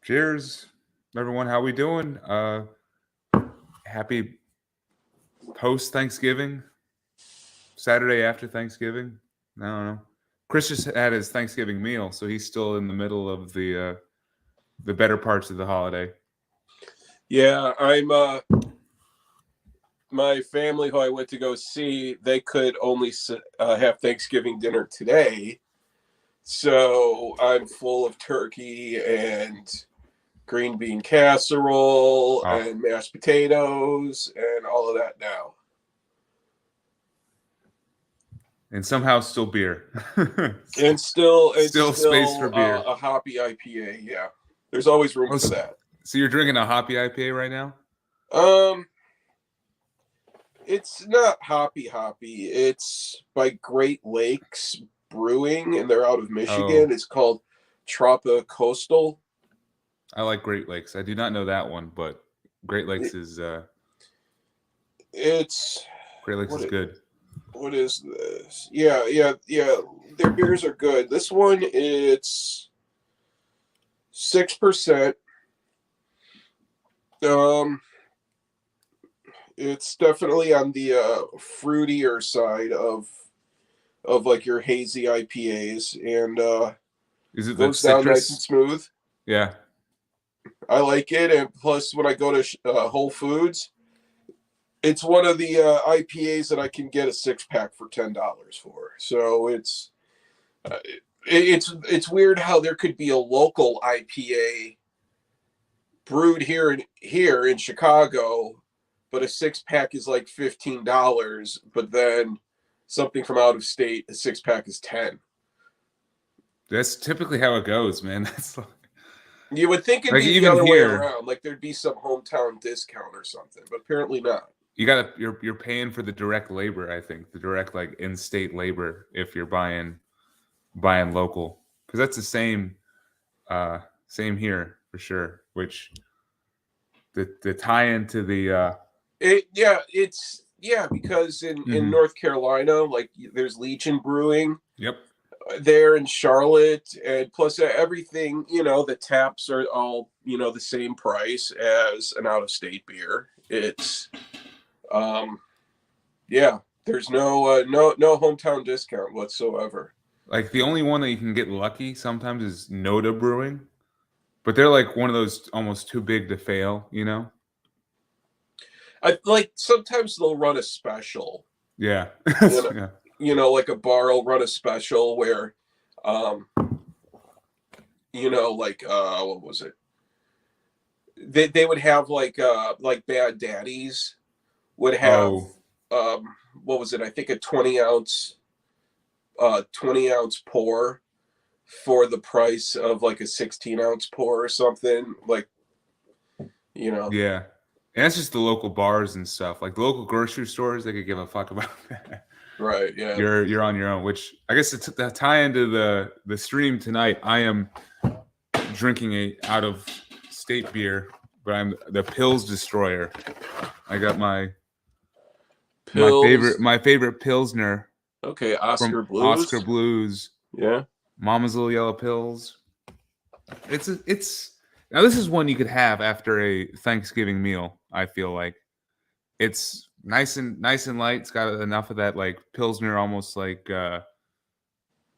Cheers, everyone. How we doing? Happy post Thanksgiving, Saturday after Thanksgiving. I don't know. Chris just had his Thanksgiving meal, so he's still in the middle of the better parts of the holiday. Yeah, I'm. My family, who I went to go see, they could only have Thanksgiving dinner today, so I'm full of turkey and green bean casserole and mashed potatoes and all of that now. And somehow still beer. and still space for beer. A hoppy IPA. Yeah, there's always room for that. So you're drinking a hoppy IPA right now? It's not hoppy. It's by Great Lakes Brewing, and they're out of Michigan. It's called Tropicoastal. I like Great Lakes. I do not know that one, but Great Lakes is Great Lakes is good. What is this? Yeah. Their beers are good. This one, it's 6%. It's definitely on the fruitier side of like your hazy IPAs, and is it goes down nice and smooth. Yeah, I like it, and plus when I go to Whole Foods, it's one of the IPAs that I can get a 6-pack for $10 for. So it's weird how there could be a local IPA brewed here in Chicago, but a 6-pack is like $15. But then something from out of state, a 6-pack is $10. That's typically how it goes, man. That's like, you would think it'd be the other way around, like there'd be some hometown discount or something, but apparently not. You're paying for the direct labor. I think the direct like in-state labor if you're buying local, because that's the same here for sure. Which the tie into the because in North Carolina, like there's Legion Brewing. Yep. There in Charlotte, and plus everything, the taps are all, the same price as an out-of-state beer. It's, there's no hometown discount whatsoever. Like the only one that you can get lucky sometimes is Noda Brewing, but they're like one of those almost too big to fail, I like sometimes they'll run a special. Yeah. Yeah. Like a bar will run a special where, what was it? They would have like Bad Daddies would have, what was it? I think a 20-ounce pour for the price of like a 16-ounce pour or something, like, Yeah. And that's just the local bars and stuff. Like the local grocery stores, they could give a fuck about that. Right. Yeah. You're on your own, which I guess it's the tie into the stream tonight. I am drinking a out of state beer, but I'm the Pils Destroyer. I got my favorite Pilsner. Okay, Oscar Blues. Oscar Blues. Yeah. Mama's Little Yellow Pills. It's now this is one you could have after a Thanksgiving meal. I feel like it's nice and light. It's got enough of that like Pilsner, almost like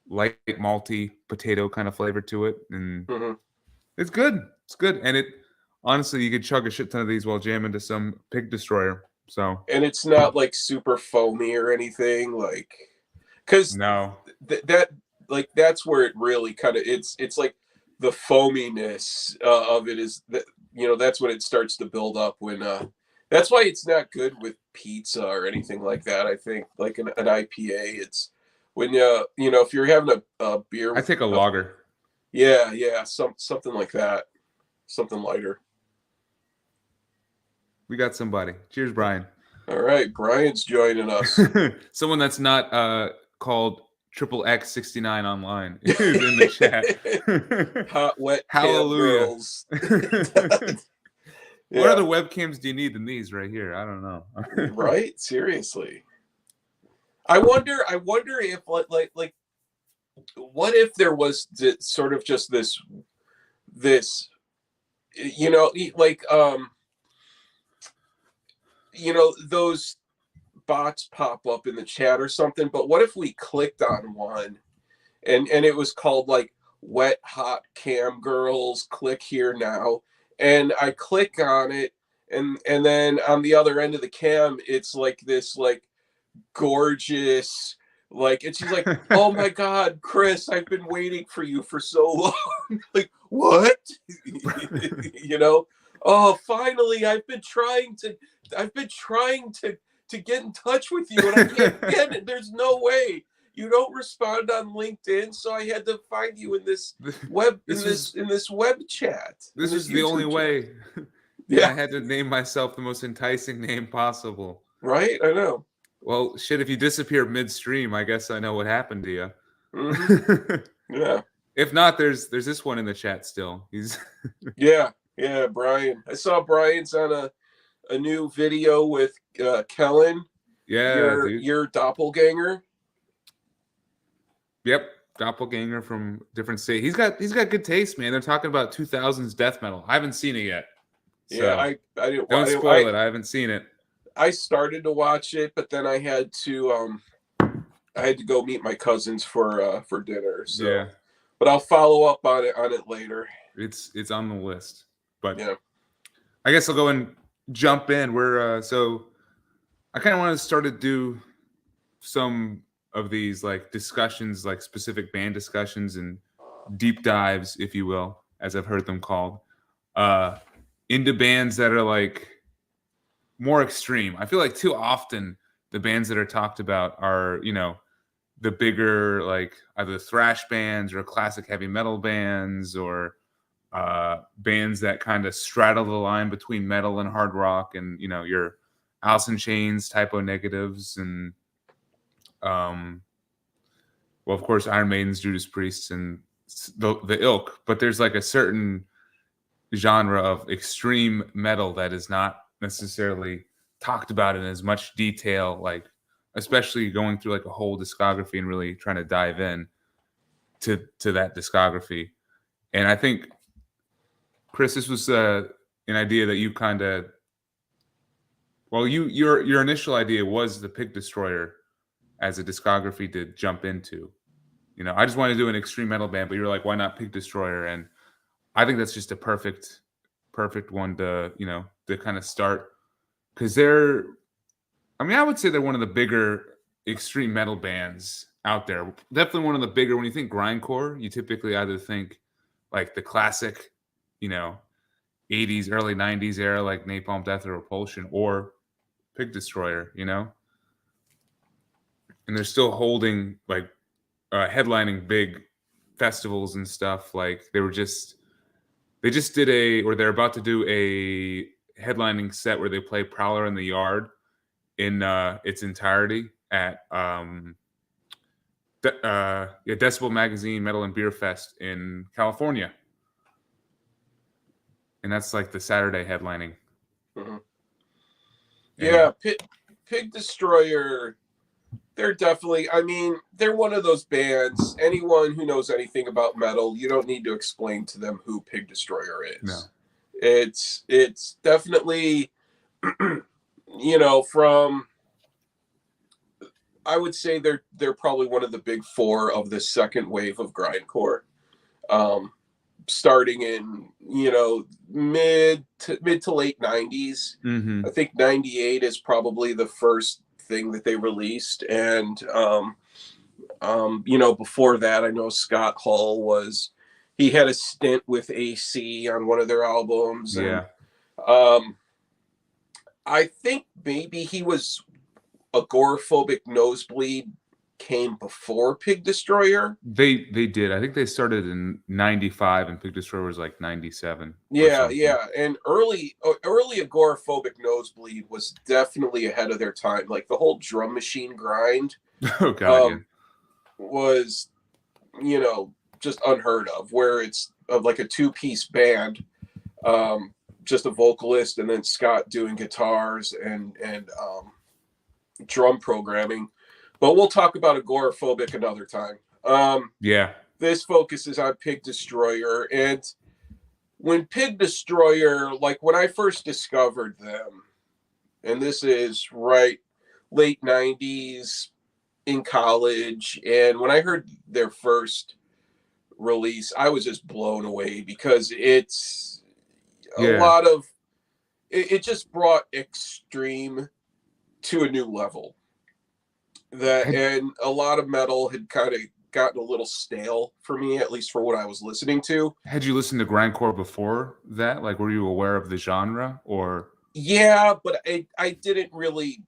light malty potato kind of flavor to it, and it's good. It's good, and it honestly you could chug a shit ton of these while jamming to some Pig Destroyer. So and it's not like super foamy or anything, like because that like that's where it really kind of it's like the foaminess of it is that that's when it starts to build up when that's why it's not good with pizza or anything like that. I think like an IPA, it's when if you're having a beer with, I take a lager. Yeah, something like that, something lighter. We got somebody. Cheers, Brian. All right, Brian's joining us. Someone that's not called XXX69 online is in the chat. Hot, wet, hallelujah. Girls. What other webcams do you need than these right here? I don't know. Right? Seriously. I wonder if like what if there was sort of just this you know, like you know, those bots pop up in the chat or something, but what if we clicked on one and it was called like wet hot cam girls, click here now, and I click on it, and then on the other end of the cam it's like this like gorgeous, like, and she's like, oh my god, Chris, I've been waiting for you for so long. Like, what? You know, oh, finally, I've been trying to get in touch with you, and I can't get it. There's no way you don't respond on LinkedIn, so I had to find you in this web in this web chat. This is the only way. Yeah, I had to name myself the most enticing name possible. Right? I know. Well, shit, if you disappear midstream, I guess I know what happened to you. Mm-hmm. Yeah. If not, there's this one in the chat still. He's yeah, Brian. I saw Brian's on a new video with Kellen. Yeah, your doppelganger. Yep, doppelganger from different state. He's got good taste, man. They're talking about 2000s death metal. I haven't seen it yet. So yeah, I didn't. Don't spoil it. I haven't seen it. I started to watch it, but then I had to go meet my cousins for dinner. So, yeah. But I'll follow up on it later. It's on the list. But yeah, I guess I'll go and jump in. We're so I kind of want to start to do some of these like discussions, like specific band discussions and deep dives, if you will, as I've heard them called, into bands that are like more extreme. I feel like too often the bands that are talked about are, you know, the bigger like either thrash bands or classic heavy metal bands or bands that kind of straddle the line between metal and hard rock, and you know, your Alice in Chains, Typo Negatives, and well, of course, Iron Maiden's, Judas Priest, and the ilk. But there's like a certain genre of extreme metal that is not necessarily talked about in as much detail, like especially going through like a whole discography and really trying to dive in to that discography. And I think, Chris, this was an idea that you kind of, well, your initial idea was the Pig Destroyer as a discography to jump into. You know, I just wanted to do an extreme metal band, but you were like, why not Pig Destroyer? And I think that's just a perfect one to, you know, to kind of start, because they're, I mean, I would say they're one of the bigger extreme metal bands out there. Definitely one of the bigger. When you think grindcore, you typically either think like the classic, you know, 80s, early 90s era, like Napalm Death or Repulsion, or Pig Destroyer, you know? And they're still holding like headlining big festivals and stuff. Like they just did they're about to do a headlining set where they play Prowler in the Yard in its entirety at Decibel Magazine Metal and Beer Fest in California. And that's like the Saturday headlining. Mm-hmm. Yeah, Pig Destroyer, they're definitely, I mean, they're one of those bands. Anyone who knows anything about metal, you don't need to explain to them who Pig Destroyer is. No. It's definitely, you know, from, I would say they're probably one of the big four of the second wave of grindcore. Starting in, you know, mid to late 90s. Mm-hmm. I think 98 is probably the first thing that they released, and you know, before that, I know Scott Hall he had a stint with AC on one of their albums. Yeah. And, I think maybe he was Agoraphobic Nosebleed came before Pig Destroyer. They did. I think they started in 95 and Pig Destroyer was like 97. Yeah. And early Agoraphobic Nosebleed was definitely ahead of their time. Like the whole drum machine grind was, you know, just unheard of, where it's like a two-piece band, just a vocalist and then Scott doing guitars and drum programming. But we'll talk about Agoraphobic another time. Yeah. This focuses on Pig Destroyer, and when Pig Destroyer, like when I first discovered them, and this is right late 90s in college, and when I heard their first release, I was just blown away because it's a Yeah. lot of it just brought extreme to a new level. That Had, and a lot of metal had kind of gotten a little stale for me, at least for what I was listening to. had you listened to grindcore before that? Like, were you aware of the genre, or? Yeah, but I didn't really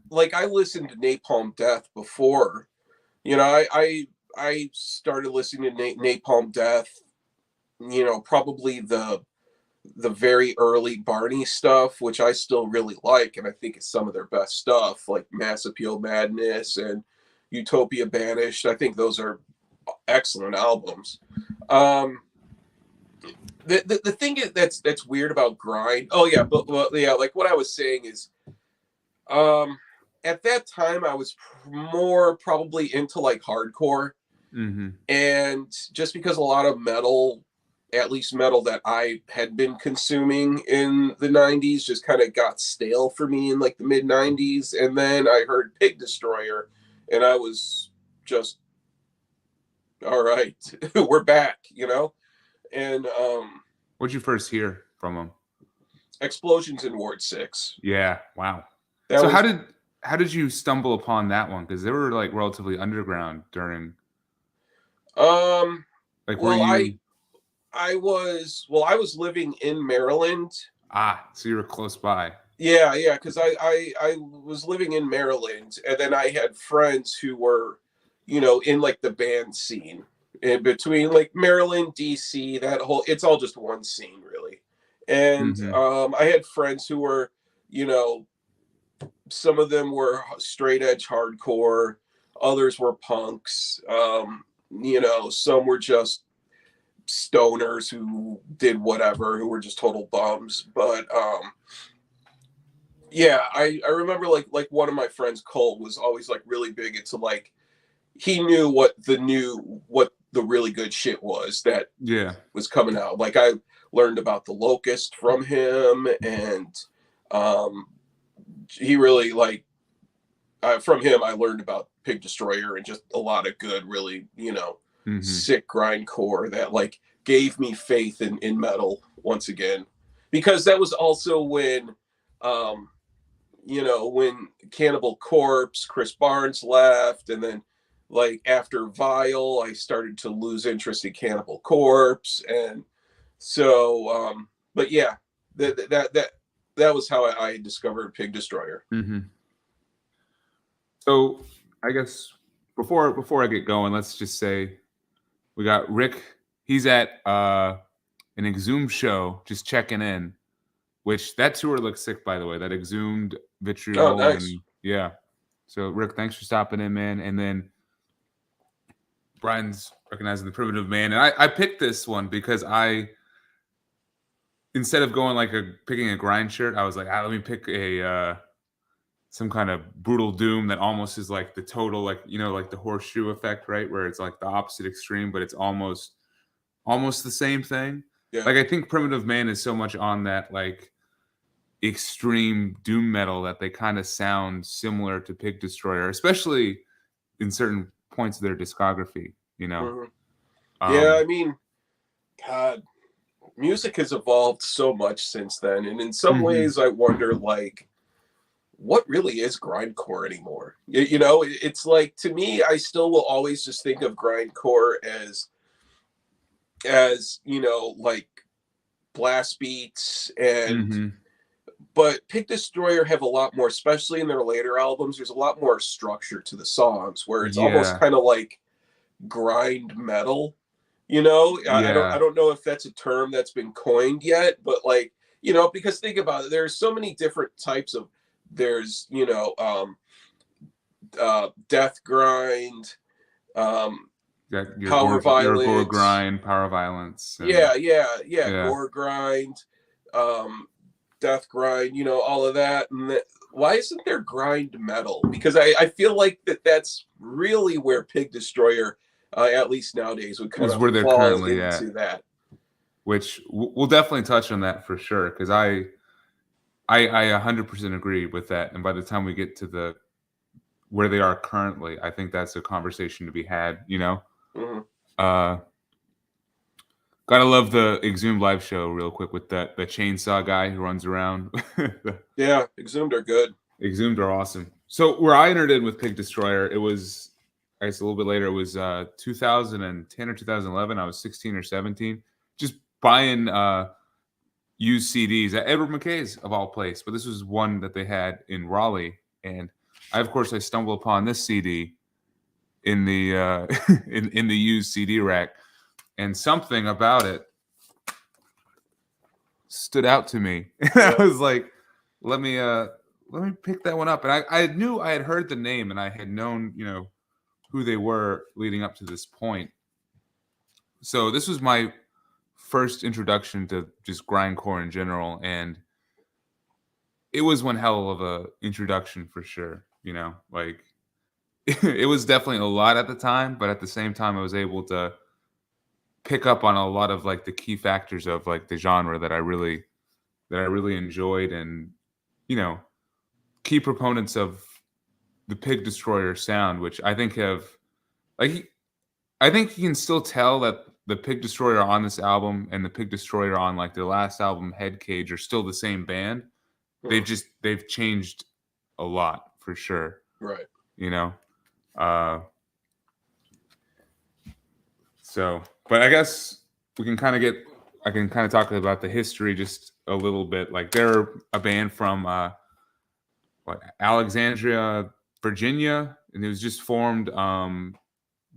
like. I listened to Napalm Death before. You know, I started listening to Napalm Death. You know, probably the very early Barney stuff, which I still really like, and I think is some of their best stuff, like Mass Appeal Madness and Utopia Banished. I think those are excellent albums. Um, the thing is that's weird about grind. Oh yeah, but well, yeah, like what I was saying is, um, at that time I was more probably into like hardcore, Mm-hmm. and just because a lot of metal, at least metal that I had been consuming in the 90s, just kind of got stale for me in like the mid 90s, and then I heard Pig Destroyer, and I was just all right, we're back, you know. And What'd you first hear from them? Explosions in Ward 6. Yeah. Wow. That So was how did you stumble upon that one? Because they were like relatively underground during. um Like, were well you? I was living in Maryland. So you were close by. Yeah, because I was living in Maryland, and then I had friends who were, you know, in like the band scene in between like Maryland, DC, that whole, it's all just one scene really. And Mm-hmm. I had friends who were, you know, some of them were straight edge hardcore, others were punks, you know, some were just stoners who did whatever, who were just total bums. But yeah, I remember like one of my friends, Cole, was always like really big into like, he knew what the really good shit was that Yeah. was coming out. Like I learned about the Locust from him, and um he really like, from him I learned about Pig Destroyer and just a lot of good, really, you know, Mm-hmm. sick grindcore that like gave me faith in metal once again. Because that was also when um you know, when Cannibal Corpse, Chris Barnes left, and then like after Vile, I started to lose interest in Cannibal Corpse, and so, but yeah, that was how I discovered Pig Destroyer. Mm-hmm. So I guess before I get going, let's just say we got Rick. He's at an Exhumed show, just checking in. Which that tour looks sick, by the way. That Exhumed Oh, Vitriol, nice. and yeah. So Rick, thanks for stopping in, man. And then Brian's recognizing the Primitive Man, and I picked this one because instead of going like picking a grind shirt, I was like, let me pick a some kind of brutal doom that almost is like the total, like, you know, like the horseshoe effect, right? Where it's like the opposite extreme, but it's almost the same thing. Yeah. Like, I think Primitive Man is so much on that like extreme doom metal that they kind of sound similar to Pig Destroyer, especially in certain points of their discography, you know. Mhm. Yeah, I mean, God, music has evolved so much since then, and in some Mhm. ways, I wonder like, what really is grindcore anymore? You know, it's like, to me, I still will always just think of grindcore as you know, like blast beats, and Mhm. but Pig Destroyer have a lot more, especially in their later albums, there's a lot more structure to the songs where it's almost Yeah. kind of like grind metal. You know, I Yeah. don't know if that's a term that's been coined yet, but like, you know, because think about it, there's so many different types of, there's, you know, death grind, um, Got power your gore violence. grind, power violence, and Yeah, yeah. gore grind, um, death grind, you know, all of that. And why isn't there grind metal? Because I feel like that's really where Pig Destroyer, at least nowadays, would kind Is of where they're fall currently at. into that. which we'll definitely touch on that for sure, because I 100% agree with that. And by the time we get to where they are currently, I think that's a conversation to be had. Mm-hmm. Gotta love the Exhumed live show real quick with the chainsaw guy who runs around. Yeah, Exhumed are good. Exhumed are awesome. So where I entered in with Pig Destroyer, it was, I guess a little bit later, it was 2010 or 2011. I was 16 or 17. Just buying used CDs at Edward McKay's, of all place. But this was one that they had in Raleigh. And I stumbled upon this CD in the in the used CD rack. And something about it stood out to me. I was like, let me pick that one up. And I knew, I had heard the name, and I had known, who they were leading up to this point. So this was my first introduction to just grindcore in general, and it was one hell of a introduction for sure. Like it was definitely a lot at the time, but at the same time, I was able to pick up on a lot of like the key factors of like the genre that I really enjoyed, and key proponents of the Pig Destroyer sound, which I think have I think you can still tell that the Pig Destroyer on this album and the Pig Destroyer on like their last album, Head Cage, are still the same band. They've changed a lot for sure. Right. So, but I guess I can kind of talk about the history just a little bit. Like they're a band from Alexandria, Virginia, and it was just formed.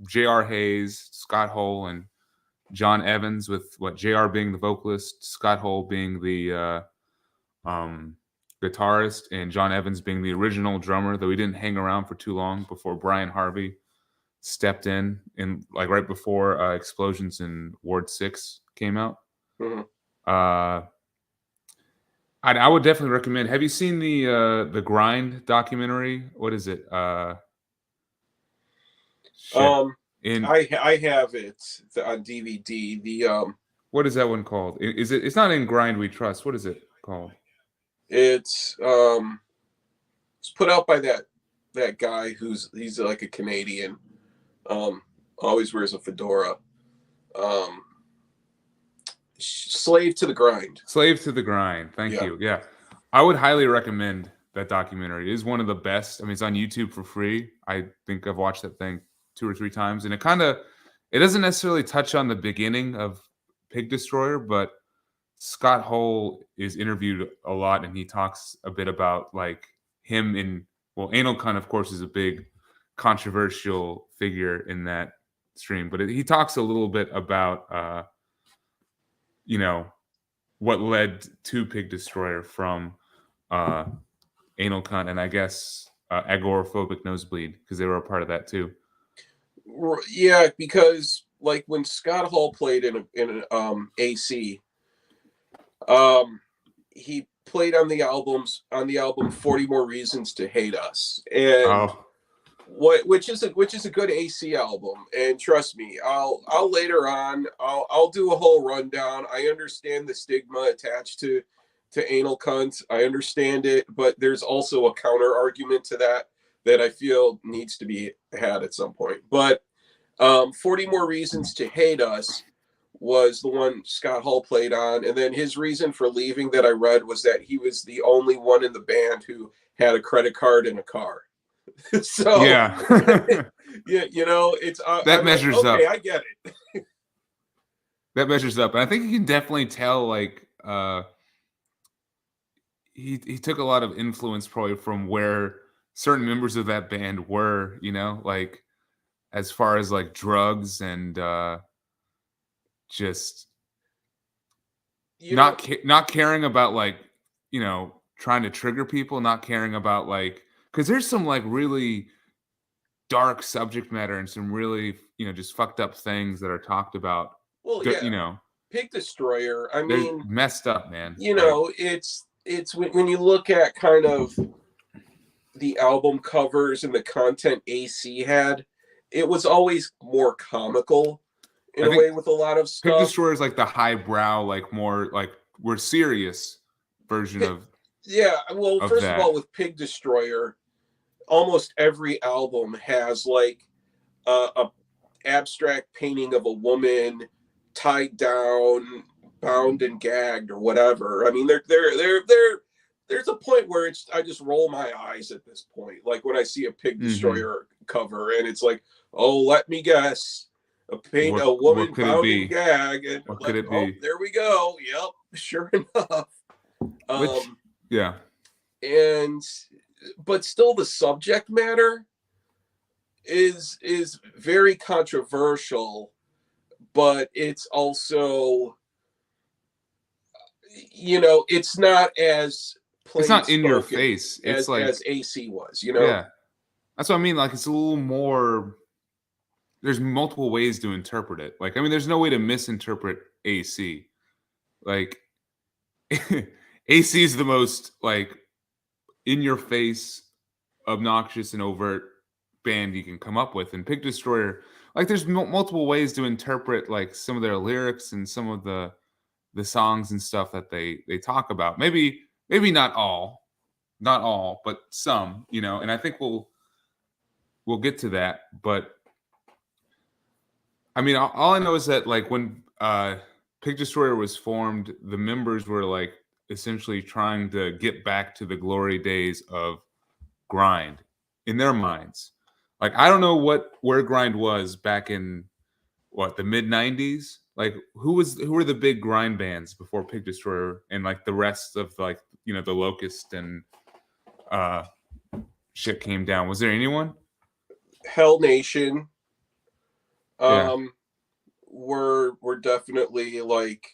J.R. Hayes, Scott Hole, and John Evans, with J.R. being the vocalist, Scott Hole being the guitarist, and John Evans being the original drummer, though he didn't hang around for too long before Brian Harvey stepped in like right before Explosions in Ward 6 came out. Mm-hmm. I would definitely recommend. Have you seen the Grind documentary? What is it? I have it on DVD. The what is that one called? Is it? It's not In Grind We Trust. What is it called? It's put out by that guy he's like a Canadian. Always wears a fedora. Slave to the Grind. Slave to the Grind. Thank you. Yeah. I would highly recommend that documentary. It is one of the best. I mean, it's on YouTube for free. I think I've watched that thing 2 or 3 times, and it doesn't necessarily touch on the beginning of Pig Destroyer, but Scott Hole is interviewed a lot, and he talks a bit about like him Anal Cunt, of course, is a big controversial figure in that stream, but he talks a little bit about what led to Pig Destroyer from Anal Cunt, and I guess agoraphobic nosebleed, because they were a part of that too. Yeah, because like when Scott Hall played in an AC, he played on the album 40 More Reasons to Hate Us, and which is a good AC album. And trust me, I'll later on I'll do a whole rundown. I understand the stigma attached to Anal Cunt. I understand it, but there's also a counter argument to that I feel needs to be had at some point. But 40 More Reasons to Hate Us was the one Scott Hall played on, and then his reason for leaving that I read was that he was the only one in the band who had a credit card and a car. So yeah, it's that measures up. Okay, I get it. That measures up, and I think you can definitely tell like he took a lot of influence probably from where certain members of that band were, like as far as like drugs and just not caring about like trying to trigger people, not caring about like, because there's some like really dark subject matter and some really just fucked up things that are talked about. Well, yeah, Pig Destroyer, I mean, messed up, man. It's when you look at kind of the album covers and the content AC had, it was always more comical. in I a think way with a lot of Pig stuff. Destroyer is like the highbrow, like more like we're serious version of. Yeah, well, first that. of all, with Pig Destroyer, almost every album has like a abstract painting of a woman tied down, bound and gagged, or whatever. I mean, there's a point where I just roll my eyes at this point. Like when I see a Pig Destroyer cover, and it's like, oh, let me guess, a woman bound and gagged, and what could it be? There we go. Yep, sure enough. Yeah. But still, the subject matter is very controversial, but it's also, it's not as plain, it's not in your face. It's as AC was, Yeah, that's what I mean. Like it's a little more. There's multiple ways to interpret it. Like I mean, there's no way to misinterpret AC. Like AC is the most like in your face, obnoxious and overt band you can come up with. And Pig Destroyer, like there's multiple ways to interpret like some of their lyrics and some of the songs and stuff that they talk about. Maybe not all, but some, and I think we'll get to that. But I mean, all I know is that like when Pig Destroyer was formed, the members were like essentially trying to get back to the glory days of grind in their minds. Like I don't know where grind was back in the mid 90s. Like who were the big grind bands before Pig Destroyer and like the rest of like the Locust and shit came down? Was there anyone? Hell Nation were definitely, like,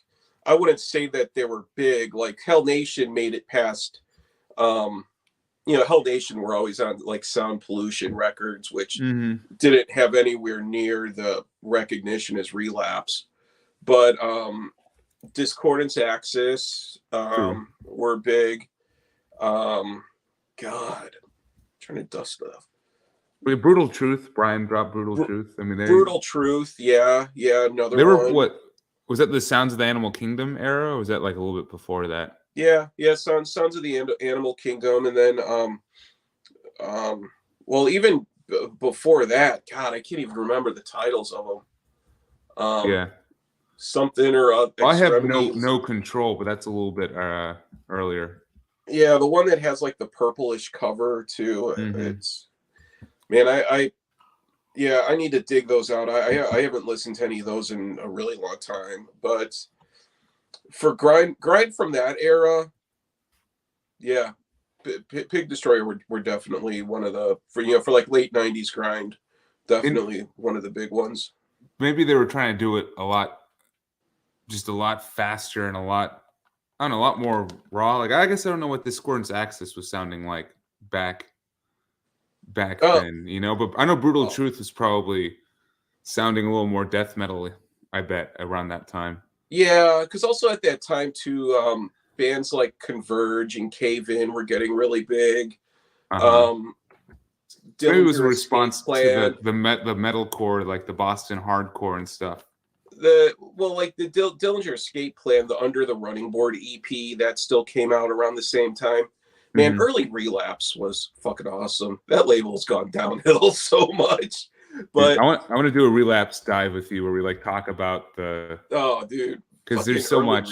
I wouldn't say that they were big. Like Hell Nation made it past Hell Nation were always on like Sound Pollution Records, which didn't have anywhere near the recognition as Relapse. But Discordance Axis were big. God, I'm trying to dust stuff. Brutal Truth. Brian dropped Brutal Truth. I mean, Brutal Truth. Yeah. Another. They were what? Was that the Sounds of the Animal Kingdom era? Or was that like a little bit before that? Yeah. Sons of the Animal Kingdom, and then well, even before that, God, I can't even remember the titles of them. Something or other. Well, I have no control, but that's a little bit earlier. Yeah, the one that has like the purplish cover too. It's, man, I need to dig those out. I haven't listened to any of those in a really long time. But for grind from that era, yeah, Pig Destroyer were definitely one of the for like late 90s grind, definitely one of the big ones. Maybe they were trying to do it a lot faster and a lot more raw. Like I guess I don't know what Discordance Axis was sounding like back then, but I know Brutal Truth was probably sounding a little more death metal, I bet, around that time. Yeah, because also at that time too, bands like Converge and Cave In were getting really big. Maybe it was a response to the metalcore, like the Boston hardcore and stuff. The Dillinger Escape Plan, the Under the Running Board EP, that still came out around the same time. Man, early Relapse was fucking awesome. That label's gone downhill so much. But I want to do a Relapse dive with you where we like talk about the dude, because there's so much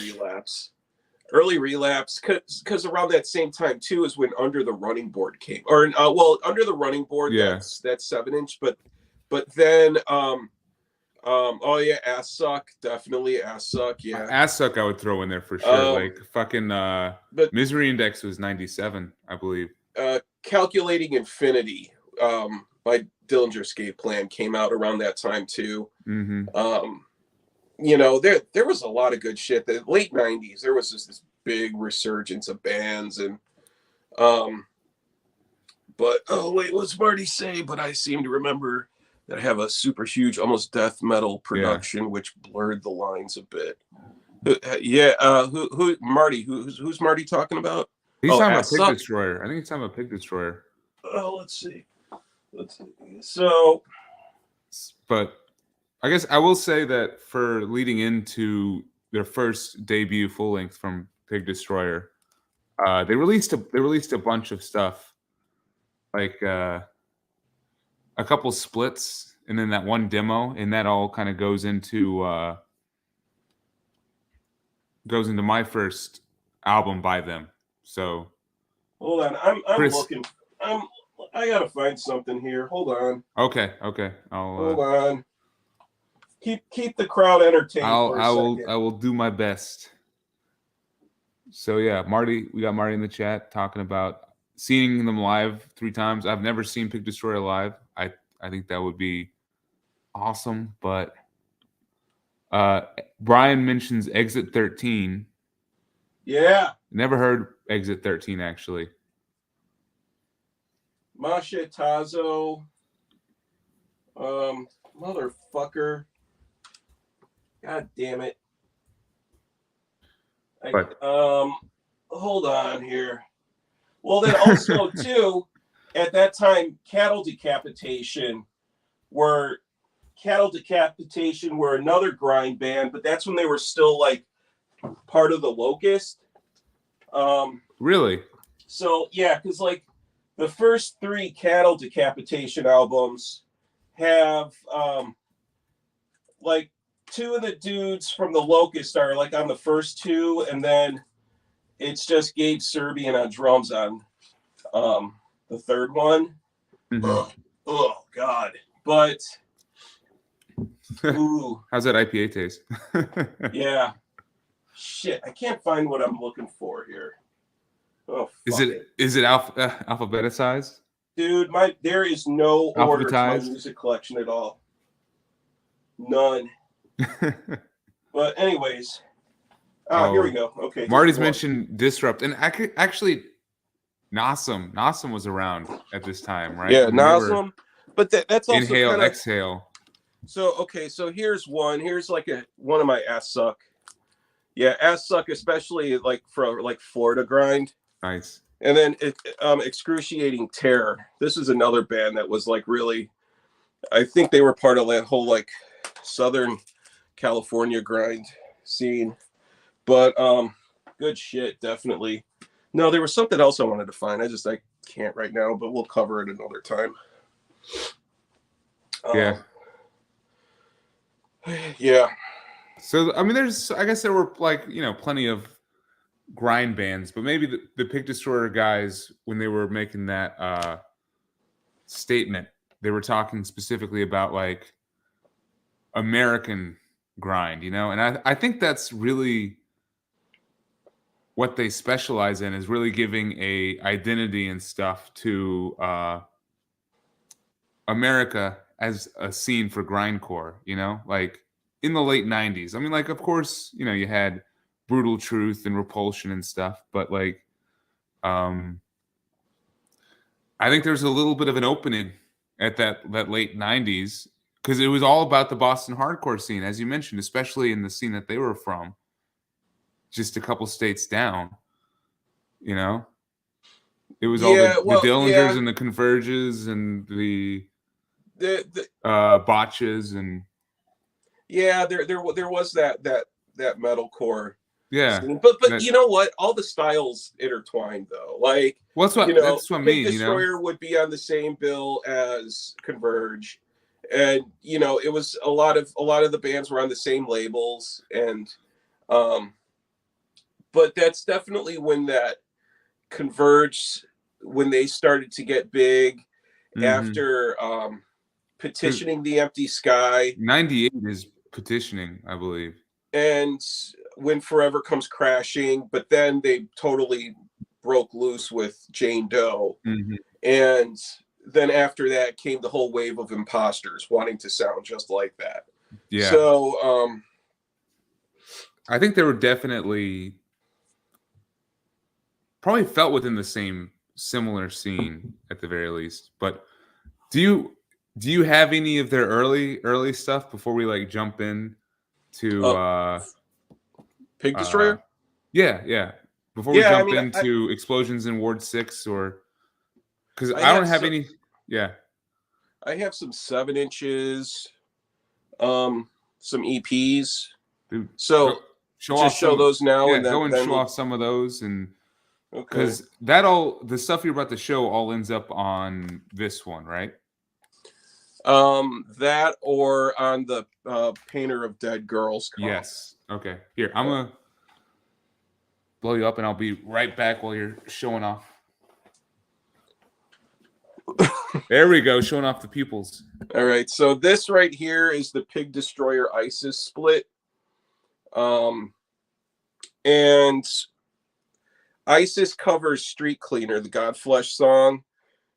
early Relapse, because around that same time too is when Under the Running Board came, or Under the Running Board, that's 7-inch, but then Ass Suck, definitely Ass Suck, yeah. Ass Suck I would throw in there for sure. Like fucking but Misery Index was 97, I believe. Calculating Infinity by Dillinger Escape Plan came out around that time too. There was a lot of good shit. The late 90s, there was just this big resurgence of bands, and but what's Marty say? But I seem to remember that I have a super huge, almost death metal production, which blurred the lines a bit. Who Marty? Who's Marty talking about? He's talking about Pig Destroyer. I think he's talking about Pig Destroyer. Oh, let's see. So, but I guess I will say that for leading into their first debut full length from Pig Destroyer, they released a bunch of stuff, like a couple splits, and then that one demo, and that all kind of goes into my first album by them. So hold on, I'm looking. I gotta find something here. Hold on. Okay. Hold on. Keep the crowd entertained for a second. I will do my best. So yeah, Marty, we got Marty in the chat talking about seeing them live 3 times. I've never seen Pig Destroyer live. I think that would be awesome, but Brian mentions Exit 13. Yeah. Never heard Exit 13 actually. Masha Tazo. Motherfucker. God damn it. Hold on here. Well, then also too, at that time, Cattle Decapitation were another grind band, but that's when they were still like part of the Locust. Really? So yeah, because like the first 3 Cattle Decapitation albums have like 2 of the dudes from the Locust are like on the first 2, and then it's just Gabe Serbian on drums on the third one. Mm-hmm. Oh God. But ooh. How's that IPA taste? Yeah. Shit, I can't find what I'm looking for here. Oh, is it alphabetized? Dude, there is no order to my music collection at all. None. But anyways, here we go. Okay. Marty's mentioned Disrupt, and I could actually Nasum was around at this time, right? Yeah, Nasum. But that's also Inhale, kinda, Exhale. So okay, so here's one. Here's like one of my ass suck. Yeah, ass suck, especially like for like Florida grind. Nice. And then Excruciating Terror. This is another band that was like really, I think they were part of that whole like Southern California grind scene. But good shit, definitely. No, there was something else I wanted to find. I can't right now, but we'll cover it another time. Yeah. Yeah. So I mean, I guess there were like, plenty of grind bands, but maybe the Pig Destroyer guys, when they were making that statement, they were talking specifically about like American grind, and I think that's really what they specialize in, is really giving a identity and stuff to America as a scene for grindcore, like in the late 90s. I mean, like, of course, you had Brutal Truth and Repulsion and stuff, but like I think there's a little bit of an opening at that late 90s, because it was all about the Boston hardcore scene, as you mentioned, especially in the scene that they were from, just a couple states down. It was all the Dillingers and the Converges and the Botches, and there was that metalcore. Yeah. scene. But you know what? All the styles intertwined though. Like, well, that's what I mean. Destroyer would be on the same bill as Converge, and it was a lot of the bands were on the same labels, and but that's definitely when that Converge, when they started to get big, after Petitioning the Empty Sky. 98 is Petitioning, I believe. And When Forever Comes Crashing, but then they totally broke loose with Jane Doe. And then after that came the whole wave of Imposters wanting to sound just like that. Yeah. So I think they were definitely probably felt within the same similar scene at the very least. But do you have any of their early stuff before we like jump in to Pig Destroyer? Yeah. Before we jump into Explosions in Ward 6, or because I don't have any. Yeah. I have some 7 inches. some EPs. Dude, So show just off show some. those now, Yeah, and go and then show off some of those, and okay. because that all the stuff you're about to show all ends up on this one, right? That or on the Painter of Dead Girls comp. Yes. Okay. Here, I'm gonna blow you up, and I'll be right back while you're showing off. There we go, showing off the pupils. All right, so this right here is the Pig Destroyer Isis split. And Isis covers Street Cleaner, the Godflesh song,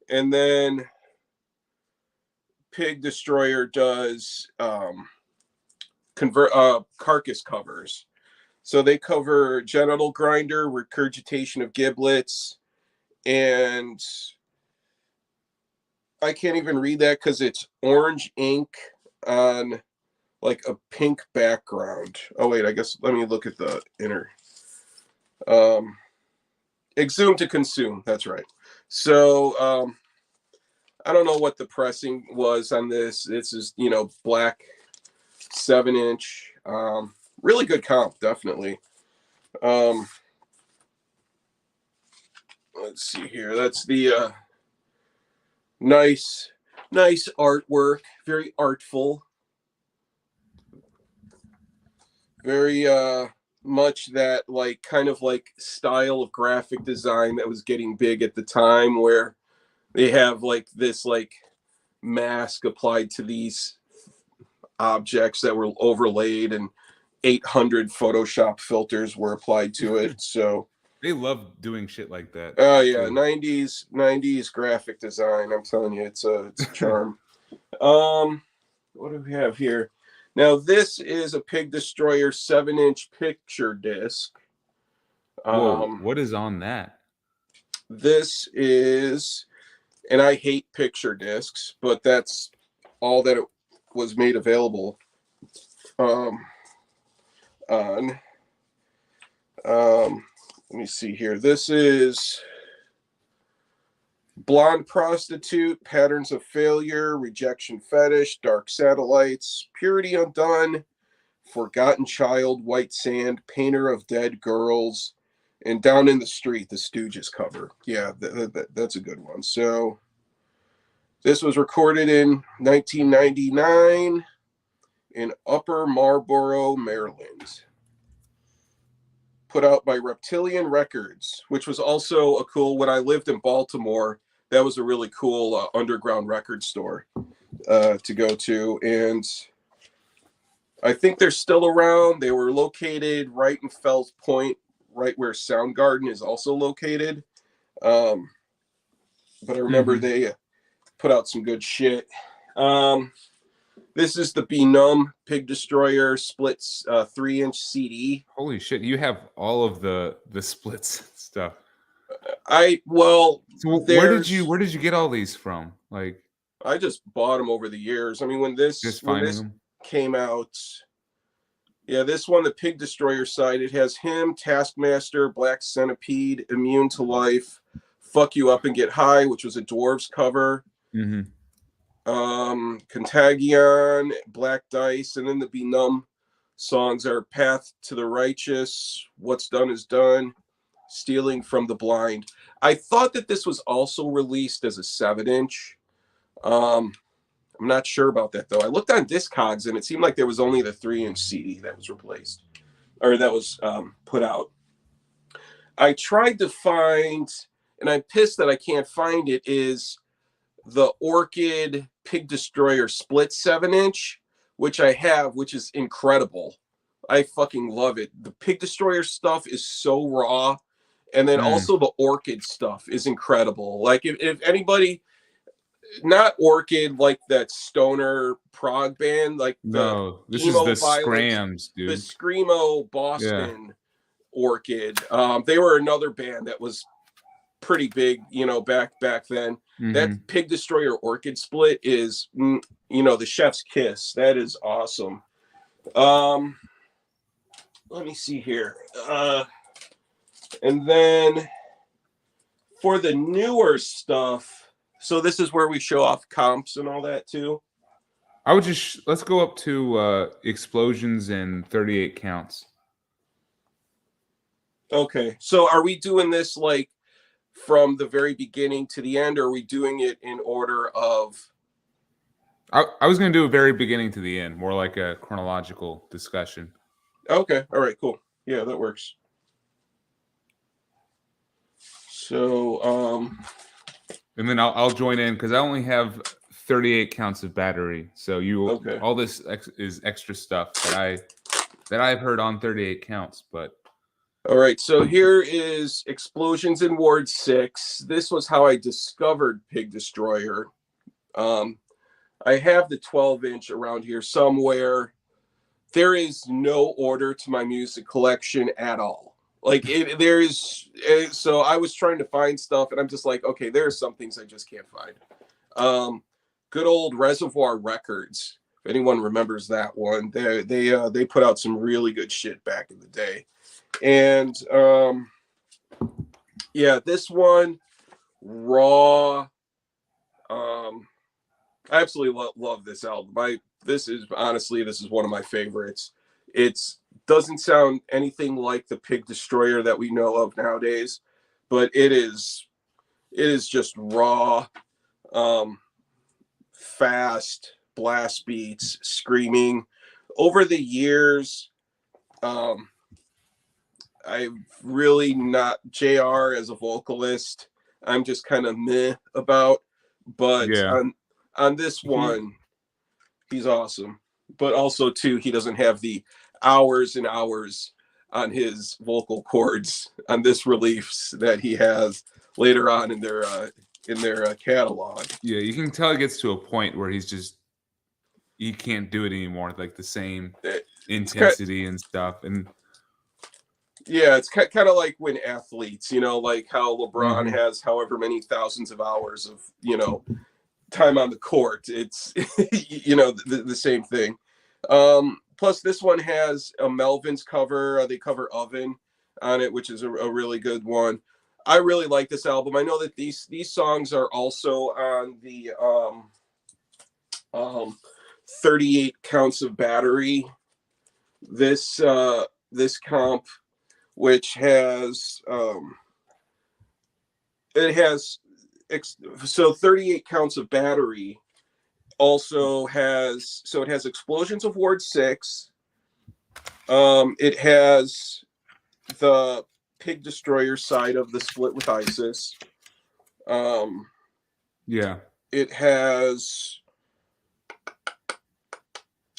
and then Pig Destroyer does Carcass covers. So they cover Genital Grinder, Regurgitation of Giblets, and I can't even read that because it's orange ink on like a pink background. Oh wait, I guess let me look at the inner. Exhume to consume. That's right. So I don't know what the pressing was on this. This is black 7-inch. Really good comp, definitely. Let's see here. That's the nice artwork. Very artful. Very much that kind of style of graphic design that was getting big at the time, where they have this mask applied to these objects that were overlaid, and 800 Photoshop filters were applied to it. So they love doing shit like that. Oh yeah, 90s graphic design. I'm telling you, it's a charm. What do we have here? Now this is a Pig Destroyer 7-inch picture disc. Whoa, what is on that? This is, and I hate picture discs, but that's all that it was made available on. Let me see here. This is Blonde Prostitute, Patterns of Failure, Rejection Fetish, Dark Satellites, Purity Undone, Forgotten Child, White Sand, Painter of Dead Girls, and Down in the Street, the Stooges cover. Yeah, that's a good one. So this was recorded in 1999 in Upper Marlboro, Maryland. Put out by Reptilian Records, which was also a cool, when I lived in Baltimore, that was a really cool underground record store to go to. And I think they're still around. They were located right in Fells Point, right where Soundgarden is also located. But I remember they put out some good shit. This is the Be Numb Pig Destroyer splits 3-inch CD. Holy shit, you have all of the splits stuff. So where did you get all these from? Like, I just bought them over the years. I mean, when this came out, yeah, this one, the Pig Destroyer side, it has him, Taskmaster, Black Centipede, Immune to Life, Fuck You Up and Get High, which was a Dwarves cover. Contagion, Black Dice, and then the Be Numb songs are Path to the Righteous, What's Done is Done, Stealing from the Blind. I thought that this was also released as a 7-inch. I'm not sure about that though. I looked on Discogs and it seemed like there was only the 3-inch CD that was replaced, or that was put out. I tried to find, and I'm pissed that I can't find it, is the Orchid Pig Destroyer split 7-inch, which I have, which is incredible. I fucking love it. The Pig Destroyer stuff is so raw. And then also the Orchid stuff is incredible. Like if anybody, not Orchid like that stoner prog band, like no, this is the Scrams, dude. The Screamo Boston Orchid. They were another band that was pretty big, back then. That Pig Destroyer Orchid split is, the chef's kiss. That is awesome. Let me see here. And then for the newer stuff, so this is where we show off comps and all that too. I would just let's go up to explosions and 38 counts. Okay, so are we doing this like from the very beginning to the end, or are we doing it in order of? I was going to do a very beginning to the end, more like a chronological discussion. Okay, all right, cool. Yeah, that works. So, and then I'll join in because I only have 38 counts of battery. So all this is extra stuff that I've heard on 38 counts, but. All right, so here is Explosions in Ward 6. This was how I discovered Pig Destroyer. I have the 12-inch around here somewhere. There is no order to my music collection at all. Like so I was trying to find stuff, and I'm just like, okay, there are some things I just can't find. Good old Reservoir Records. If anyone remembers that one, they put out some really good shit back in the day. And yeah, this one, Raw. I absolutely love this album. This is one of my favorites. It doesn't sound anything like the Pig Destroyer that we know of nowadays, but it is just raw, fast blast beats, screaming. Over the years, I've really not JR as a vocalist. I'm just kind of meh about, but yeah. On this one, he's awesome. But also too, he doesn't have the hours and hours on his vocal cords on this release that he has later on in their catalog. Yeah, you can tell it gets to a point where he can't do it anymore, like the same intensity and stuff. And yeah, it's kind of like when athletes, like how LeBron has however many thousands of hours of, time on the court. It's, the same thing. Plus, this one has a Melvins cover. They cover Oven on it, which is a really good one. I really like this album. I know that these songs are also on the 38 Counts of Battery. This comp, which has it has so 38 Counts of Battery also has, so it has Explosions of Ward 6. It has the Pig Destroyer side of the Split with ISIS. Yeah, it has,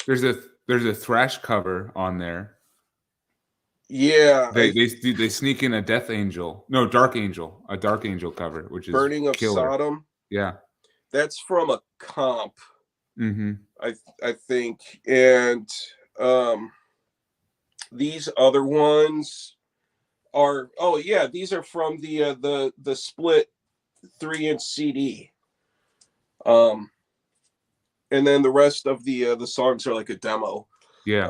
there's a thrash cover on there. Yeah, they sneak in a Dark Angel cover, which is Burning of killer. Sodom. Yeah, that's from a comp. Mm-hmm. I think, and these other ones are, these are from the split 3-inch CD. And then the rest of the songs are like a demo. Yeah.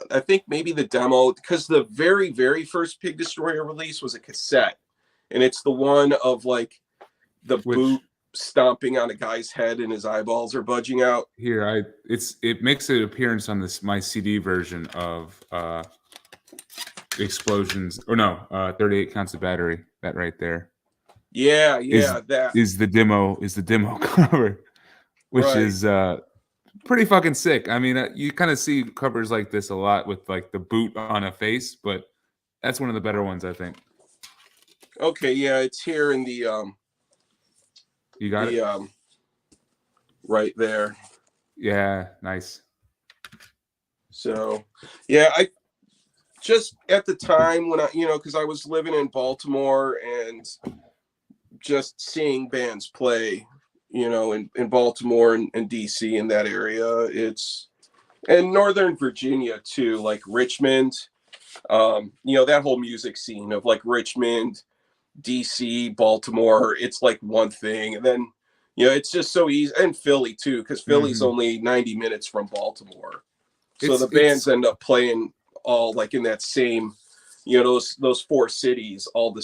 I think maybe the demo, because the very, very first Pig Destroyer release was a cassette, and it's the one of like the boot stomping on a guy's head and his eyeballs are budging out. Here, it makes an appearance on my CD version of Explosions, or no, 38 Counts of Battery. That right there. Yeah, that is the demo cover, which is pretty fucking sick. I mean, you kind of see covers like this a lot with like the boot on a face, but that's one of the better ones, I think. Okay, yeah, it's here in the you got it right there. Yeah, nice. So, yeah, I just at the time when I, because I was living in Baltimore and just seeing bands play, in Baltimore and DC in that area. And Northern Virginia too, like Richmond, that whole music scene of like Richmond, DC, Baltimore, it's like one thing. And then, it's just so easy. And Philly too, because Philly's only 90 minutes from Baltimore. So the bands end up playing all like in that same, those four cities, all the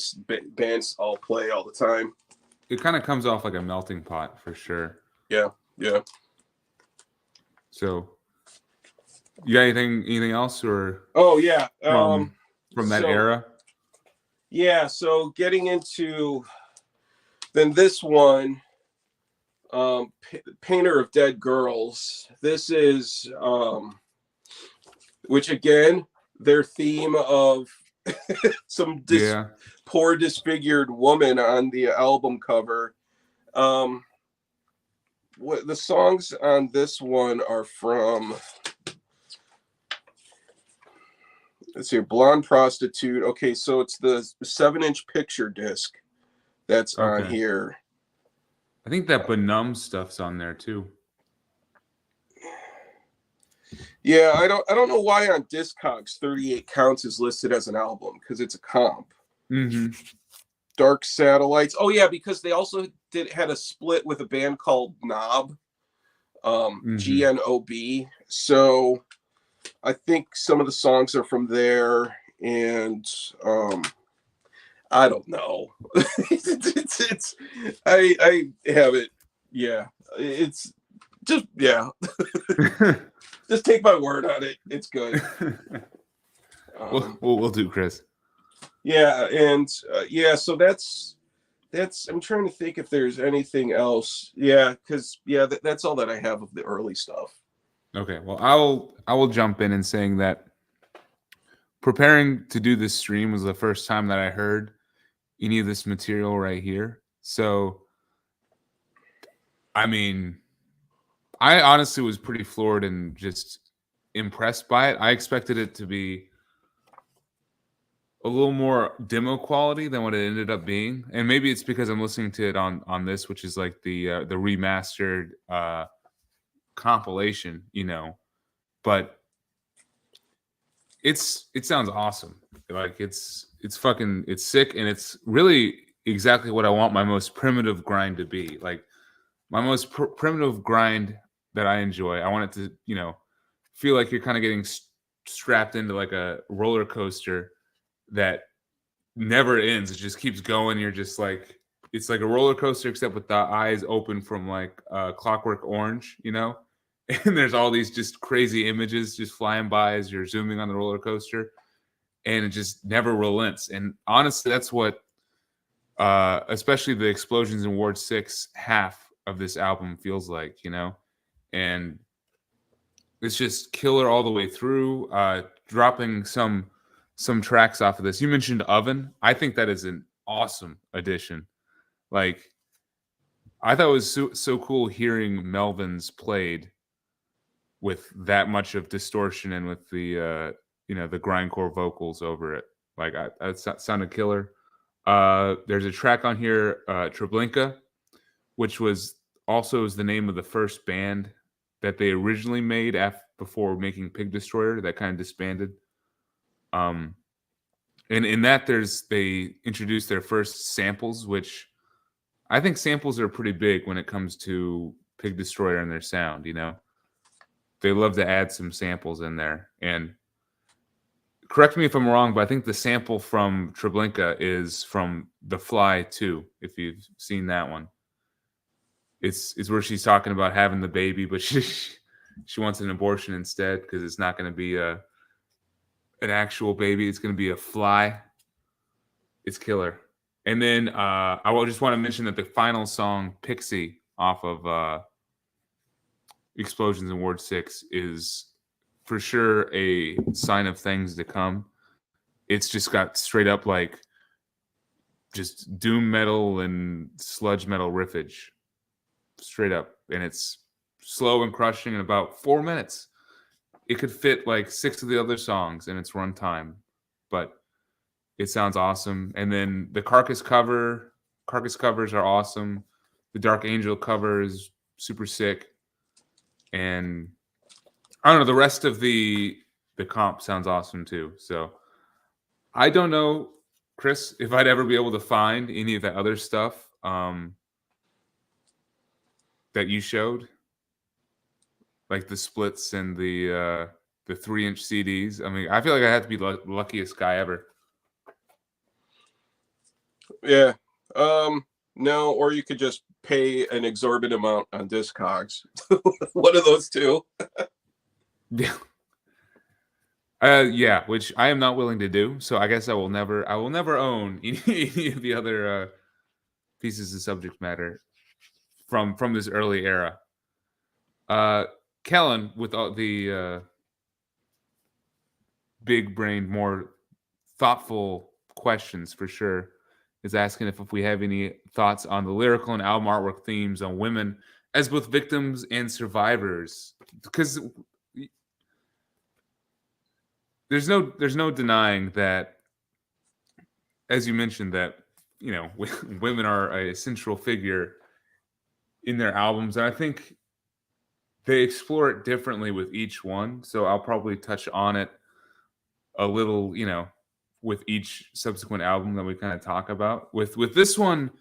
bands all play all the time. It kind of comes off like a melting pot for sure. Yeah. So, you got anything else, or Oh yeah, from that era? Yeah, so getting into then this one, Painter of Dead Girls. This is which again, their theme of some poor disfigured woman on the album cover. What the songs on this one are from, let's see, Blonde Prostitute. Okay, so it's the 7-inch picture disc that's on here. I think that Benumb stuff's on there too. Yeah, I don't know why on Discogs 38 Counts is listed as an album, because it's a comp. Dark Satellites. Oh yeah, because they also had a split with a band called Knob, GNOB. So I think some of the songs are from there, and I don't know. it's I have it. Yeah, it's just just take my word on it. It's good. We'll do, Chris. Yeah, and so that's. I'm trying to think if there's anything else. Yeah, because that's all that I have of the early stuff. Okay, well, I will jump in saying that preparing to do this stream was the first time that I heard any of this material right here. So, I mean, I honestly was pretty floored and just impressed by it. I expected it to be a little more demo quality than what it ended up being, and maybe it's because I'm listening to it on this, which is like the remastered compilation, but it sounds awesome. Like it's sick, and it's really exactly what I want my most primitive grind to be. Like my most primitive grind that I enjoy, I want it to feel like you're kind of getting strapped into like a roller coaster that never ends. It just keeps going. You're just like, it's like a roller coaster except with the eyes open from like Clockwork Orange, and there's all these just crazy images just flying by as you're zooming on the roller coaster, and it just never relents. And honestly, that's what especially the Explosions in Ward 6 half of this album feels like, and it's just killer all the way through. Dropping some tracks off of this. You mentioned Oven. I think that is an awesome addition. Like, I thought it was so cool hearing Melvin's played with that much of distortion and with the the grindcore vocals over it. Like, that sounded killer. There's a track on here, Treblinka, which was also the name of the first band that they originally made before making Pig Destroyer, that kind of disbanded. And in that, they introduced their first samples, which I think samples are pretty big when it comes to Pig Destroyer and their sound. They love to add some samples in there. And correct me if I'm wrong, but I think the sample from Treblinka is from The Fly 2, if you've seen that one. It's where she's talking about having the baby, but she wants an abortion instead because it's not going to be an actual baby. It's going to be a fly. It's killer. And then I just want to mention that the final song, Pixie, off of Explosions in Ward 6, is for sure a sign of things to come. It's just got straight up like just doom metal and sludge metal riffage. Straight up. And it's slow and crushing in about 4 minutes. It could fit like 6 of the other songs in its runtime, but it sounds awesome. And then the Carcass covers are awesome. The Dark Angel cover is super sick. And I don't know, the rest of the comp sounds awesome too. So I don't know, Chris, if I'd ever be able to find any of that other stuff that you showed, like the splits and the 3-inch CDs. I mean, I feel like I have to be the luckiest guy ever. Yeah. No, or you could just pay an exorbitant amount on Discogs. One of those two. Yeah. Yeah, which I am not willing to do. So I guess I will never own any of the other pieces of subject matter from this early era. Kellen, with all the big brained, more thoughtful questions for sure, is asking if we have any thoughts on the lyrical and album artwork themes on women as both victims and survivors. Because there's no denying that, as you mentioned, that women are a central figure in their albums, and I think they explore it differently with each one. So I'll probably touch on it a little, with each subsequent album that we kind of talk about. With this one,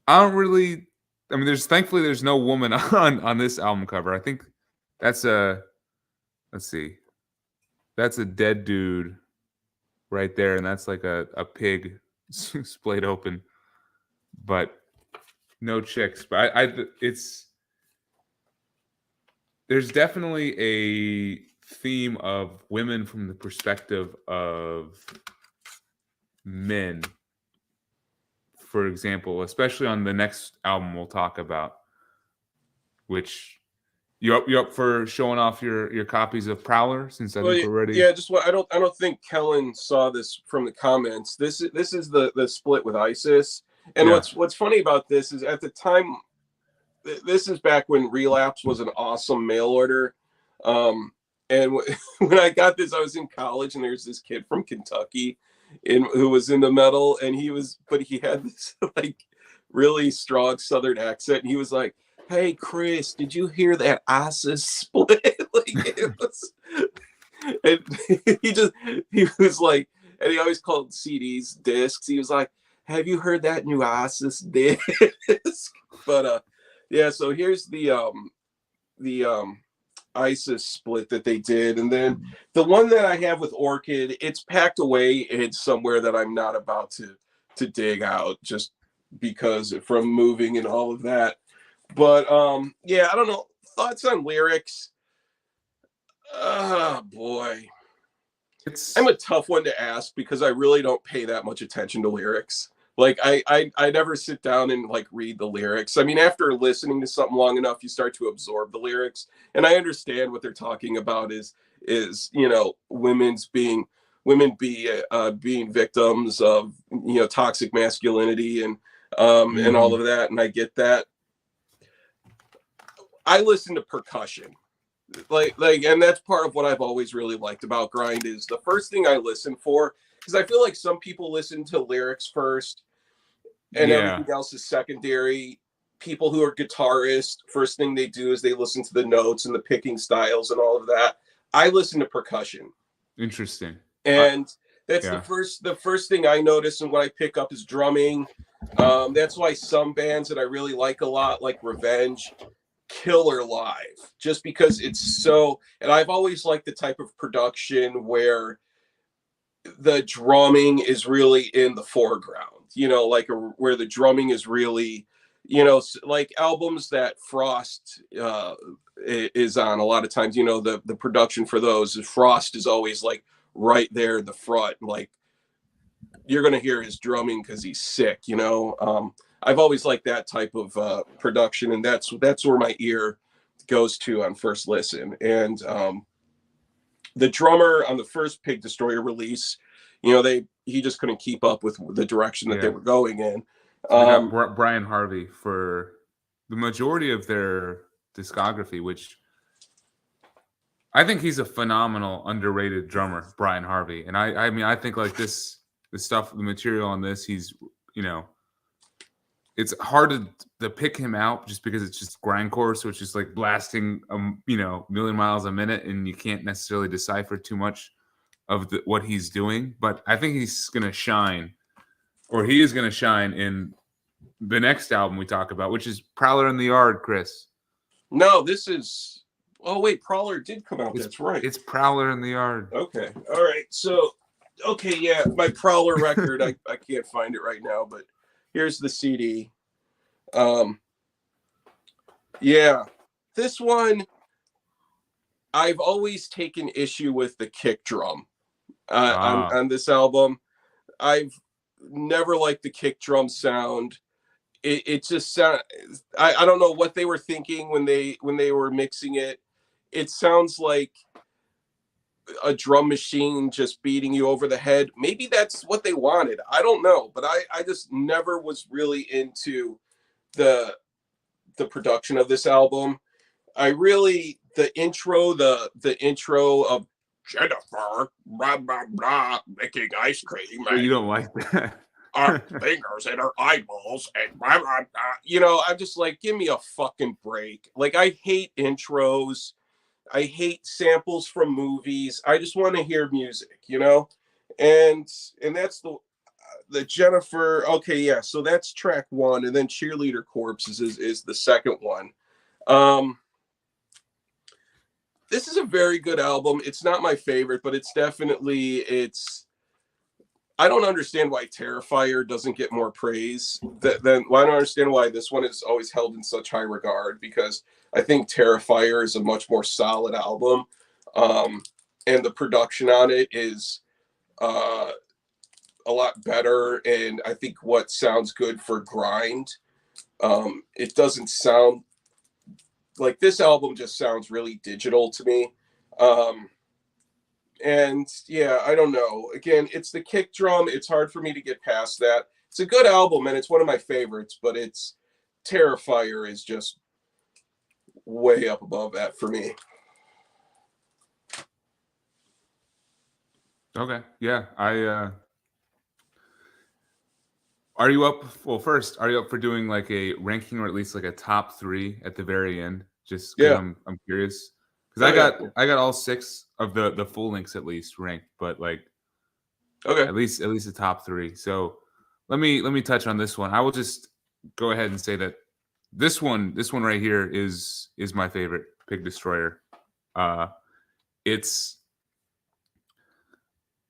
I don't really. I mean, thankfully there's no woman on this album cover. I think that's let's see, that's a dead dude right there, and that's like a pig splayed open, but no chicks. But there's definitely a theme of women from the perspective of men, for example, especially on the next album we'll talk about. Which you up for showing off your copies of Prowler, since I think we're ready? Yeah, just what I don't think Kellen saw this from the comments. This is the split with ISIS, and what's funny about this is at the time, this is back when Relapse was an awesome mail order. And when I got this, I was in college, and there's this kid from Kentucky who was into metal, and he had this like really strong Southern accent, and he was like, "Hey, Chris, did you hear that ISIS split?" Like, it was, and he was like, and he always called CDs discs. He was like, "Have you heard that new ISIS disc?" But yeah, so here's the ISIS split that they did, and then the one that I have with Orchid, it's packed away in somewhere that I'm not about to dig out, just because from moving and all of that. But yeah, I don't know, thoughts on lyrics. Oh boy, I'm a tough one to ask because I really don't pay that much attention to lyrics. Like I never sit down and like read the lyrics. I mean, after listening to something long enough, you start to absorb the lyrics, and I understand what they're talking about is women being victims of toxic masculinity and all of that, and I get that. I listen to percussion, like, and that's part of what I've always really liked about grind is the first thing I listen for, because I feel like some people listen to lyrics first and everything else is secondary. People who are guitarists, first thing they do is they listen to the notes and the picking styles and all of that. I listen to percussion. Interesting. And that's the first thing I notice, and what I pick up is drumming. That's why some bands that I really like a lot, like Revenge, killer live, just because it's so. And I've always liked the type of production where the drumming is really in the foreground, like where the drumming is really, like albums that Frost is on a lot of times, the production for those, Frost is always like right there in the front, like you're going to hear his drumming because he's sick, I've always liked that type of production, and that's where my ear goes to on first listen. And the drummer on the first Pig Destroyer release, he just couldn't keep up with the direction that they were going in. They got Brian Harvey for the majority of their discography, which I think he's a phenomenal, underrated drummer, Brian Harvey. And I mean, I think like the stuff, the material on this, he's, it's hard to pick him out just because it's just grindcore, so it's just like blasting, million miles a minute, and you can't necessarily decipher too much of what he's doing. But I think he's going to shine, or he is going to shine in the next album we talk about, which is Prowler in the Yard, Chris. No, this is. Oh wait, Prowler did come out. That's right. It's Prowler in the Yard. Okay, all right. So, okay, yeah, my Prowler record. I can't find it right now, but here's the CD. Yeah, this one I've always taken issue with the kick drum on this album. I've never liked the kick drum sound. It just sound. I don't know what they were thinking when they were mixing it. It sounds like a drum machine just beating you over the head. Maybe that's what they wanted. I don't know, but I just never was really into the production of this album. I really the intro of Jennifer blah blah blah making ice cream. You don't like that? Our fingers and her eyeballs and blah, blah, blah. You know, I'm just like, give me a fucking break. Like, I hate intros. I hate samples from movies. I just want to hear music, you know? And that's the Jennifer. Okay, yeah. So that's track one, and then Cheerleader Corpses is the second one. This is a very good album. It's not my favorite, but it's definitely I don't understand why Terrifier doesn't get more praise. Then well, I don't understand why this one is always held in such high regard, because I think Terrifier is a much more solid album, and the production on it is a lot better. And I think what sounds good for grind, it doesn't sound like this album. Just sounds really digital to me. And yeah, I don't know. Again, it's the kick drum. It's hard for me to get past that. It's a good album and it's one of my favorites, but it's Terrifier is just way up above that for me. Okay. Yeah. Are you up? Well, first, are you up for doing like a ranking or at least like a top three at the very end? Just because Yeah. I'm curious. Because I got all six of the full links at least ranked, but like Okay. at least the top three. So let me touch on this one. I will just go ahead and say that this one right here is my favorite, Pig Destroyer. It's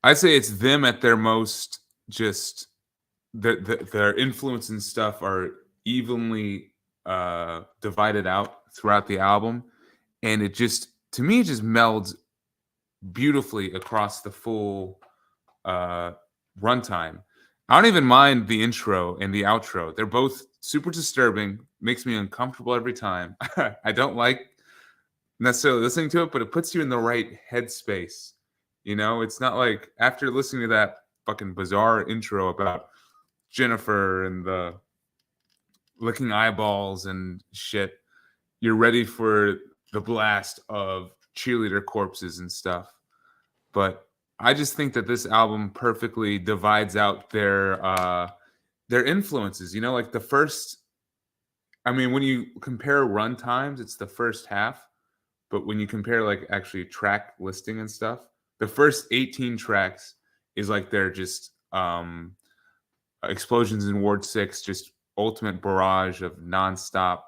I'd say it's them at their most just their influence and stuff are evenly divided out throughout the album, and it just to me it just melds beautifully across the full runtime. I don't even mind the intro and the outro. They're both super disturbing, makes me uncomfortable every time. I don't like necessarily listening to it, but it puts you in the right headspace. You know, it's not like after listening to that fucking bizarre intro about Jennifer and the licking eyeballs and shit, you're ready for the blast of Cheerleader Corpses and stuff. But I just think that this album perfectly divides out their influences. You know, like the first. I mean, when you compare run times, it's the first half. But when you compare like actually track listing and stuff, the first 18 tracks is like they're just Explosions in Ward 6, just ultimate barrage of nonstop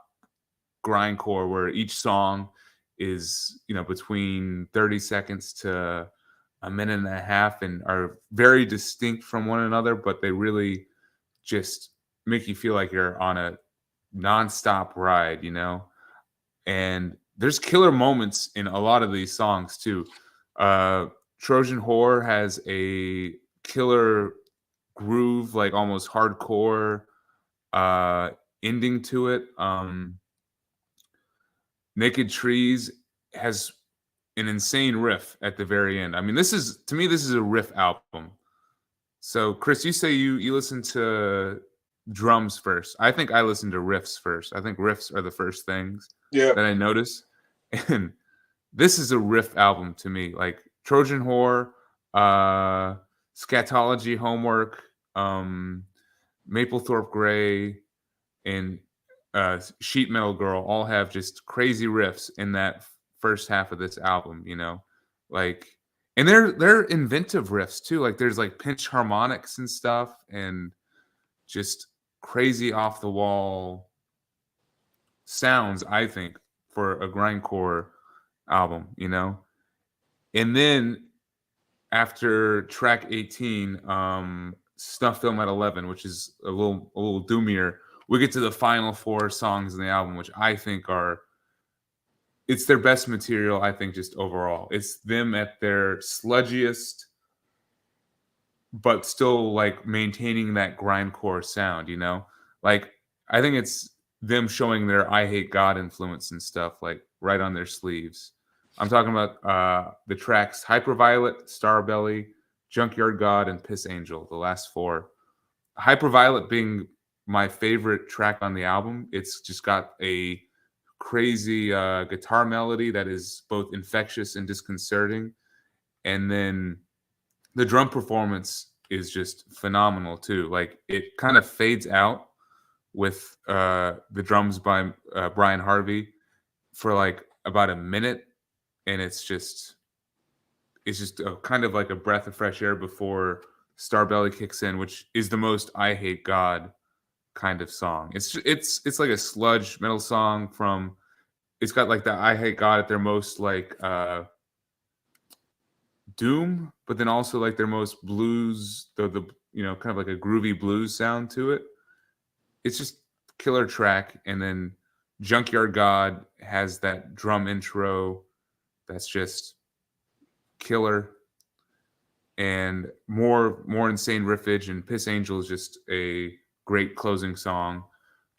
grindcore where each song is, you know, between 30 seconds to a minute and a half and are very distinct from one another, but they really just make you feel like you're on a nonstop ride, you know? And there's killer moments in a lot of these songs too. Trojan Horror has a killer groove, like almost hardcore ending to it. Naked Trees has an insane riff at the very end. I mean, this is to me, this is a riff album. So, Chris, you say you listen to drums first. I think I listen to riffs first. I think riffs are the first things that I notice. And this is a riff album to me. Like Trojan Horror, Scatology Homework, Maplethorpe Gray, and Sheet Metal Girl all have just crazy riffs in that first half of this album, you know, like, and they're inventive riffs too. Like there's like pinch harmonics and stuff, and just crazy off the wall sounds. I think for a grindcore album, you know, and then after track 18, Snuff Film at 11, which is a little doomier, we get to the final 4 songs in the album, which I think it's their best material, I think, just overall. It's them at their sludgiest, but still like maintaining that grindcore sound, you know? Like, I think it's them showing their I Hate God influence and stuff, like right on their sleeves. I'm talking about the tracks Hyperviolet, Starbelly, Junkyard God, and Piss Angel, the last 4. Hyperviolet being my favorite track on the album. It's just got a crazy guitar melody that is both infectious and disconcerting. And then the drum performance is just phenomenal too. Like, it kind of fades out with the drums by Brian Harvey for like about a minute, and it's just a kind of like a breath of fresh air before Starbelly kicks in, which is the most I Hate God kind of song. It's like a sludge metal song from. It's got like the I Hate God at their most like doom, but then also like their most blues, the you know, kind of like a groovy blues sound to it. It's just killer track. And then Junkyard God has that drum intro that's just killer, and more insane riffage. And Piss Angel is just a great closing song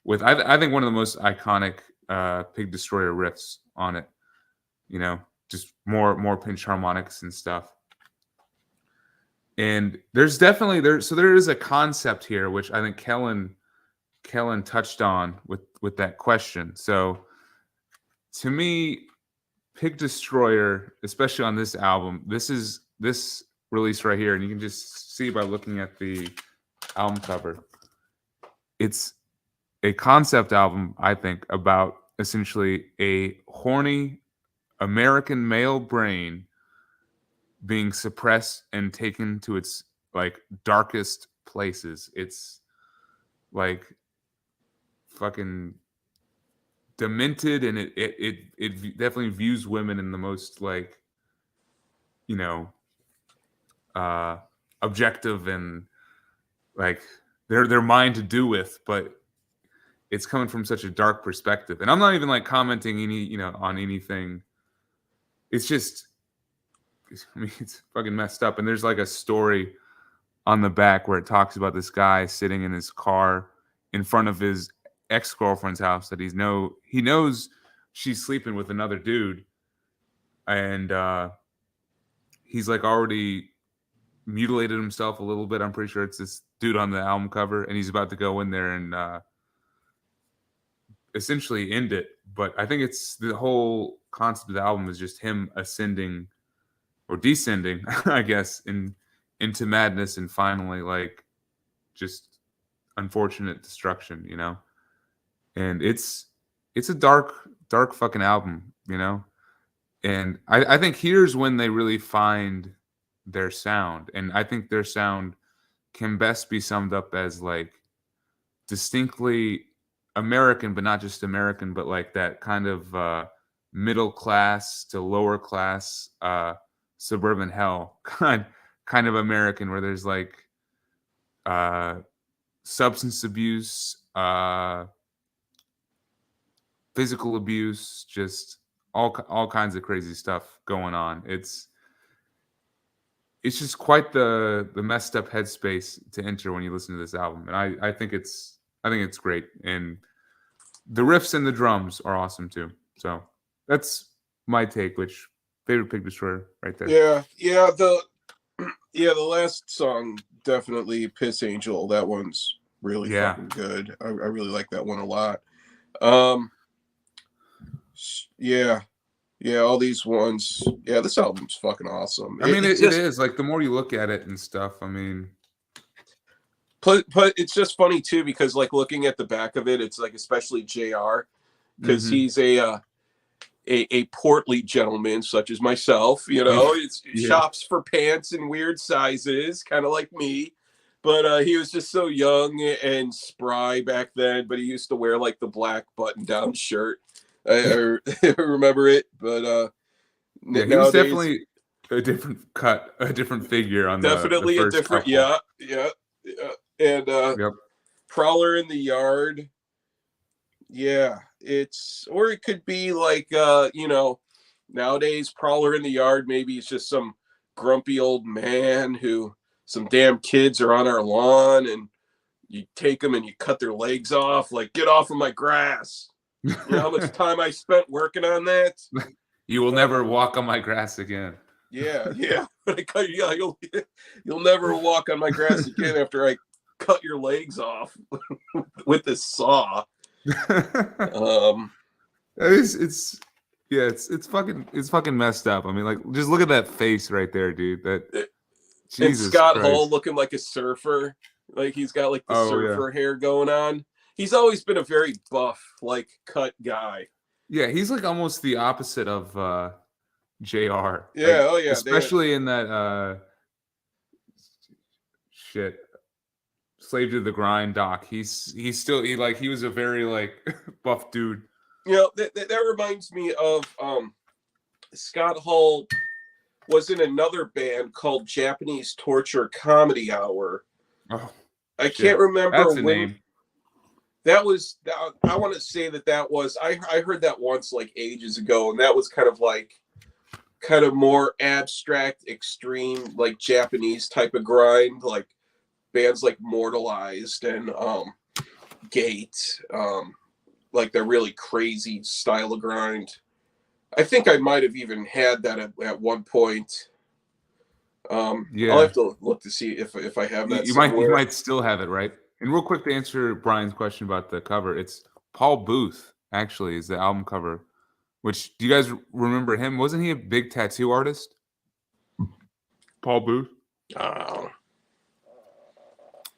with I think one of the most iconic Pig Destroyer riffs on it. You know, just more pinch harmonics and stuff. And there's definitely there is a concept here which I think Kellen touched on with that question. So to me, Pig Destroyer, especially on this album, this release right here, and you can just see by looking at the album cover, it's a concept album, I think, about essentially a horny American male brain being suppressed and taken to its like darkest places. It's like fucking demented, and it definitely views women in the most like, you know, objective and like they're mine to do with, but it's coming from such a dark perspective. And I'm not even like commenting any, you know, on anything. It's just, I mean, it's fucking messed up. And there's like a story on the back where it talks about this guy sitting in his car in front of his ex-girlfriend's house that he knows she's sleeping with another dude, and he's like already mutilated himself a little bit. I'm pretty sure it's this dude on the album cover, and he's about to go in there and essentially end it. But I think it's the whole concept of the album is just him ascending or descending, I guess, into madness, and finally like just unfortunate destruction, you know. And it's a dark fucking album, you know. And I think here's when they really find their sound. And I think their sound can best be summed up as like distinctly American, but not just American, but like that kind of middle class to lower class suburban hell kind of American, where there's like substance abuse, physical abuse, just all kinds of crazy stuff going on. It's just quite the messed up headspace to enter when you listen to this album. And I think it's great. And the riffs and the drums are awesome too. So that's my take, which favorite Pig Destroyer right there. Yeah, the last song, definitely Piss Angel. That one's really fucking good. I really like that one a lot. Yeah, all these ones. Yeah, this album's fucking awesome. I mean, it is like the more you look at it and stuff. I mean, but it's just funny too, because like looking at the back of it, it's like especially JR, because he's a portly gentleman such as myself. You know, it's shops for pants in weird sizes, kind of like me. But he was just so young and spry back then. But he used to wear like the black button-down shirt. I remember it, but he was definitely a different cut, a different figure on definitely the a different couple. yeah. And Prowler in the Yard, Yeah, or it could be like, nowadays Prowler in the Yard, maybe it's just some grumpy old man who some damn kids are on our lawn and you take them and you cut their legs off, like, get off of my grass. You know how much time I spent working on that? You will never walk on my grass again. Yeah. Yeah, you'll never walk on my grass again after I cut your legs off with this saw. It's fucking messed up. I mean, like, just look at that face right there, dude. And Jesus Scott Christ. Hall looking like a surfer, like he's got like the surfer yeah. hair going on. He's always been a very buff, like, cut guy. Yeah, he's like almost the opposite of JR. Yeah, Like, yeah, especially in that shit. Slave to the Grind doc. He was a very like buff dude. You know, that reminds me of Scott Hall was in another band called Japanese Torture Comedy Hour. Oh, I can't remember That's a name. That was. I want to say that was. I heard that once, like, ages ago, and that was kind of more abstract, extreme, like Japanese type of grind, like bands like Mortalized and Gate, like the really crazy style of grind. I think I might have even had that at one point. I'll have to look to see if I have that. You might still have it, right? And real quick to answer Brian's question about the cover, it's Paul Booth actually is the album cover. Which, do you guys remember him? Wasn't he a big tattoo artist? Paul Booth.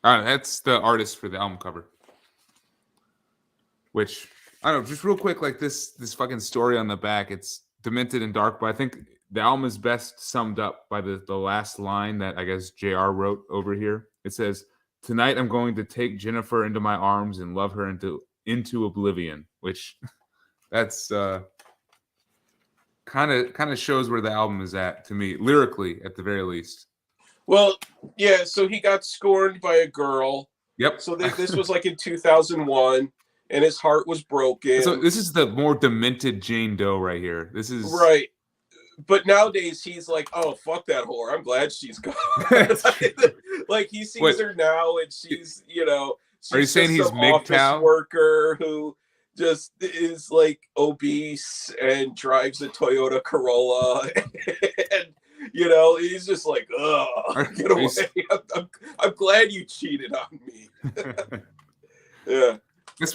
That's the artist for the album cover. Which, I don't know, just real quick, like this fucking story on the back, it's demented and dark, but I think the album is best summed up by the last line that I guess JR wrote over here. It says, "Tonight I'm going to take Jennifer into my arms and love her into oblivion," which that's kind of shows where the album is at to me, lyrically at the very least. Well, yeah, so he got scorned by a girl. Yep. So this was like in 2001, and his heart was broken. So this is the more demented Jane Doe right here. This is right. But nowadays he's like, oh, fuck that whore. I'm glad she's gone. Like, he sees her now, and she's, she's are you saying he's office worker who just is like obese and drives a Toyota Corolla, and he's just like, oh, get away. I'm glad you cheated on me. Yeah.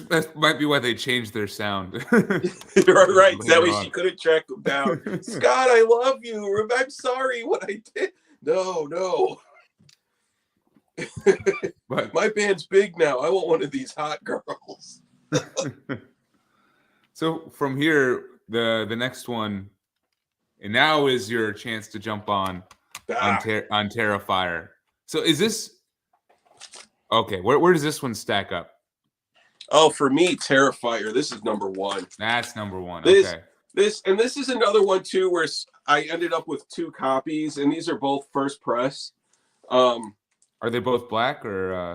That might be why they changed their sound. You're right. That way she couldn't track them down. Scott, I love you. I'm sorry what I did. No. But my band's big now. I want one of these hot girls. So from here, the next one, and now is your chance to jump on Terrifier. So is this okay? Where does this one stack up? Oh, for me, Terrifier. This is number one. That's number one. Okay. This is another one too, where I ended up with two copies, and these are both first press. Are they both black or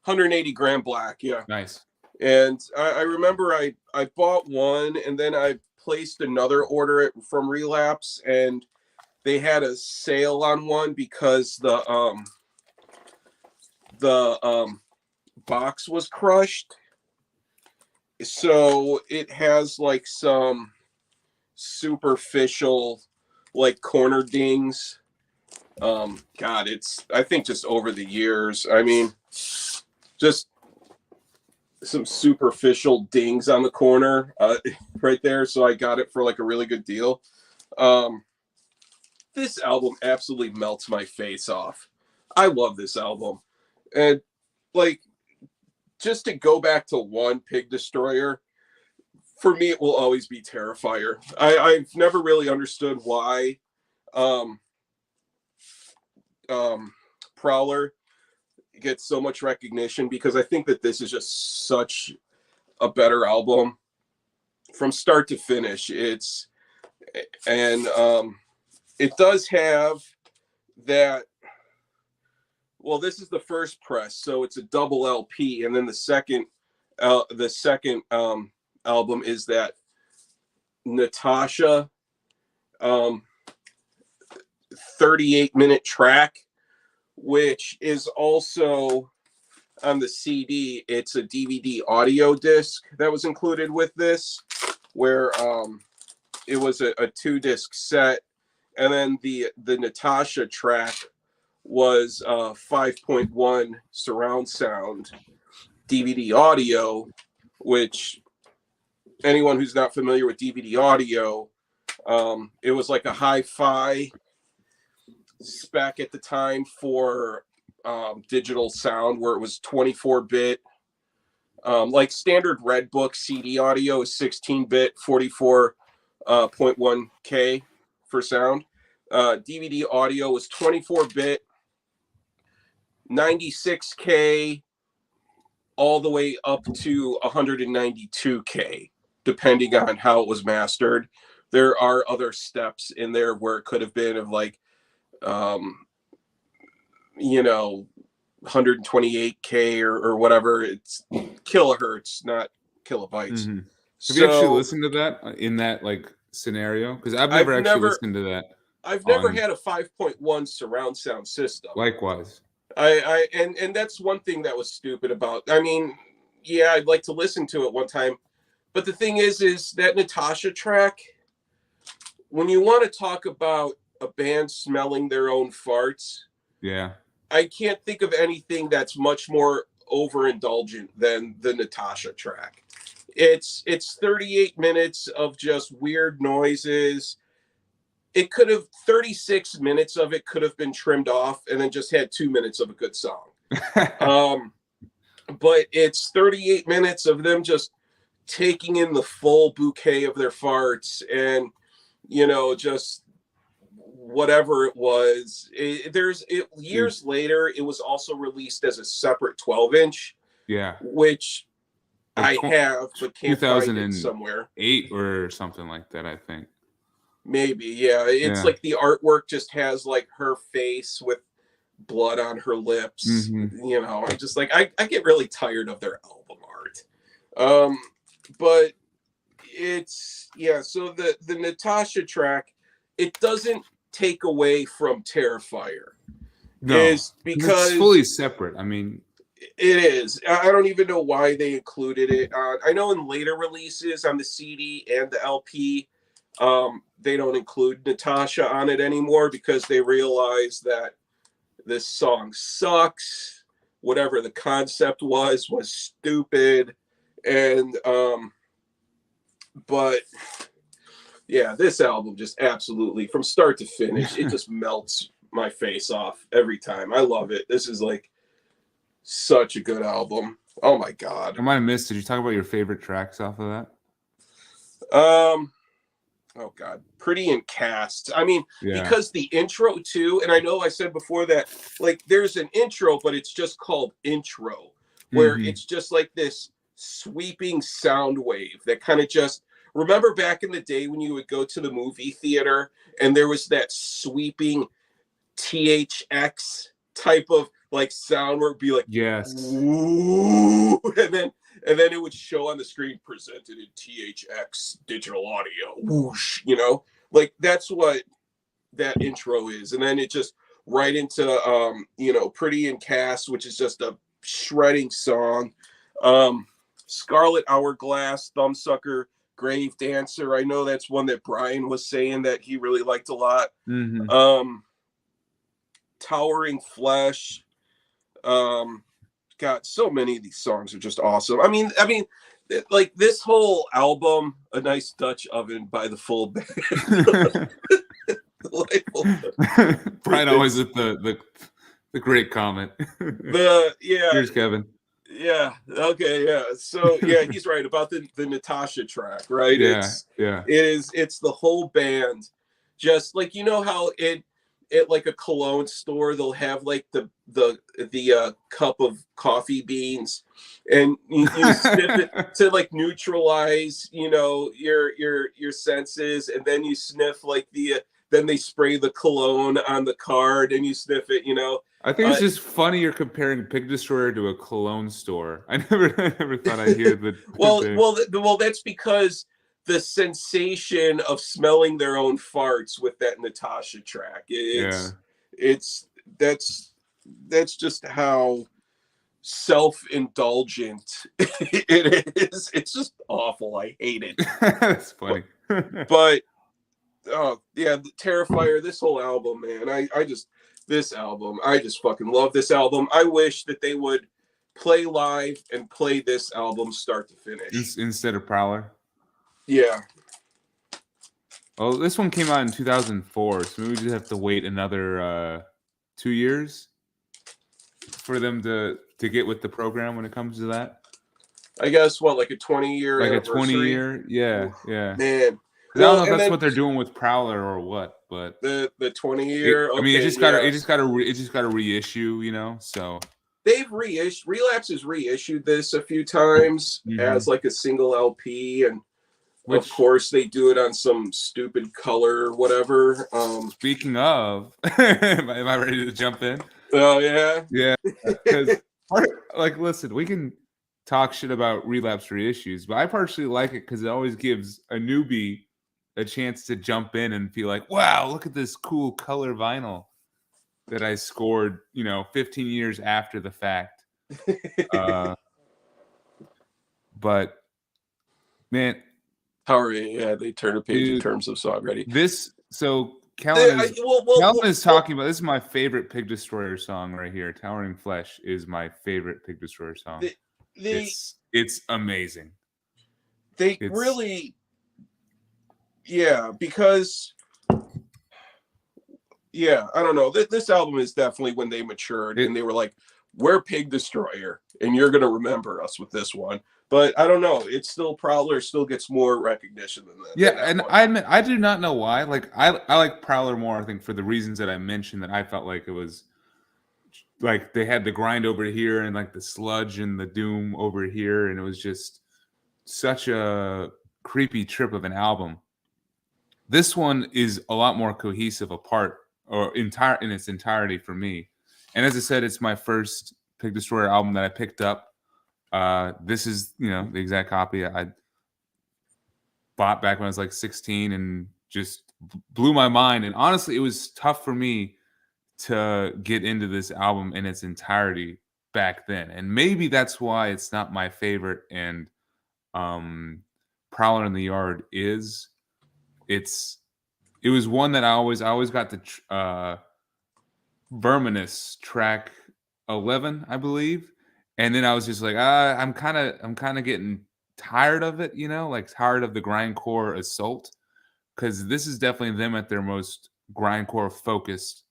180 gram black? Yeah. Nice. And I remember I bought one, and then I placed another order from Relapse, and they had a sale on one because the box was crushed, so it has like some superficial like corner dings. God, I think just over the years, I mean, just some superficial dings on the corner right there, so I got it for like a really good deal. This album absolutely melts my face off. I love this album. And like, just to go back to one Pig Destroyer, for me, it will always be Terrifier. I've never really understood why Prowler gets so much recognition, because I think that this is just such a better album from start to finish. It does have that. Well, this is the first press, so it's a double LP, and then the second The second album is that Natasha 38-minute track, which is also on the CD. It's a DVD audio disc that was included with this, where it was a 2-disc set, and then the Natasha track was 5.1 surround sound DVD audio, which anyone who's not familiar with DVD audio, it was like a hi-fi spec at the time for digital sound, where it was 24-bit. Like standard Redbook CD audio is 16-bit, 44.1K for sound. DVD audio was 24-bit, 96K, all the way up to 192K, depending on how it was mastered. There are other steps in there where it could have been of like, 128K or whatever. It's kilohertz, not kilobytes. Mm-hmm. Have you actually listened to that in that like scenario? Because I've never listened to that. I've never had a 5.1 surround sound system. Likewise. And that's one thing that was stupid about. I mean, yeah, I'd like to listen to it one time, but the thing is that Natasha track, when you want to talk about a band smelling their own farts, yeah, I can't think of anything that's much more overindulgent than the Natasha track. It's 38 minutes of just weird noises. It could have 36 minutes of it could have been trimmed off and then just had 2 minutes of a good song. But it's 38 minutes of them just taking in the full bouquet of their farts, and just whatever it was. Years later, it was also released as a separate 12-inch. Yeah, which I have, but can't find it somewhere. 8 or something like that, I think. Maybe, yeah. It's like the artwork just has like her face with blood on her lips. Mm-hmm. I'm just like, I get really tired of their album art. But it's, so the Natasha track, it doesn't take away from Terrifier. No, is because it's fully separate. I mean, it is. I don't even know why they included it. I know in later releases on the CD and the LP, they don't include Natasha on it anymore because they realize that this song sucks. Whatever the concept was stupid. And, but yeah, this album just absolutely, from start to finish, it just melts my face off every time. I love it. This is like such a good album. Oh my God. I might have missed. Did you talk about your favorite tracks off of that? Oh God, Pretty in Casts. I mean, because the intro too, and I know I said before that, like, there's an intro, but it's just called intro, where it's just like this sweeping sound wave that kind of just, remember back in the day when you would go to the movie theater and there was that sweeping THX type of like sound where it'd be like, yes, ooh, and then it would show on the screen, presented in THX digital audio, whoosh, like that's what that intro is. And then it just right into, Pretty in Cast, which is just a shredding song. Scarlet Hourglass, Thumbsucker, Grave Dancer. I know that's one that Brian was saying that he really liked a lot. Towering Flesh. God, so many of these songs are just awesome. I mean, like this whole album, A Nice Dutch Oven by the full band. Brian always with the great comment. Here's Kevin. Yeah. Okay. Yeah. So he's right about the Natasha track, right? It's the whole band. Just like, how at like a cologne store, they'll have like the cup of coffee beans, and you sniff it to like neutralize, your senses, and then you sniff like the then they spray the cologne on the card and you sniff it, you know. I think it's just funny you're comparing Pig Destroyer to a cologne store. I never thought I'd hear the well, that's because the sensation of smelling their own farts with that Natasha track. It's that's just how self-indulgent it is. It's just awful. I hate it. That's funny. But oh yeah, the Terrifier, this whole album, man. I just fucking love this album. I wish that they would play live and play this album start to finish instead of Prowler. Yeah. Well, this one came out in 2004, so maybe we just have to wait another 2 years for them to get with the program when it comes to that. I guess what, like a 20-year like anniversary? A 20-year, yeah. Man. I don't know if that's what they're doing with Prowler or what, but the 20-year. I mean, it just got to reissue, you know. So they've reissued. Relapse has reissued this a few times as like a single LP, and of course they do it on some stupid color or whatever. Speaking of, am I ready to jump in? Oh yeah, yeah. Because like, listen, we can talk shit about Relapse reissues, but I partially like it because it always gives a newbie a chance to jump in and feel like, wow, look at this cool color vinyl that I scored, 15 years after the fact. But man, they turn a page in terms of songwriting. Kellen is talking about, this is my favorite Pig Destroyer song right here. Towering Flesh is my favorite Pig Destroyer song. It's amazing. Because I don't know. This album is definitely when they matured and they were like, we're Pig Destroyer and you're going to remember us with this one. But I don't know. It's still, Prowler still gets more recognition than that. Yeah, and I admit, I do not know why. Like, I like Prowler more, I think, for the reasons that I mentioned, that I felt like it was like they had the grind over here and like the sludge and the doom over here, and it was just such a creepy trip of an album. This one is a lot more cohesive apart, or in its entirety for me. And as I said, it's my first Pig Destroyer album that I picked up. This is, the exact copy I bought back when I was like 16 and just blew my mind. And honestly, it was tough for me to get into this album in its entirety back then. And maybe that's why it's not my favorite. And Prowler in the Yard is. It was one that I always got the Verminous track 11, I believe. And then I was just like, I'm kind of getting tired of it, like tired of the grindcore assault, because this is definitely them at their most grindcore focused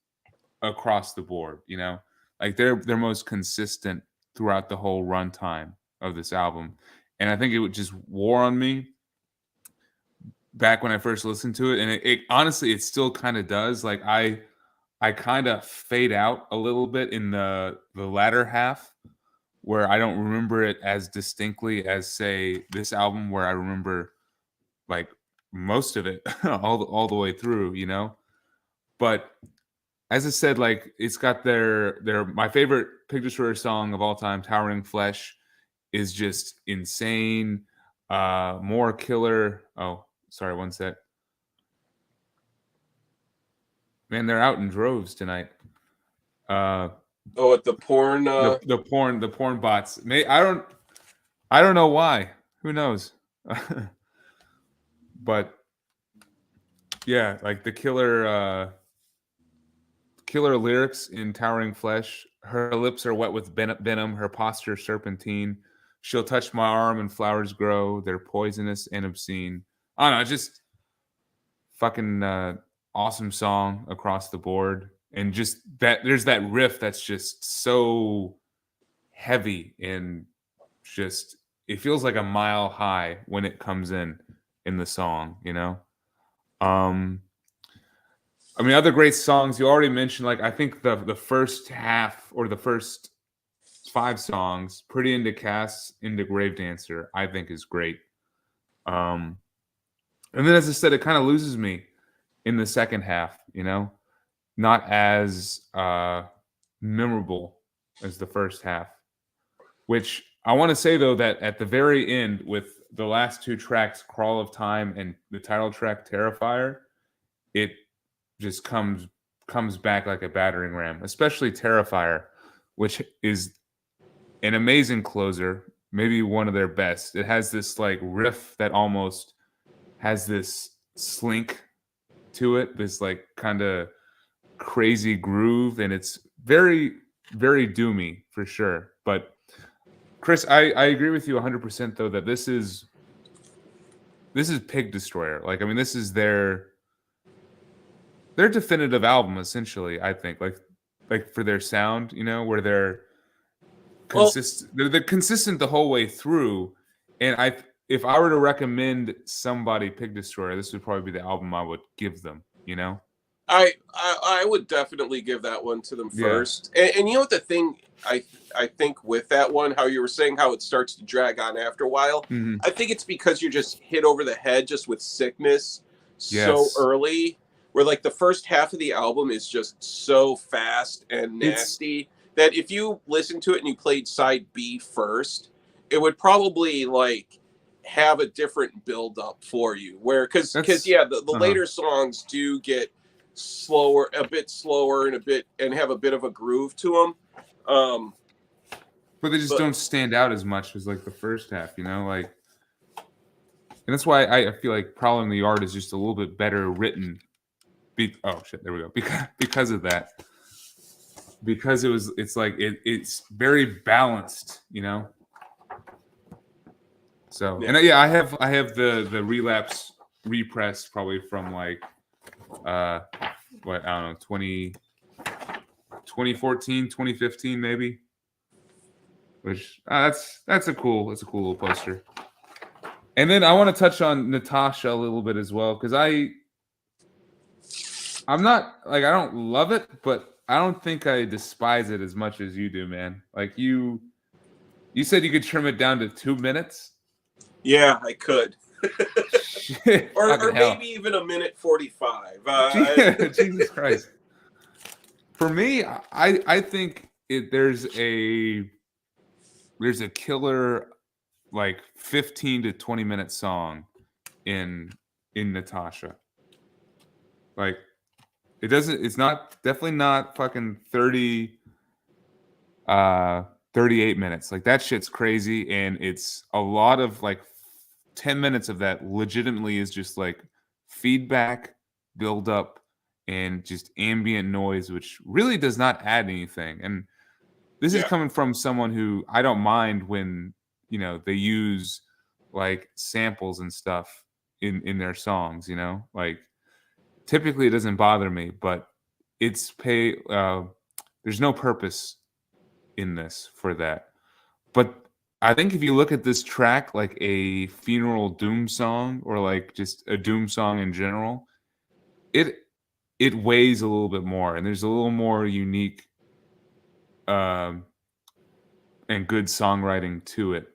across the board, like they're most consistent throughout the whole runtime of this album. And I think it would just wore on me back when I first listened to it, and it honestly, it still kind of does. Like I kind of fade out a little bit in the latter half, where I don't remember it as distinctly as, say, this album, where I remember like most of it all the way through, But as I said, like, it's got my favorite Pig Destroyer song of all time, Towering Flesh, is just insane. More killer. Oh, sorry, one sec. Man, they're out in droves tonight. At the porn. The porn bots. I don't know why. Who knows? But yeah, like the killer lyrics in Towering Flesh. Her lips are wet with venom. Her posture serpentine. She'll touch my arm and flowers grow. They're poisonous and obscene. I don't know, just fucking awesome song across the board. And just that, there's that riff that's just so heavy and just, it feels like a mile high when it comes in the song, I mean, other great songs you already mentioned, like I think the first half, or the first 5 songs, Pretty Into Cass, Into Grave Dancer, I think is great. And then, as I said, it kind of loses me in the second half, not as memorable as the first half. Which I want to say though that at the very end, with the last two tracks, "Crawl of Time" and the title track "Terrifier," it just comes back like a battering ram. Especially "Terrifier," which is an amazing closer, maybe one of their best. It has this like riff that almost has this slink to it, this like kind of crazy groove, and it's very, very doomy for sure. But Chris, I agree with you 100% though that this is Pig Destroyer. Like, I mean, this is their definitive album essentially. I think like for their sound, where they're they're consistent the whole way through. And if I were to recommend somebody Pig Destroyer, this would probably be the album I would give them. I would definitely give that one to them first. And you know what the thing I think with that one, how you were saying how it starts to drag on after a while, I think it's because you're just hit over the head just with sickness so early, where like the first half of the album is just so fast and nasty that if you listen to it and you played side B first, it would probably like have a different build up for you. Where because the later songs do get a bit slower and have a bit of a groove to them. But they just don't stand out as much as like the first half, like, and that's why I feel like Problem in the Yard is just a little bit better written. Oh shit, there we go. Because of that. Because it's like it's very balanced, So and I have the Relapse repress probably from like I don't know 2014 2015 maybe, which that's a cool little poster. And then I want to touch on Natasha a little bit as well, because I'm not like, I don't love it, but I don't think I despise it as much as you do, man. Like you said you could trim it down to 2 minutes. Yeah, I could. or maybe even a minute 45. Jesus Christ. For me, I think there's a killer like 15 to 20 minute song in Natasha. Like it's definitely not fucking 38 minutes. Like that shit's crazy, and it's a lot of like 10 minutes of that legitimately is just like feedback, build up, and just ambient noise, which really does not add anything. And this is coming from someone who I don't mind when, they use like samples and stuff in their songs, like typically it doesn't bother me, but there's no purpose in this for that. But I think if you look at this track like a funeral doom song, or like just a doom song in general, it weighs a little bit more, and there's a little more unique and good songwriting to it.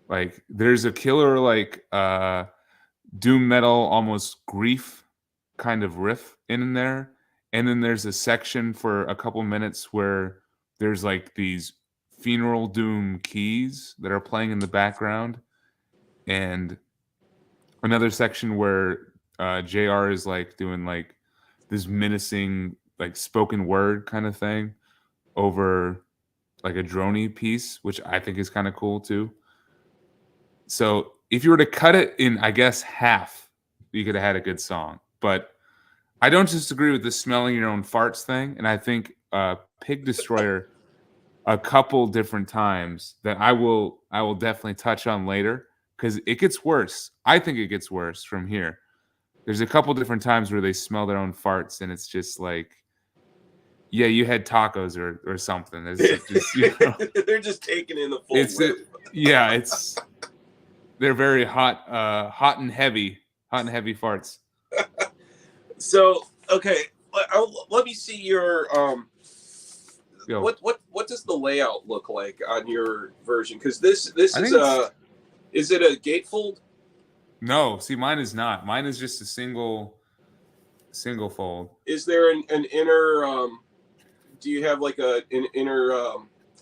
Like there's a killer like doom metal, almost grief kind of riff in there, and then there's a section for a couple minutes where there's like these funeral doom keys that are playing in the background, and another section where JR is like doing like this menacing like spoken word kind of thing over like a droney piece, which I think is kind of cool too. So if you were to cut it in, I guess, half, you could have had a good song. But I don't disagree with the smelling your own farts thing. And I think Pig Destroyer a couple different times that I will definitely touch on later, because it gets worse. I think it gets worse from here. There's a couple different times where they smell their own farts, and it's just like, yeah, you had tacos or something. It's just, they're just taking in the full. They're very hot and heavy farts. So okay, let me see your what does the layout look like on your version? Because this is it a gatefold? No, see, mine is not. Mine is just a single single fold. Is there an inner? Do you have like an inner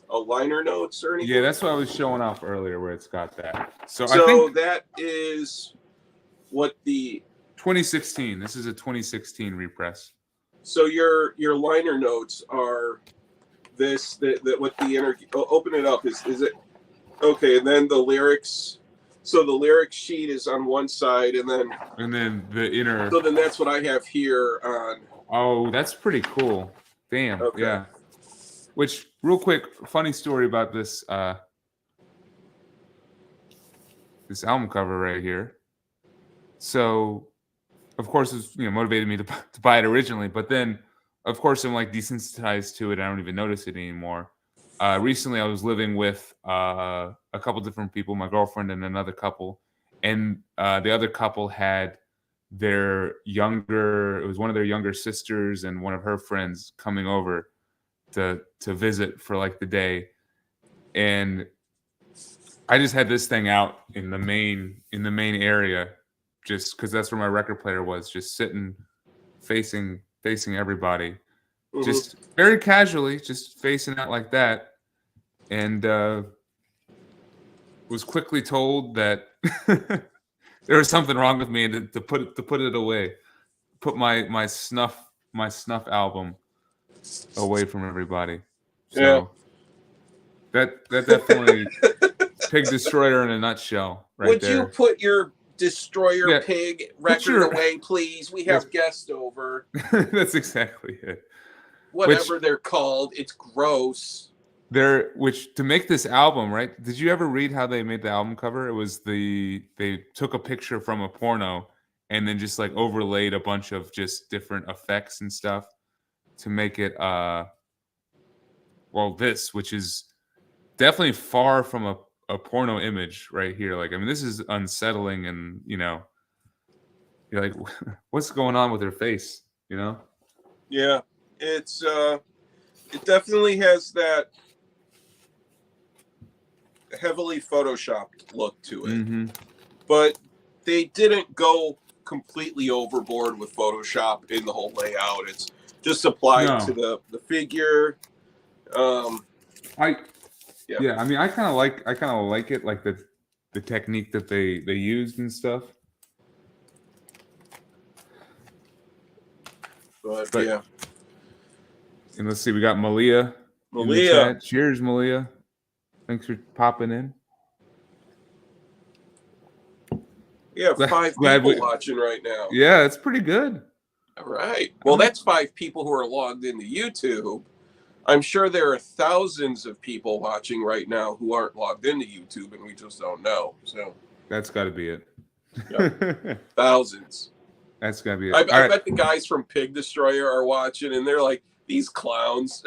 a liner notes or anything? Yeah, that's what I was showing off earlier, where it's got that. So I So think that is what the 2016. This is a 2016 repress. So your liner notes are this that what the inner. Oh, open it up. Is it okay? And then the lyrics. So the lyric sheet is on one side, and then the inner. So then that's what I have here on. Oh, that's pretty cool. Damn. Okay. Yeah. Which, real quick, funny story about this this album cover right here. So, of course, it's motivated me to buy it originally, but then, of course, I'm like desensitized to it. I don't even notice it anymore. Recently, I was living with a couple different people, my girlfriend and another couple, and the other couple had it was one of their younger sisters and one of her friends coming over to visit for like the day, and I just had this thing out in the main area, just because that's where my record player was, just sitting facing everybody. Just very casually, just facing out like that, and was quickly told that there was something wrong with me, and to put it away, put my snuff album away from everybody. So that definitely Pig Destroyer in a nutshell, right? Would there. you put your Destroyer Pig record away, please? We have guests over. That's exactly it. Whatever they're called, it's gross. Which to make this album, right? Did you ever read how they made the album cover? It was they took a picture from a porno and then just like overlaid a bunch of just different effects and stuff to make it this, which is definitely far from a porno image right here. Like, I mean, this is unsettling, and you're like, what's going on with her face? Yeah, it's it definitely has that heavily photoshopped look to it, but they didn't go completely overboard with Photoshop in the whole layout. It's just applied to the figure. I mean, I kind of like it, like the technique that they used and stuff. But yeah. And let's see, we got Malia. Malia. Cheers, Malia. Thanks for popping in. Yeah, 5 people watching right now. Yeah, that's pretty good. All right. Well, that's 5 people who are logged into YouTube. I'm sure there are thousands of people watching right now who aren't logged into YouTube, and we just don't know. So that's got to be it. Yeah. Thousands. That's got to be it. I bet the guys from Pig Destroyer are watching, and they're like, these clowns.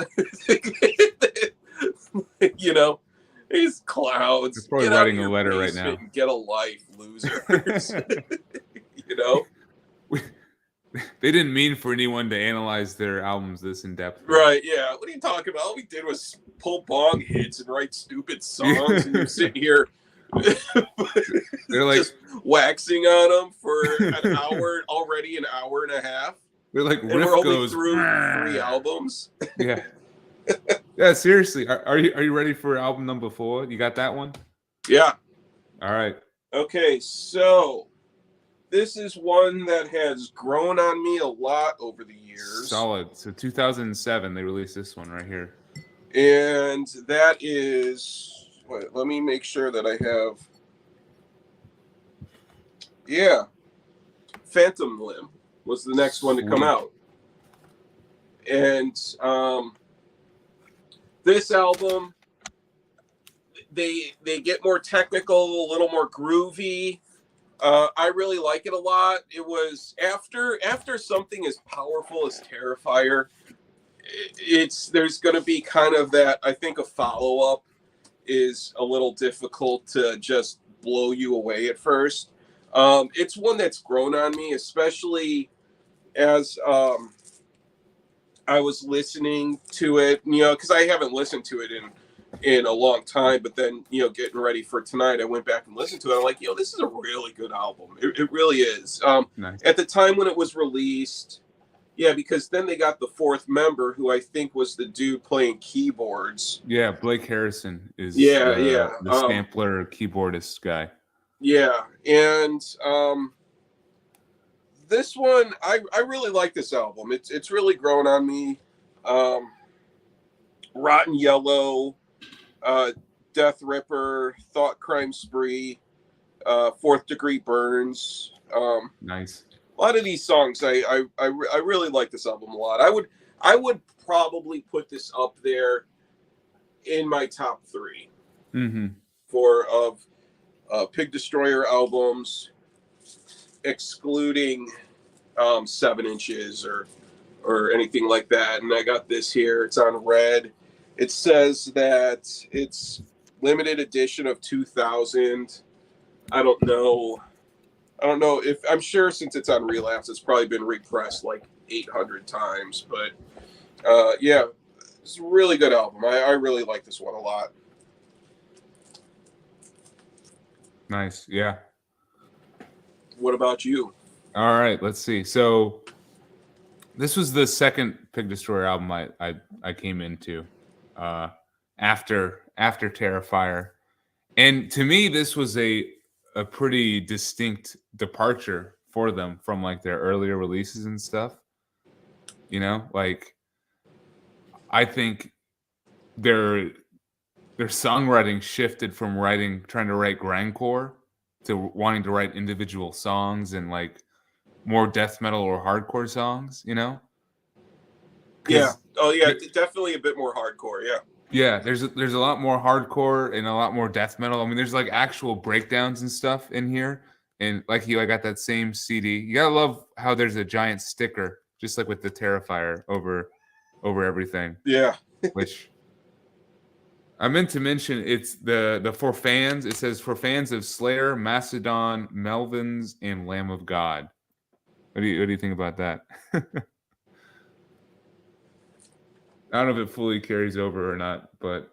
These clowns. They're probably writing a letter right now. Get a life, losers. They didn't mean for anyone to analyze their albums this in depth. Right, yeah. What are you talking about? All we did was pull bong hits and write stupid songs, and you're sitting here they're like just waxing on them for an hour, already an hour and a half. They're like, and we're only through 3 albums. Yeah. Yeah, seriously. Are you ready for album number 4? You got that one? Yeah. All right. Okay, so this is one that has grown on me a lot over the years. Solid. So 2007, they released this one right here. And that is, wait, let me make sure that I have. Yeah. Phantom Limb was the next one to come out. And this album, they get more technical, a little more groovy. I really like it a lot. It was after something as powerful as Terrifier, there's going to be kind of that. I think a follow-up is a little difficult to just blow you away at first. It's one that's grown on me, especially as I was listening to it, because I haven't listened to it in a long time, but then, getting ready for tonight, I went back and listened to it. I'm like, this is a really good album. It really is. Nice. At the time when it was released, Yeah, because then they got the fourth member, who I think was the dude playing keyboards. Yeah, Blake Harrison is Yeah, yeah, the sampler keyboardist guy. yeah, and this one, I really like this album. It's really grown on me. Rotten Yellow, Death Ripper, Thought Crime Spree, Fourth Degree Burns. Nice. A lot of these songs, I really like this album a lot. I would probably put this up there in my top 3 for of Pig Destroyer albums, excluding 7 Inches or anything like that. And I got this here. It's on red. It says that it's limited edition of 2000. I don't know. If I'm sure since it's on Relapse, it's probably been repressed like 800 times. But yeah, it's a really good album. I really like this one a lot. Nice. Yeah. What about you? All right. Let's see. So this was the second Pig Destroyer album I came into after Terrifier, and to me this was a pretty distinct departure for them from like their earlier releases and stuff. You know, like I think their songwriting shifted from trying to write grindcore to wanting to write individual songs and like more death metal or hardcore songs, you know? Yeah. Oh yeah, definitely a bit more hardcore, yeah. Yeah, there's a lot more hardcore and a lot more death metal. I mean, there's like actual breakdowns and stuff in here. And like I got that same CD. You gotta love how there's a giant sticker, just like with the Terrifier over everything. Yeah. Which I meant to mention, it's the for fans. It says for fans of Slayer, Mastodon, Melvins, and Lamb of God. What do you think about that? I don't know if it fully carries over or not, but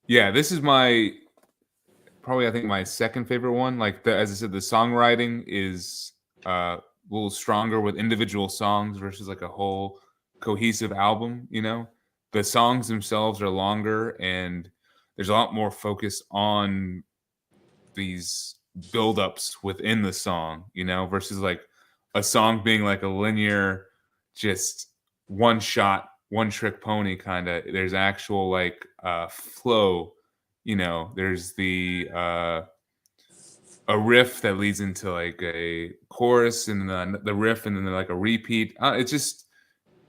yeah, this is probably I think my second favorite one. Like as I said, the songwriting is a little stronger with individual songs versus like a whole cohesive album. You know, the songs themselves are longer and there's a lot more focus on these buildups within the song. You know, versus like a song being like a linear, just one shot, one trick pony kind of. There's actual like flow. You know, there's the a riff that leads into like a chorus and then the riff and then like a repeat. It's just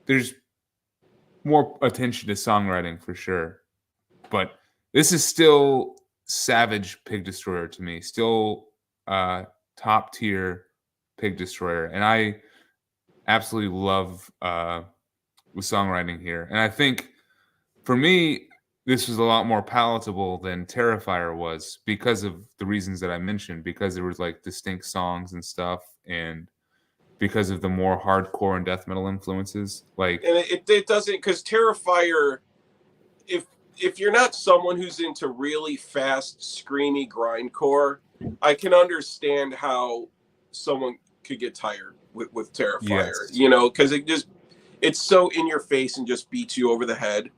there's more attention to songwriting for sure. But this is still savage Pig Destroyer to me. Still top tier Pig Destroyer. And I absolutely love with songwriting here. And I think for me, this was a lot more palatable than Terrifier was because of the reasons that I mentioned, because there was like distinct songs and stuff, and because of the more hardcore and death metal influences. Like, and it doesn't, because Terrifier, if you're not someone who's into really fast, screamy grindcore, I can understand how someone could get tired with Terrifier. Yes. You know, because it's so in your face and just beats you over the head.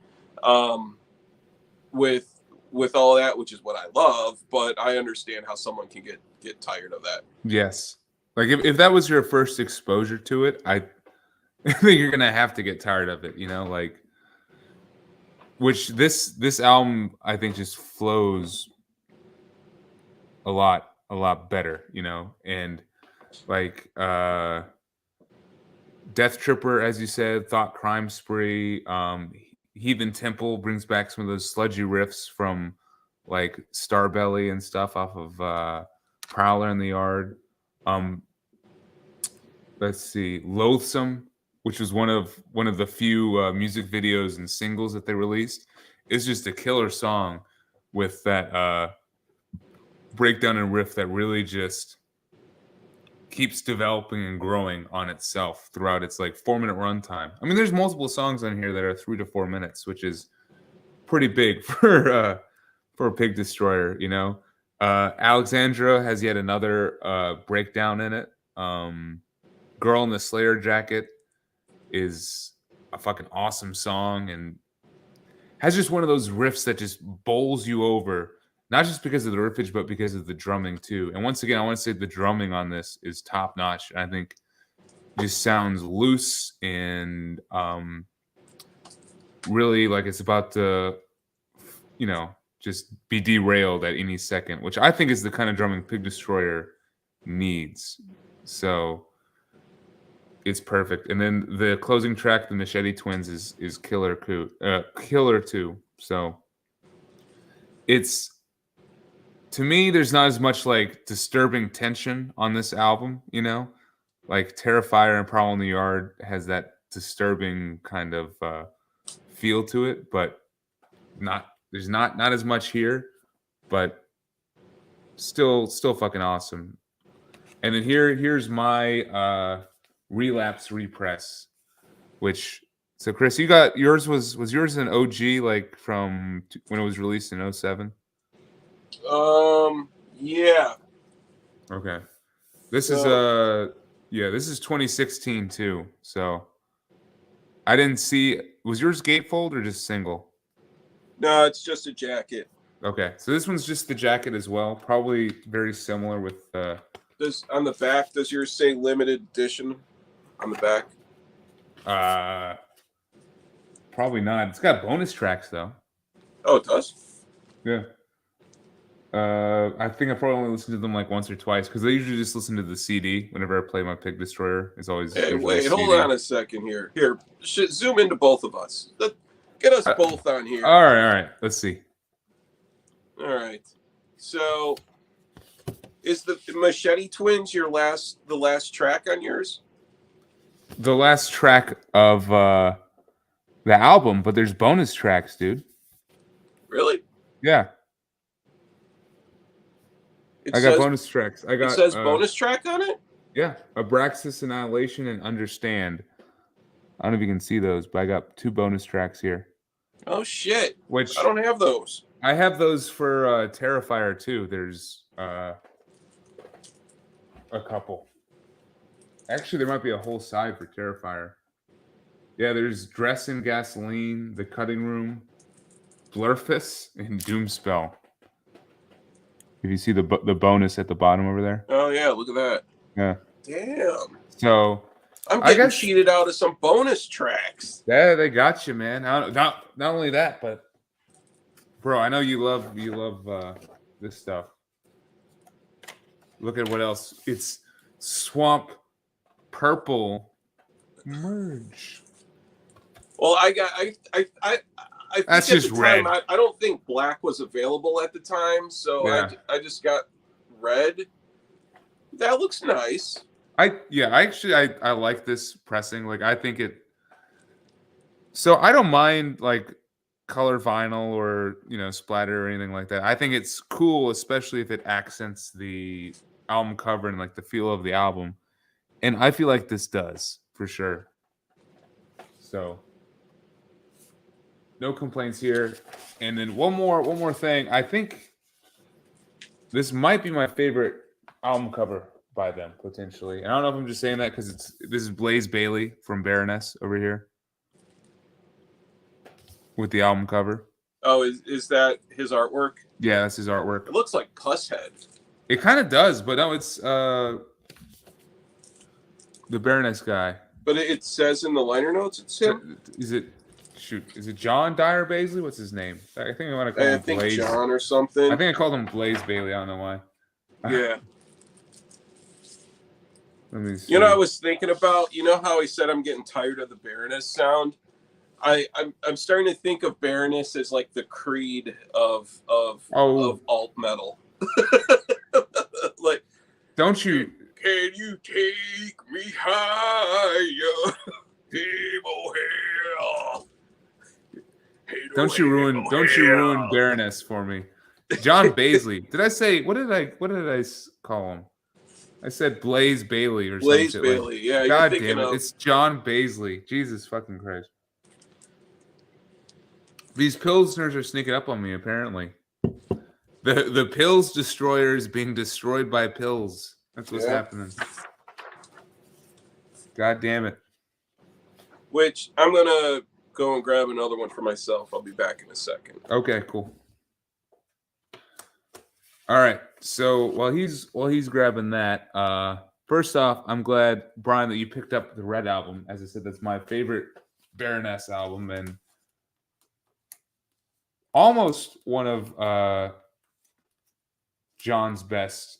With all that, which is what I love, but I understand how someone can get tired of that. Yes. Like if that was your first exposure to it, I think you're gonna have to get tired of it, you know, like which this album I think just flows a lot better, you know, and like Death Tripper, as you said, Thought Crime Spree, Heathen Temple brings back some of those sludgy riffs from like Starbelly and stuff off of Prowler in the Yard. Let's see, Loathsome, which was one of the few music videos and singles that they released, is just a killer song with that breakdown and riff that really just keeps developing and growing on itself throughout its like 4-minute runtime. I mean, there's multiple songs on here that are 3 to 4 minutes, which is pretty big for a Pig Destroyer, you know. Alexandra has yet another breakdown in it. Girl in the Slayer Jacket is a fucking awesome song and has just one of those riffs that just bowls you over, not just because of the riffage, but because of the drumming too. And once again, I want to say the drumming on this is top notch. I think it just sounds loose and really like it's about to, just be derailed at any second, which I think is the kind of drumming Pig Destroyer needs. So it's perfect. And then the closing track, the Machete Twins, is killer too. So it's, to me, there's not as much like disturbing tension on this album, like Terrifier and Prowl in the Yard has that disturbing kind of feel to it, but there's not as much here, but still fucking awesome. And then here's my Relapse Repress, which, so Chris, you got yours, was yours an OG like from when it was released in 07? Yeah. Okay. This is 2016 too. So I didn't see, was yours gatefold or just single? No, it's just a jacket. Okay. So this one's just the jacket as well. Probably very similar with does on the back, does yours say limited edition on the back? Probably not. It's got bonus tracks though. Oh, it does? Yeah. I think I probably only listened to them like once or twice because I usually just listen to the CD whenever I play my Pig Destroyer. It's always. Hey, wait, hold on a second here. Here, zoom into both of us. Get us both on here. All right. Let's see. All right. So, is the Machete Twins the last track on yours? The last track of the album, but there's bonus tracks, dude. Really? Yeah. I got bonus tracks. It says bonus track on it? Yeah. Abraxas, Annihilation, and Understand. I don't know if you can see those, but I got 2 bonus tracks here. Oh, shit. Which I don't have those. I have those for Terrifier, too. There's a couple. Actually, there might be a whole side for Terrifier. Yeah, there's Dress in Gasoline, The Cutting Room, Blurfus, and Doomspell. If you see the bonus at the bottom over there. Oh, yeah, look at that. Yeah. Damn. So I'm getting cheated out of some bonus tracks. Yeah, they got you, man. Not only that, but bro, I know you love this stuff. Look at what else. It's Swamp Purple Merge. Well, I think that's at just the time, red. I don't think black was available at the time, so yeah. I just got red. That looks nice. I like this pressing. Like I think it. So I don't mind like color vinyl or splatter or anything like that. I think it's cool, especially if it accents the album cover and like the feel of the album. And I feel like this does for sure. So no complaints here. And then one more thing. I think this might be my favorite album cover by them potentially. And I don't know if I'm just saying that because this is Blaze Bayley from Baroness over here with the album cover. Oh, is that his artwork? Yeah, that's his artwork. It looks like Pusshead. It kind of does, but no, it's the Baroness guy. But it says in the liner notes it's him. Is it John Dyer Baisley? What's his name? I think I want to call him Blaze. John or something. I think I called him Blaze Bayley. I don't know why. Yeah. Let me see. I was thinking about, how he said I'm getting tired of the Baroness sound. I'm starting to think of Baroness as like the Creed of alt metal. Like, don't you? Can you take me higher, evil hell? Don't you ruin Baroness for me, John Baisley. Did I say what did I call him? I said Blaze Bayley or Blaze something. Bayley, like, yeah. God damn it! It's John Baisley. Jesus fucking Christ! These Pilsners are sneaking up on me. Apparently, the Pills Destroyer is being destroyed by pills. That's what's happening. God damn it. Which I'm gonna go and grab another one for myself. I'll be back in a second. Okay, cool. All right. So while he's grabbing that, first off, I'm glad, Brian, that you picked up the Red album. As I said, that's my favorite Baroness album and almost one of John's best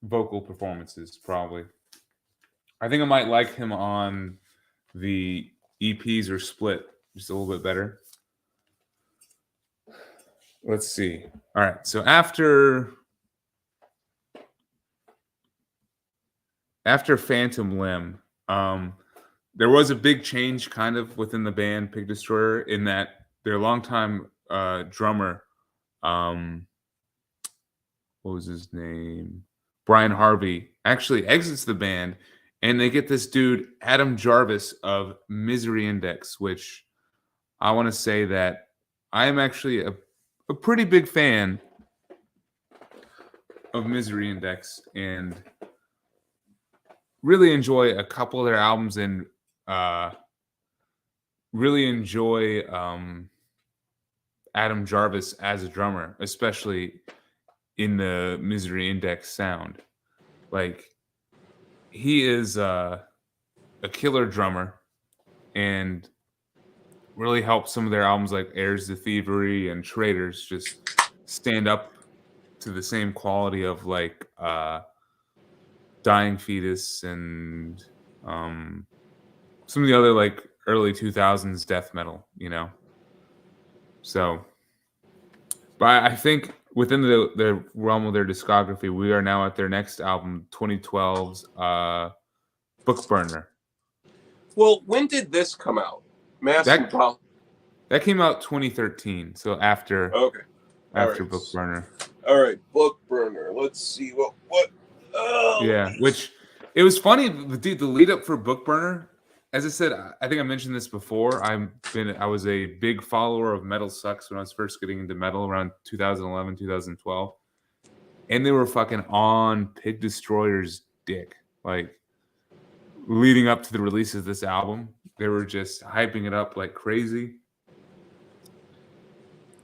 vocal performances, probably. I think I might like him on the EPs or Split just a little bit better. Let's see. All right. So after Phantom Limb, there was a big change kind of within the band Pig Destroyer in that their longtime drummer, what was his name? Brian Harvey actually exits the band, and they get this dude, Adam Jarvis of Misery Index, which I want to say that I am actually a pretty big fan of Misery Index and really enjoy a couple of their albums and really enjoy Adam Jarvis as a drummer, especially in the Misery Index sound. Like, he is a killer drummer and really helps some of their albums like Heirs to Thievery and Traitors just stand up to the same quality of like Dying Fetus and some of the other like early 2000s death metal, you know? So, but I think within the realm of their discography, we are now at their next album, 2012's Book Burner. Well, when did this come out? That came out 2013, so after Book Burner. All right, Book Burner. Let's see what. Oh, yeah, which it was funny. The lead up for Book Burner. As I said, I think I mentioned this before. I was a big follower of Metal Sucks when I was first getting into metal around 2011, 2012. And they were fucking on Pig Destroyer's dick. Like, leading up to the release of this album, they were just hyping it up like crazy.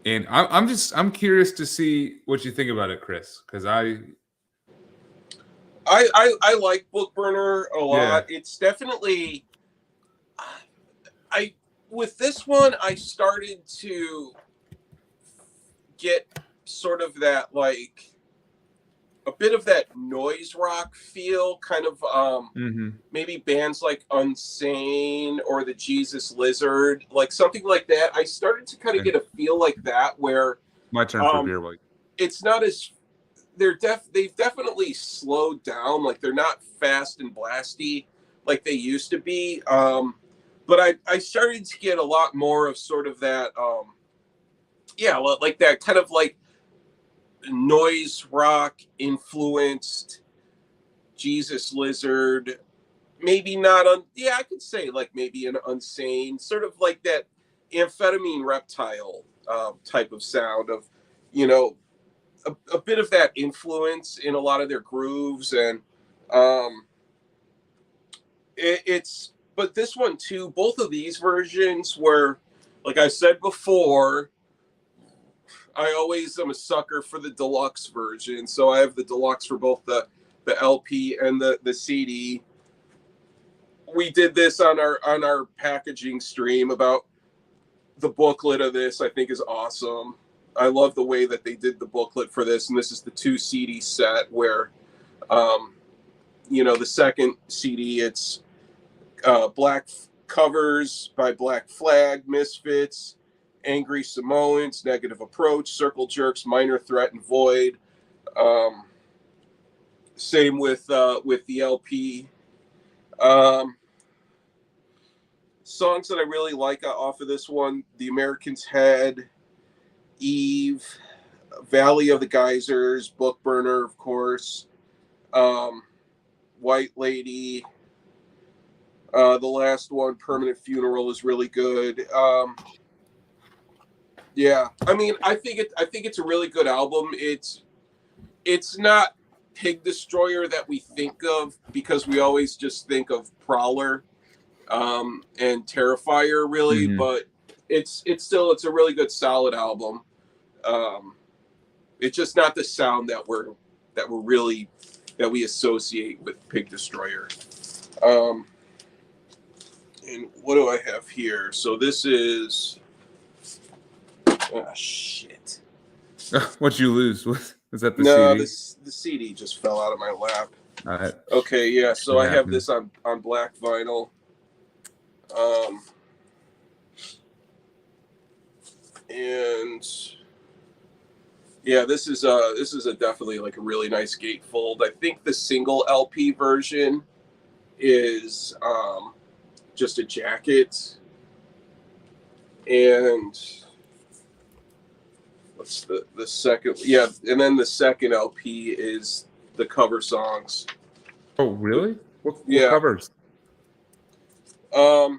And I'm curious to see what you think about it, Chris, because I like Book Burner a lot. Yeah. It's definitely... with this one, I started to get sort of that, like, a bit of that noise rock feel, kind of maybe bands like Unsane or the Jesus Lizard, like something like that. I started to kind of get a feel like that, where my turn for beer white. It's not as they've definitely slowed down. Like, they're not fast and blasty like they used to be. But I started to get a lot more of sort of that, like that kind of like noise rock influenced Jesus Lizard. Maybe not I could say like maybe an Unsane, sort of like that Amphetamine Reptile type of sound of, you know, a bit of that influence in a lot of their grooves. And but this one too, both of these versions were, like I said before, I always am a sucker for the deluxe version. So I have the deluxe for both the LP and the CD. We did this on our packaging stream about the booklet of this. I think is awesome. I love the way that they did the booklet for this. And this is the 2 CD set where, the second CD, it's black covers by Black Flag, Misfits, Angry Samoans, Negative Approach, Circle Jerks, Minor Threat, and Void. Same with the LP. Songs that I really like off of this one: The American's Head, Eve, Valley of the Geysers, Book Burner, of course, White Lady. The last one, Permanent Funeral, is really good. Yeah, I mean, I think it's a really good album. It's not Pig Destroyer that we think of, because we always just think of Prowler and Terrifier, really. Mm-hmm. But it's a really good, solid album. It's just not the sound that we associate with Pig Destroyer. And what do I have here? So this is shit. What'd you lose? Is that the No, CD? the CD just fell out of my lap. All right. Okay, yeah. So I have happens. this on black vinyl. And yeah, this is a definitely like a really nice gatefold. I think the single LP version is just a jacket. And what's the second? Yeah, and then the second LP is the cover songs. Oh, really? What Yeah. covers? Oh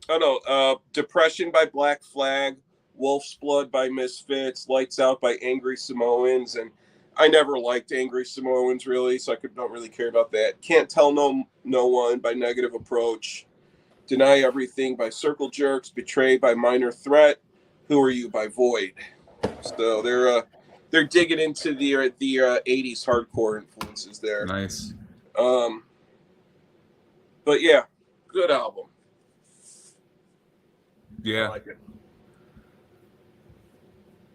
no, Depression by Black Flag, Wolf's Blood by Misfits, Lights Out by Angry Samoans, and I never liked Angry Samoans really, so don't really care about that. Can't Tell No One by Negative Approach, Deny Everything by Circle Jerks, Betray by Minor Threat, Who Are You by Void. So they're digging into the 80s hardcore influences there. Nice. But yeah, good album. Yeah. I like it.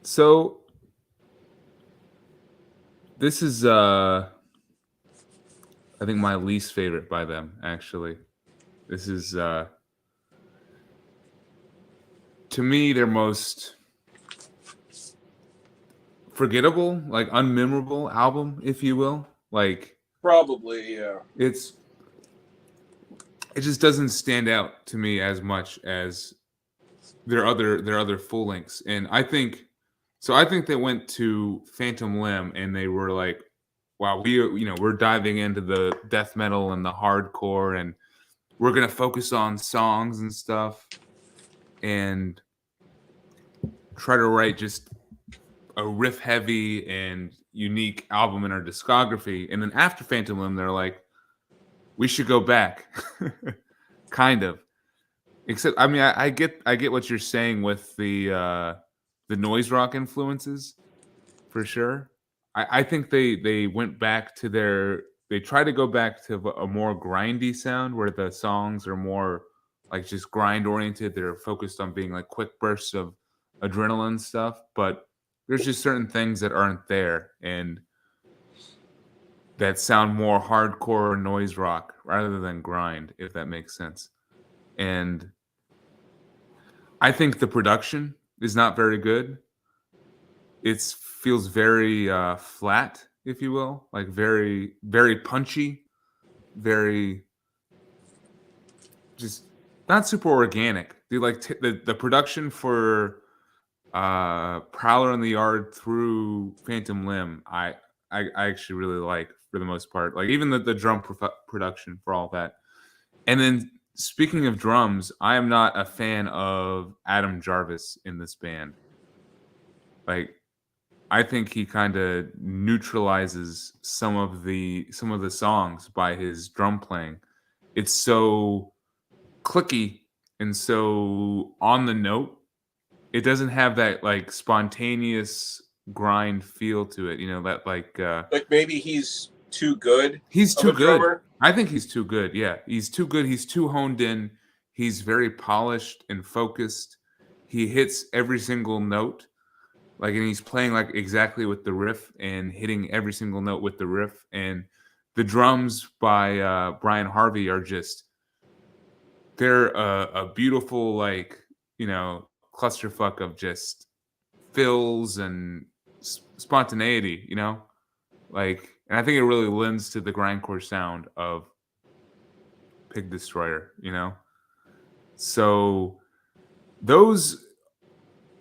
So this is I think my least favorite by them, actually. This is to me their most forgettable, like unmemorable album, if you will. Like probably, yeah. It just doesn't stand out to me as much as their other full lengths. And I think they went to Phantom Limb and they were like, wow, we're diving into the death metal and the hardcore and we're going to focus on songs and stuff and try to write just a riff heavy and unique album in our discography. And then after Phantom Limb, they're like, we should go back. Kind of. Except, I mean, I get what you're saying with the noise rock influences, for sure. I think they went back to they try to go back to a more grindy sound where the songs are more like just grind oriented. They're focused on being like quick bursts of adrenaline stuff, but there's just certain things that aren't there and that sound more hardcore noise rock rather than grind, if that makes sense. And I think the production is not very good. It feels very flat, if you will, like very, very punchy, very just not super organic. The production for Prowler in the Yard through Phantom Limb, I actually really like for the most part. Like even the drum production for all that. And then speaking of drums, I am not a fan of Adam Jarvis in this band. Like, I think he kind of neutralizes some of the songs by his drum playing. It's so clicky and so on the note. It doesn't have that like spontaneous grind feel to it. You know, that like maybe he's too good. He's too good. Drummer. I think he's too good. Yeah, he's too good. He's too honed in. He's very polished and focused. He hits every single note. Like, and he's playing like exactly with the riff and hitting every single note with the riff. And the drums by Brian Harvey are just, they're a beautiful, like, you know, clusterfuck of just fills and spontaneity, you know? Like, and I think it really lends to the grindcore sound of Pig Destroyer, you know? So those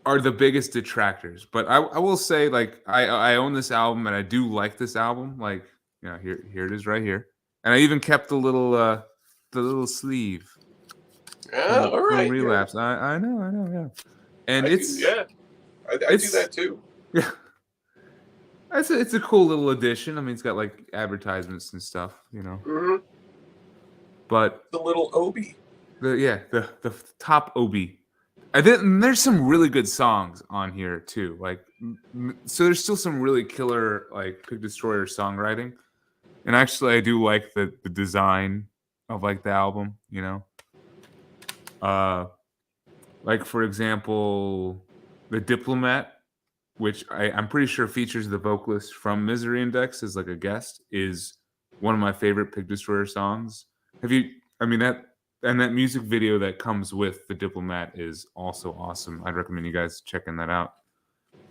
are the biggest detractors. But I will say, like, I own this album and I do like this album. Like, you know, here it is right here. And I even kept the little sleeve. Yeah, all right. From Relapse. Yeah. I know, yeah. And I do that too. Yeah. It's a cool little addition. I mean, it's got like advertisements and stuff, Mm-hmm. But The little Obi. the top Obi. And there's some really good songs on here too. Like, so there's still some really killer like Pig Destroyer songwriting. And actually, I do like the design of like the album. Like for example, the Diplomat, which I'm pretty sure features the vocalist from Misery Index as like a guest, is one of my favorite Pig Destroyer songs. I mean that music video that comes with the Diplomat is also awesome. I'd recommend you guys checking that out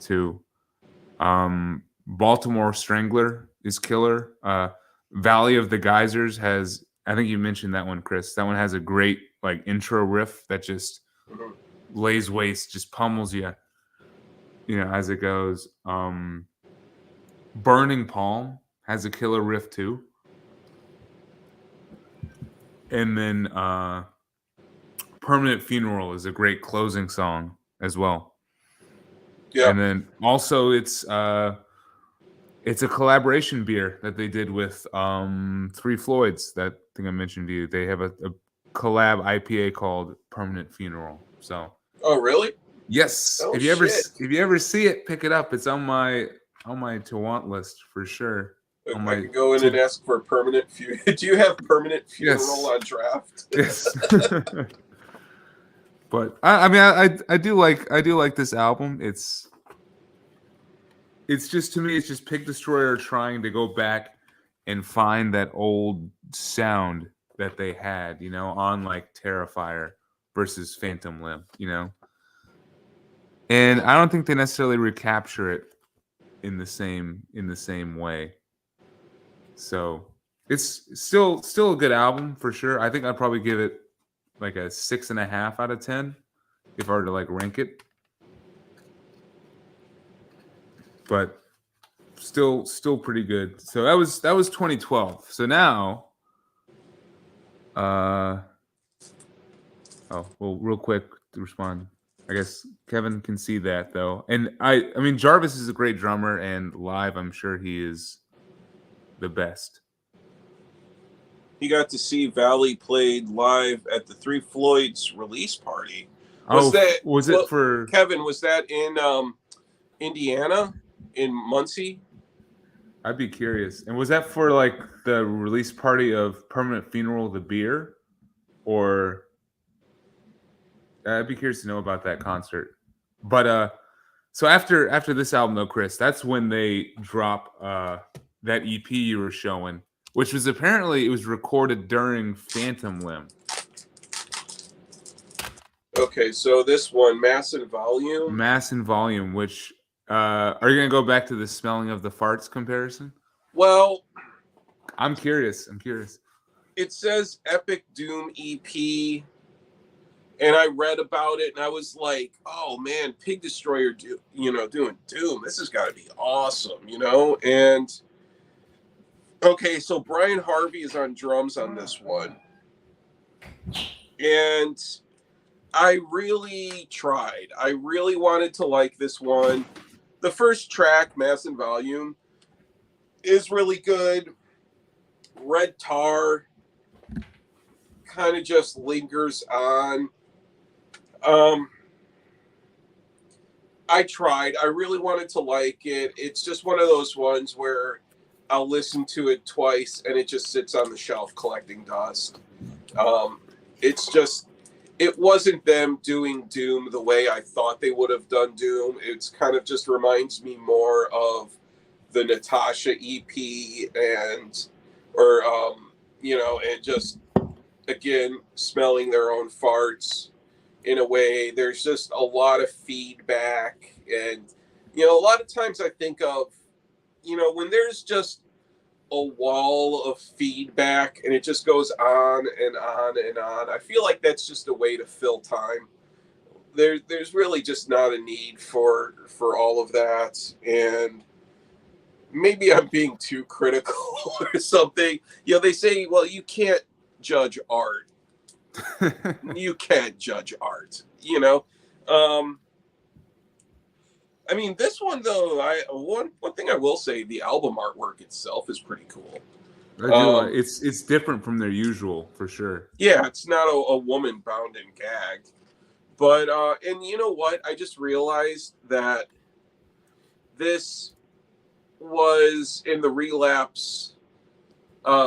too. Baltimore Strangler is killer. Valley of the Geysers has, I think you mentioned that one, Chris. That one has a great like intro riff that just lays waste, just pummels you, as it goes. Burning Palm has a killer riff too. And then Permanent Funeral is a great closing song as well. Yeah. And then also it's a collaboration beer that they did with Three Floyds. That thing I mentioned to you. They have a collab IPA called Permanent Funeral. So. Oh really? Yes. Oh, if you ever see it, pick it up. It's on my to want list for sure. I can go in and ask for a permanent funeral. Do you have Permanent Funeral on draft? Yes. But I mean I do like this album. It's just, to me, it's just Pig Destroyer trying to go back and find that old sound that they had, on like Terrifier versus Phantom Limb, And I don't think they necessarily recapture it in the same way. So it's still a good album for sure. I think I'd probably give it like a 6.5 out of 10 if I were to like rank it. But still pretty good. So that was 2012. So now, well, real quick to respond. I guess Kevin can see that though, and I mean Jarvis is a great drummer, and live I'm sure he is the best. He got to see Valley played live at the Three Floyds release party. Was that in Indiana, in Muncie? I'd be curious. And was that for like the release party of Permanent Funeral, the beer, or? I'd be curious to know about that concert. But so after this album though, Chris, that's when they drop that EP you were showing, which was apparently it was recorded during Phantom Limb. Okay, so this one, Mass and Volume. Mass and Volume, which are you gonna go back to the Smelling of the Farts comparison? Well, I'm curious. It says Epic Doom EP. And I read about it, and I was like, "Oh man, Pig Destroyer, doing Doom. This has got to be awesome, And okay, so Brian Harvey is on drums on this one, and I really tried. I really wanted to like this one. The first track, Mass and Volume, is really good. Red Tar kind of just lingers on. I tried. I really wanted to like it. It's just one of those ones where I'll listen to it twice and it just sits on the shelf collecting dust. It wasn't them doing Doom the way I thought they would have done Doom. It's kind of just reminds me more of the Natasha EP and just again smelling their own farts. In a way, there's just a lot of feedback. And, a lot of times I think of, when there's just a wall of feedback and it just goes on and on and on, I feel like that's just a way to fill time. There's really just not a need for all of that. And maybe I'm being too critical or something. They say, well, you can't judge art. You can't judge art, I mean, this one though, one thing I will say, the album artwork itself is pretty cool. I do. It's different from their usual for sure. Yeah, it's not a woman bound and gagged, but and you know what? I just realized that this was in the Relapse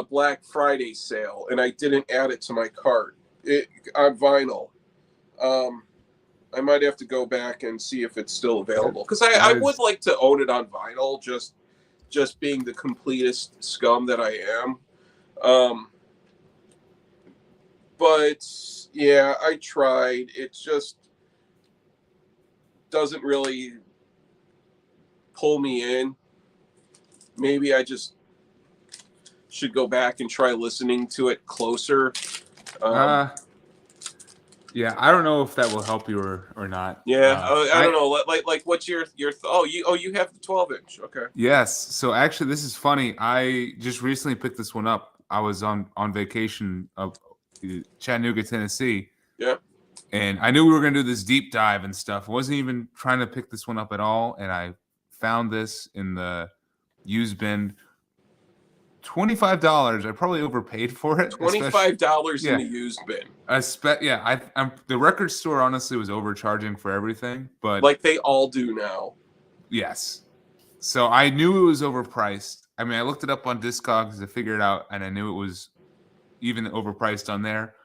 Black Friday sale, and I didn't add it to my cart on vinyl. I might have to go back and see if it's still available, because I would like to own it on vinyl, just being the completest scum that I am. But yeah, I tried. It just doesn't really pull me in. Maybe I just should go back and try listening to it closer. Yeah, I don't know if that will help you or not. Yeah, I don't know. Like, what's your you have the 12-inch? Okay. Yes. So actually, this is funny. I just recently picked this one up. I was on vacation of Chattanooga, Tennessee. Yeah. And I knew we were gonna do this deep dive and stuff. I wasn't even trying to pick this one up at all, and I found this in the used bin. $25. I probably overpaid for it. $25 in the used bin. I'm the record store honestly was overcharging for everything, but like they all do now. Yes. So I knew it was overpriced. I mean, I looked it up on Discogs to figure it out, and I knew it was even overpriced on there.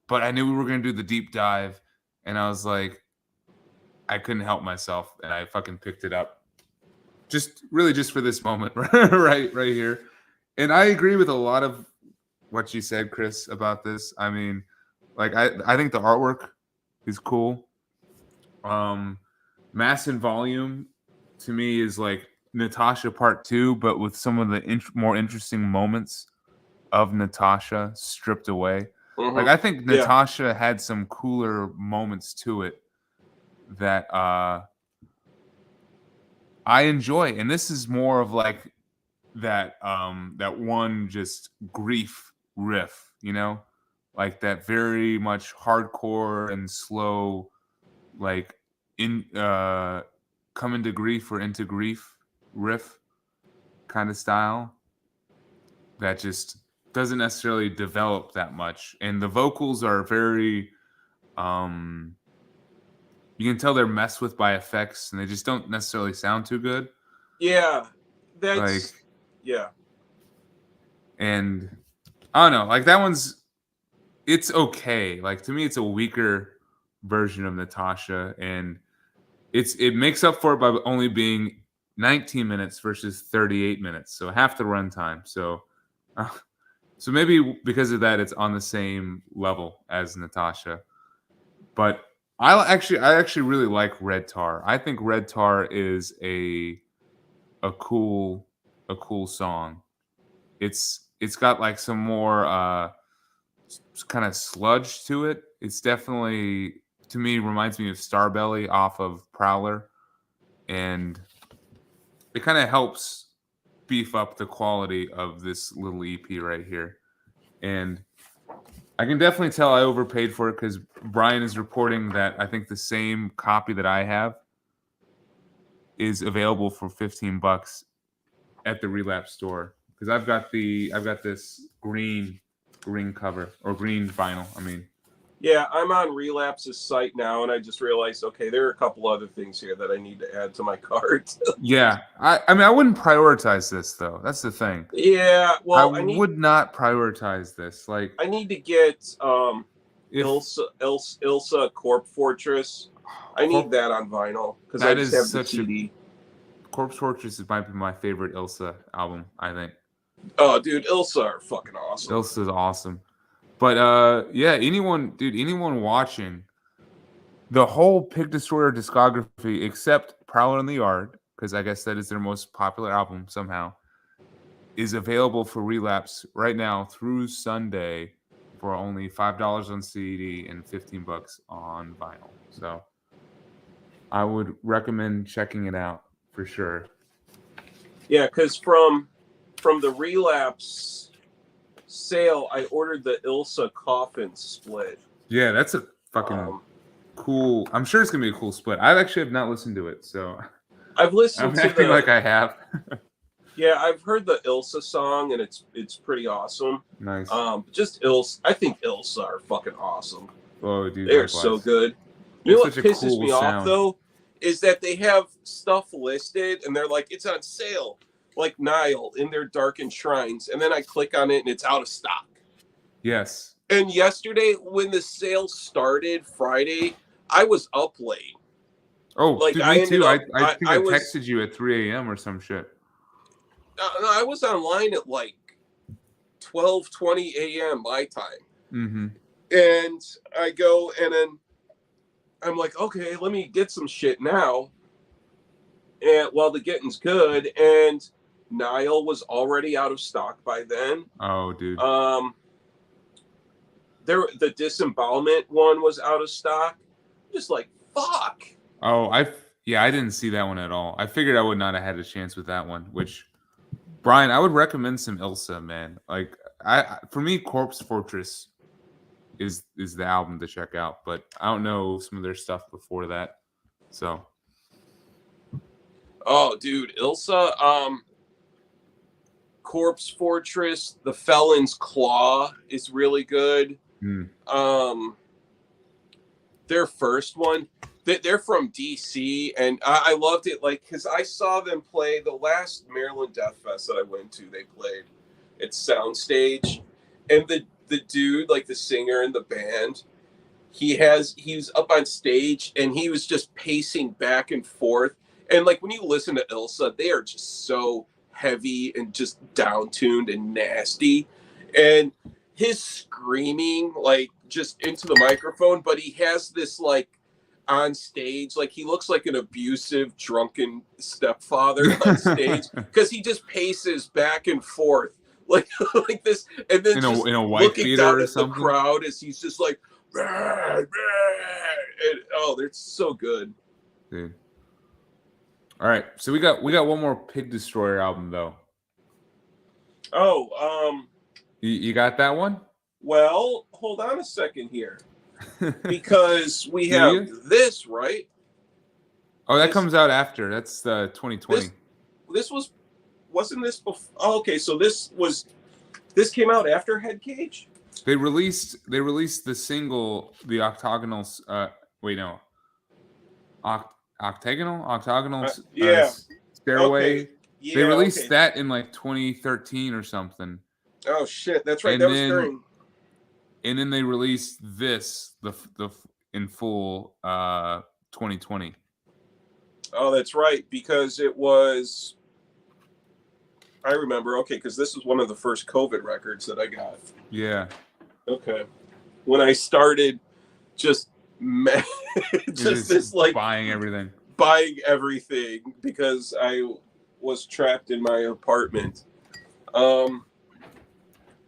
But I knew we were going to do the deep dive, and I was like, I couldn't help myself, and I fucking picked it up. Just for this moment, right here. And I agree with a lot of what you said, Chris, about this. I mean, like I think the artwork is cool. Mass and Volume to me is like Natasha Part 2, but with some of the more interesting moments of Natasha stripped away. Mm-hmm. Like I think Natasha had some cooler moments to it that I enjoy, and this is more of like that one just grief riff, you know, like that very much hardcore and slow, like in come into grief or into grief riff kind of style that just doesn't necessarily develop that much, and the vocals are very you can tell they're messed with by effects, and they just don't necessarily sound too good. Yeah, that's yeah. And I don't know, like that one's it's okay. Like to me, it's a weaker version of Natasha, and it makes up for it by only being 19 minutes versus 38 minutes, so half the runtime. So maybe because of that, it's on the same level as Natasha. But I actually really like Red Tar. I think Red Tar is a cool song. It's got like some more kind of sludge to it. It's definitely, to me, reminds me of Starbelly off of Prowler, and it kind of helps beef up the quality of this little EP right here. And I can definitely tell I overpaid for it because Brian is reporting that I think the same copy that I have is available for $15 at the Relapse store, because I've got this green cover, or green vinyl. I mean, yeah, I'm on Relapse's site now, and I just realized, okay, there are a couple other things here that I need to add to my cart. Yeah, I mean, I wouldn't prioritize this though. That's the thing. Yeah, well, I would not prioritize this. Like, I need to get Ilsa Corp Fortress. I need that on vinyl because I just have the CD. Corpse Fortress might be my favorite Ilsa album, I think. Oh, dude, Ilsa are fucking awesome. Ilsa's awesome. But yeah, anyone watching, the whole Pig Destroyer discography except Prowler in the Yard, because I guess that is their most popular album somehow, is available for Relapse right now through Sunday for only $5 on CD and $15 on vinyl. So I would recommend checking it out for sure. Yeah, because from the Relapse sale, I ordered the Ilsa Coffin split. Yeah, that's a fucking cool. I'm sure it's gonna be a cool split. I actually have not listened to it, so I've listened I'm to acting like I have. Yeah, I've heard the Ilsa song, and it's pretty awesome. Nice. Just Ilsa, I think Ilsa are fucking awesome. Oh, dude, They're likewise. so good. They You know have what such a pisses cool me off sound. though, is that they have stuff listed, and they're like, it's on sale, like Nile in their darkened shrines, and then I click on it, and it's out of stock. Yes. And yesterday, when the sale started Friday, I was up late. Oh, Like dude, I me ended too. up, I think I was texted you at 3 a.m. or some shit. no, I was online at like 12:20 a.m. my time. Mm-hmm. And I go, and then I'm like, okay, let me get some shit now. And while the getting's good, and Nile was already out of stock by then. Oh, dude. The disembowelment one was out of stock. Just like, fuck. Oh, I didn't see that one at all. I figured I would not have had a chance with that one. Which, Brian, I would recommend some Ilsa, man. Like, for me, Corpse Fortress is the album to check out. But I don't know some of their stuff before that. So. Oh, dude, Ilsa. Corpse Fortress, The Felon's Claw is really good. Their first one, they're from DC, and I loved it, like, because I saw them play the last Maryland Death Fest that I went to. They played at Soundstage, and the dude, like the singer in the band, he was up on stage, and he was just pacing back and forth. And like when you listen to Ilsa, they are just so heavy and just down-tuned and nasty, and his screaming, like, just into the microphone, but he has this, like, on stage, like, he looks like an abusive, drunken stepfather on stage, because he just paces back and forth, like, like this, and then in a white looking down at the crowd as he's just like, rah, rah, and, oh, they're so good. Dude. All right, so we got one more Pig Destroyer album though. Oh, you got that one? Well, hold on a second here, because we have this, right? Oh, that comes out after. That's 2020. Wasn't this before? Oh, okay, so this came out after Head Cage. They released the single, the octagonal. Octagonal. Yeah. Stairway. Okay. Yeah, they released that in like 2013 or something. Oh shit, that's right. That was during. And then they released this the in full 2020. Oh, that's right, because it was. I remember. Okay, because this was one of the first COVID records that I got. Yeah. Okay. When I started, just this like buying everything because I was trapped in my apartment.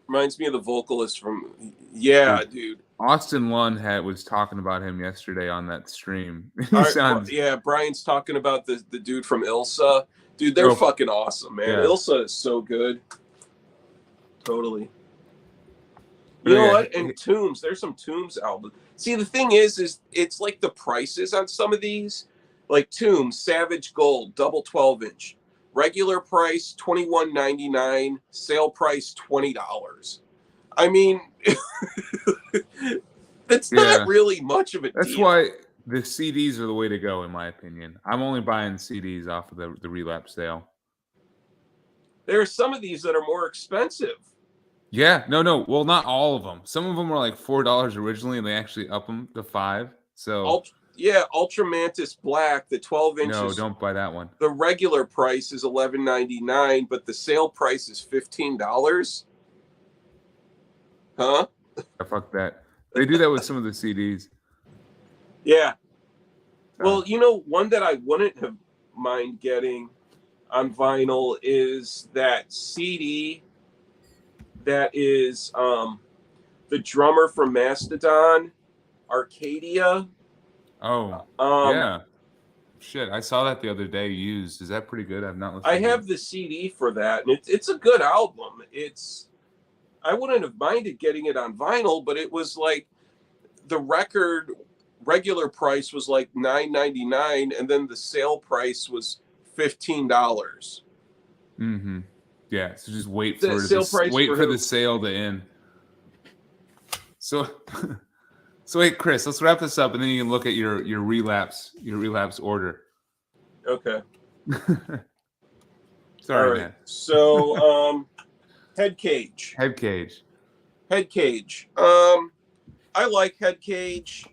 Reminds me of the vocalist from dude. Austin Lund was talking about him yesterday on that stream. Brian's talking about the dude from Ilsa. Dude, they're fucking awesome, man. Yeah. Ilsa is so good. Totally. You know what? And Tombs, there's some Tombs albums. See, the thing is it's like the prices on some of these, like Tombs, Savage Gold, double 12-inch. Regular price $21.99, sale price $20. I mean, that's not really much of a deal. That's why the CDs are the way to go, in my opinion. I'm only buying CDs off of the Relapse sale. There are some of these that are more expensive. Yeah, no. Well, not all of them. Some of them were like $4 originally, and they actually up them to $5. So. Ultra Mantis Black, the 12 inches. No, don't buy that one. The regular price is $11.99, but the sale price is $15. Huh? Fuck that. They do that with some of the CDs. Yeah. Well, you know, one that I wouldn't have mind getting on vinyl is that CD that is the drummer from Mastodon, Arcadia. Oh, yeah. Shit, I saw that the other day used. Is that pretty good? I've not listened I have the CD for that, and it's a good album. I wouldn't have minded getting it on vinyl, but it was like the record regular price was like $9.99, and then the sale price was $15. Mm-hmm. Yeah. So just wait The for sale this. price Wait for for who? the sale to end. So, so wait, Chris. Let's wrap this up, and then you can look at your relapse order. Okay. Sorry, All right. man. So, head cage. Head cage. Head cage. I like head cage.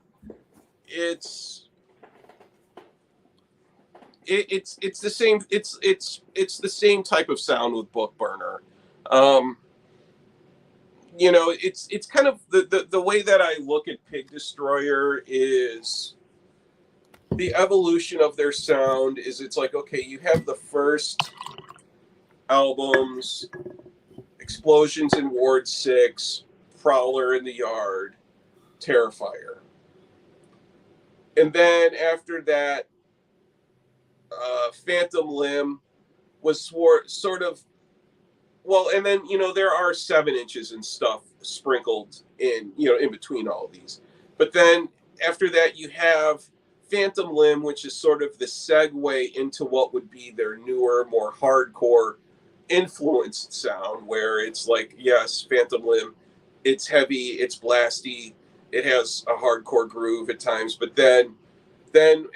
It's the same. It's the same type of sound with Book Burner. You know, it's kind of the way that I look at Pig Destroyer is the evolution of their sound is it's like, okay, you have the first albums, Explosions in Ward 6, Prowler in the Yard, Terrifier. And then after that, Phantom Limb was sort of, well, and then, you know, there are 7 inches and stuff sprinkled in, you know, in between all of these. But then after that, you have Phantom Limb, which is sort of the segue into what would be their newer, more hardcore influenced sound, where it's like, yes, Phantom Limb, it's heavy, it's blasty, it has a hardcore groove at times, but then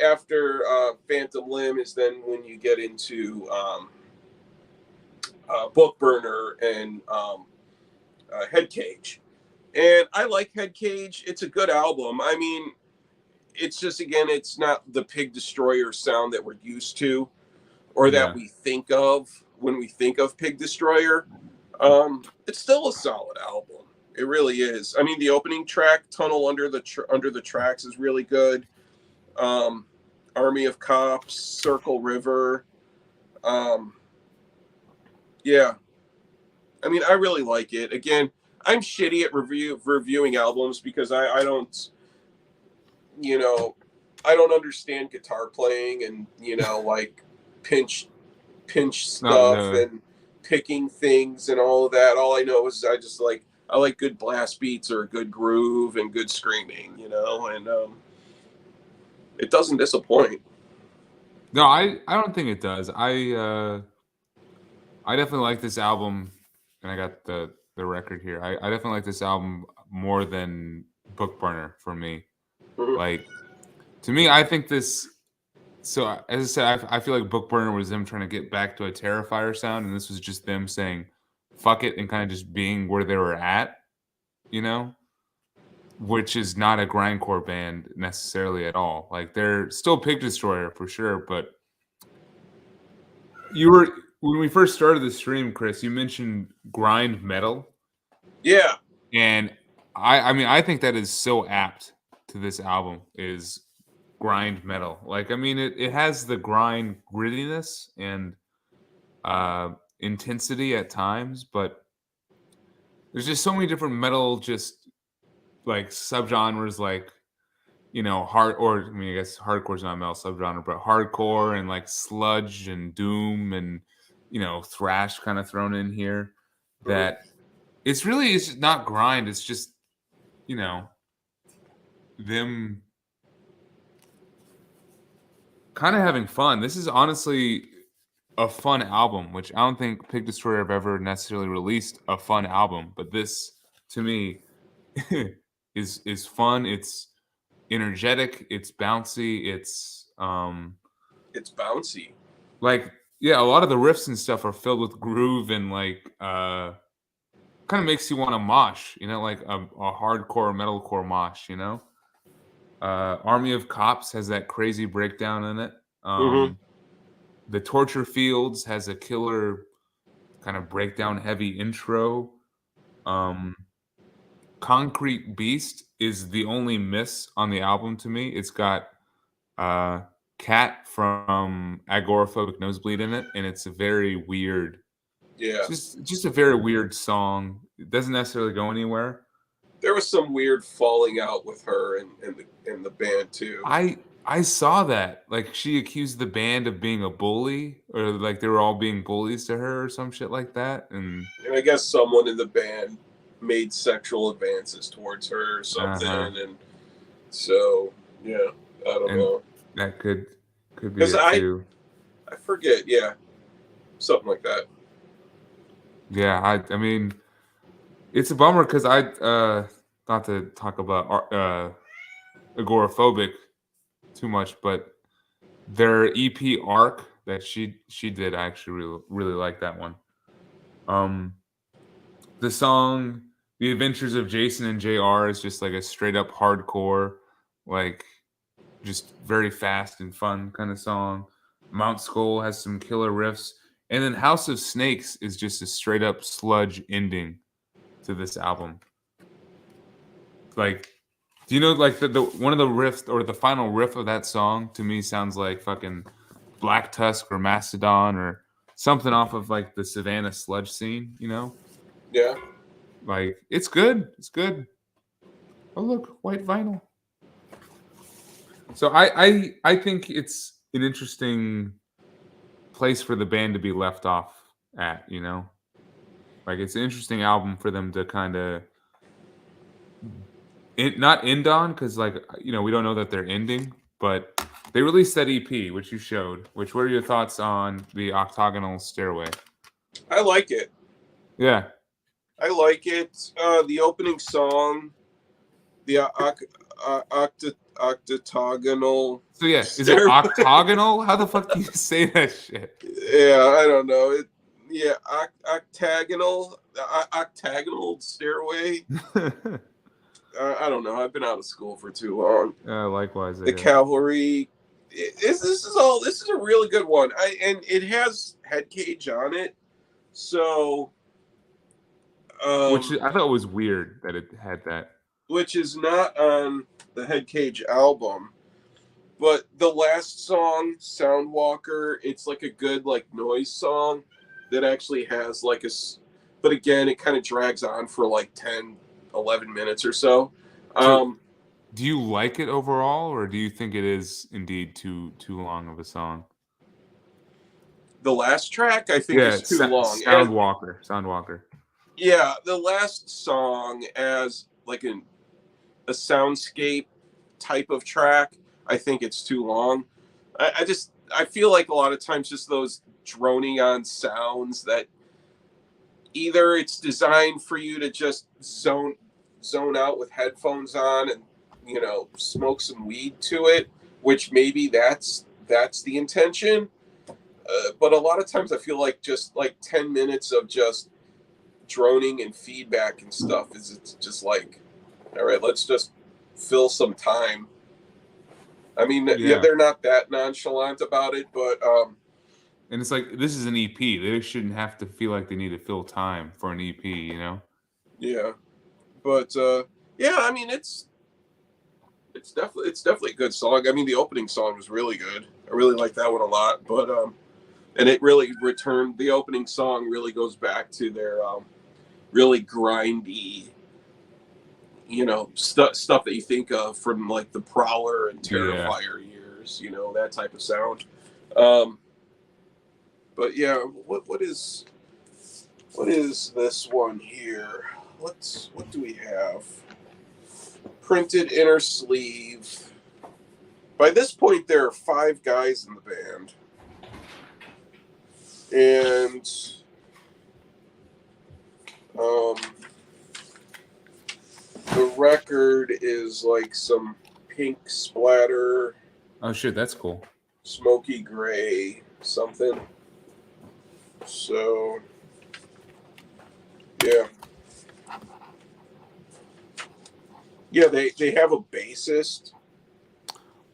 after Phantom Limb is then when you get into Book Burner and Head Cage. And I like Head Cage. It's a good album. I mean, it's just, again, it's not the Pig Destroyer sound that we're used to or that we think of when we think of Pig Destroyer. It's still a solid album. It really is. I mean, the opening track, Tunnel Under the Tracks, is really good. Army of Cops, Circle River. Yeah. I mean, I really like it. Again, I'm shitty at reviewing albums because I don't, you know, I don't understand guitar playing and, you know, like pinch stuff and picking things and all of that. All I know is I like good blast beats or a good groove and good screaming, you know, and it doesn't disappoint. No, I don't think it does. I definitely like this album, and I got the record here. I definitely like this album more than Book Burner for me. Mhm. Like, to me, I think this. So as I said, I feel like Book Burner was them trying to get back to a Terrifier sound, and this was just them saying "fuck it" and kind of just being where they were at, you know, which is not a grindcore band necessarily at all. Like, they're still Pig Destroyer for sure, but when we first started the stream, Chris, you mentioned grind metal. Yeah. And I mean, I think that is so apt to this album is grind metal. Like, I mean, it has the grind grittiness and intensity at times, but there's just so many different metal, just like subgenres, like, you know, hard, or I mean, I guess hardcore's not a metal subgenre, but hardcore and like sludge and doom and, you know, thrash kind of thrown in here. That it's not grind. It's just, you know, them kind of having fun. This is honestly a fun album, which I don't think Pig Destroyer have ever necessarily released a fun album, but this to me is fun. It's energetic, it's bouncy, it's bouncy. Like, yeah, a lot of the riffs and stuff are filled with groove and like kind of makes you want to mosh, you know, like a hardcore metalcore mosh, you know. Army of Cops has that crazy breakdown in it. The Torture Fields has a killer kind of breakdown heavy intro. Concrete Beast is the only miss on the album to me. It's got Cat from Agoraphobic Nosebleed in it, and it's a very weird, just a very weird song. It doesn't necessarily go anywhere. There was some weird falling out with her and the band too. I saw that. Like, she accused the band of being a bully, or like they were all being bullies to her or some shit like that. And I guess someone in the band made sexual advances towards her or something. And so, yeah, I don't know. That could be it too. I forget. Yeah, something like that. Yeah, I mean, it's a bummer because I not to talk about agoraphobic too much, but their EP Arc that she did, I actually really like that one. The song The Adventures of Jason and JR is just like a straight up hardcore, like just very fast and fun kind of song. Mount Skull has some killer riffs, and then House of Snakes is just a straight up sludge ending to this album. Like, do you know like the one of the riffs or the final riff of that song to me sounds like fucking Black Tusk or Mastodon or something off of like the Savannah sludge scene, you know? Yeah. Like, it's good. It's good. Oh look, white vinyl. So I think it's an interesting place for the band to be left off at, you know? Like, it's an interesting album for them to kind of not end on because, like, you know, we don't know that they're ending, but they released that EP, which you showed. Which, what are your thoughts on the Octagonal Stairway? I like it. Yeah. I like it. The opening song, the octagonal. So yeah, is it octagonal? How the fuck do you say that shit? Yeah, I don't know. Yeah, octagonal, octagonal stairway. I don't know. I've been out of school for too long. Likewise. The cavalry. This is a really good one. And it has head cage on it, so. Which I thought was weird that it had that. Which is not on the Head Cage album, but the last song, Soundwalker, it's like a good like noise song that actually has like but again, it kind of drags on for like 10, 11 minutes or so. Do you like it overall, or do you think it is indeed too long of a song? The last track, I think, is too long. Soundwalker. Yeah, the last song as like a soundscape type of track, I think it's too long. I feel like a lot of times just those droning on sounds that either it's designed for you to just zone out with headphones on and smoke some weed to it, which maybe that's the intention. But a lot of times I feel like just like 10 minutes of just droning and feedback and stuff is it's just like, all right, let's just fill some time. I mean, yeah, they're not that nonchalant about it, but and it's like, this is an EP. They shouldn't have to feel like they need to fill time for an EP, you know? Yeah, but yeah, I mean, it's definitely a good song. I mean, the opening song was really good. I really like that one a lot. But and it really returned. The opening song really goes back to their really grindy, stuff that you think of from like the Prowler and Terrifier years. That type of sound. But yeah, what is this one here? What do we have? Printed inner sleeve. By this point, there are 5 guys in the band, and the record is like some pink splatter. Oh shit, that's cool. Smoky gray something. So yeah. Yeah, they have a bassist.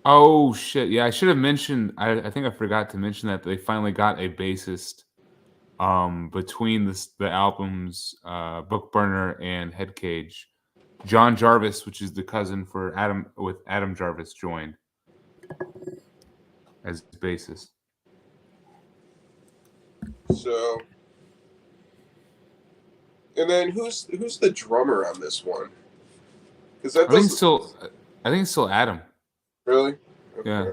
Oh shit! Yeah, I should have mentioned. I think I forgot to mention that they finally got a bassist. Between the albums, Book Burner and Head Cage, John Jarvis, which is the cousin for Adam Jarvis, joined as bassist. So, and then who's the drummer on this one? Because I think it's still Adam. Really? Okay. Yeah.